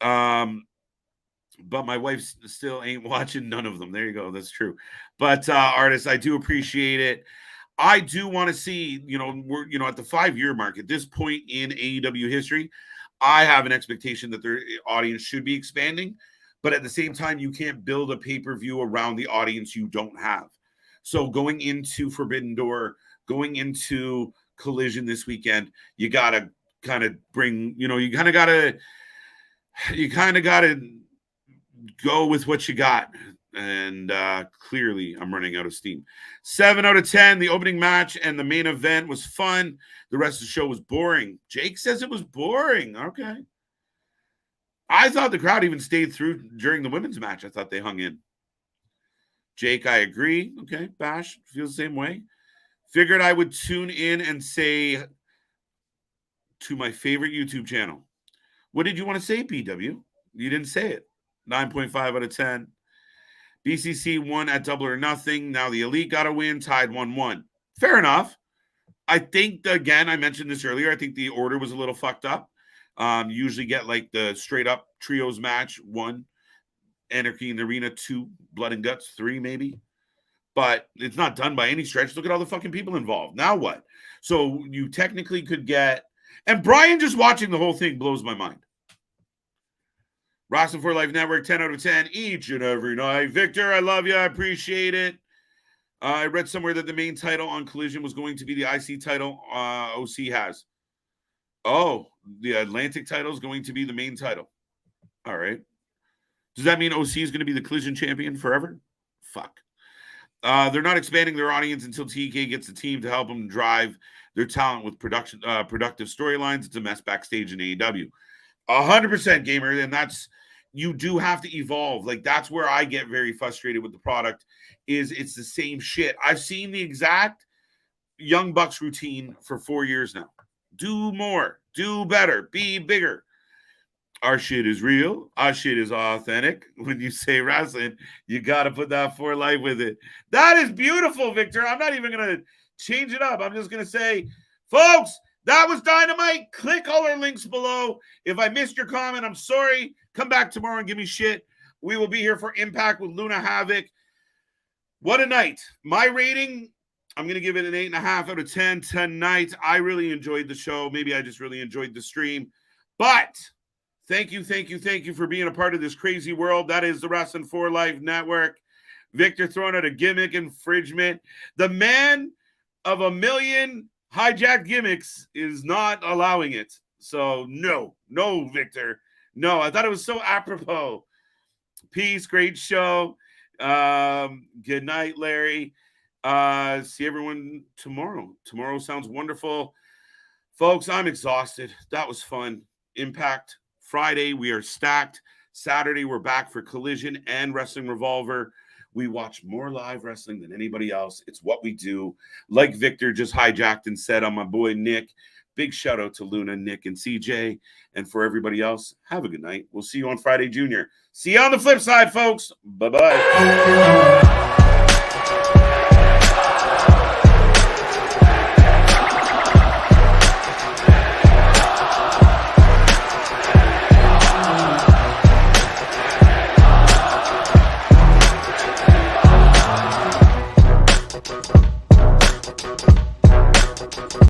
But my wife still ain't watching none of them. There you go. That's true. But artists, I do appreciate it. I do want to see, we're, at the 5-year mark at this point in AEW history, I have an expectation that their audience should be expanding. But at the same time, you can't build a pay-per-view around the audience you don't have. So going into Forbidden Door, going into Collision this weekend, you got to kind of bring, you kind of got to go with what you got. And clearly I'm running out of steam. 7 out of 10. The opening match and the main event was fun. The rest of the show was boring. Jake says it was boring. Okay. I thought the crowd even stayed through during the women's match. I thought they hung in. Jake, I agree. Okay. Bash feels the same way. Figured I would tune in and say to my favorite YouTube channel. What did you want to say, BW? You didn't say it. 9.5 out of 10. BCC won at Double or Nothing. Now the Elite got a win, tied 1-1. Fair enough. I think, again, I mentioned this earlier, I think the order was a little fucked up. You usually get like the straight up trios match, 1, Anarchy in the Arena, 2, Blood and Guts, 3 maybe. But it's not done by any stretch. Look at all the fucking people involved. Now what? So you technically could get, and Brian just watching the whole thing blows my mind. Wrasslin for Life Network, 10 out of 10 each and every night. Victor, I love you. I appreciate it. I read somewhere that the main title on Collision was going to be the IC title OC has. Oh, the Atlantic title is going to be the main title. All right. Does that mean OC is going to be the Collision champion forever? Fuck. They're not expanding their audience until TK gets a team to help them drive their talent with productive storylines. It's a mess backstage in AEW. 100% gamer, and that's, you do have to evolve. Like, that's where I get very frustrated with the product, is it's the same shit. I've seen the exact Young Bucks routine for 4 years now. Do more, do better, be bigger. Our shit is real. Our shit is authentic. When you say wrestling, you got to put that for life with it. That is beautiful, Victor. I'm not even going to change it up. I'm just going to say, folks, that was Dynamite. Click all our links below. If I missed your comment, I'm sorry. Come back tomorrow and give me shit. We will be here for Impact with Luna Havoc. What a night. My rating, I'm going to give it an 8.5 out of 10 tonight. I really enjoyed the show. Maybe I just really enjoyed the stream. But thank you for being a part of this crazy world. That is the Wrasslin for Life Network. Victor throwing out a gimmick infringement. The man of a million hijacked gimmicks is not allowing it. So no, Victor. No, I thought it was so apropos. Peace, great show. Good night, Larry. See everyone tomorrow. Tomorrow sounds wonderful. Folks, I'm exhausted. That was fun. Impact Friday, we are stacked. Saturday, we're back for Collision and Wrestling Revolver. We watch more live wrestling than anybody else. It's what we do. Like Victor just hijacked and said on my boy Nick. Big shout out to Luna, Nick, and CJ. And for everybody else, have a good night. We'll see you on Friday, Junior. See you on the flip side, folks. Bye-bye.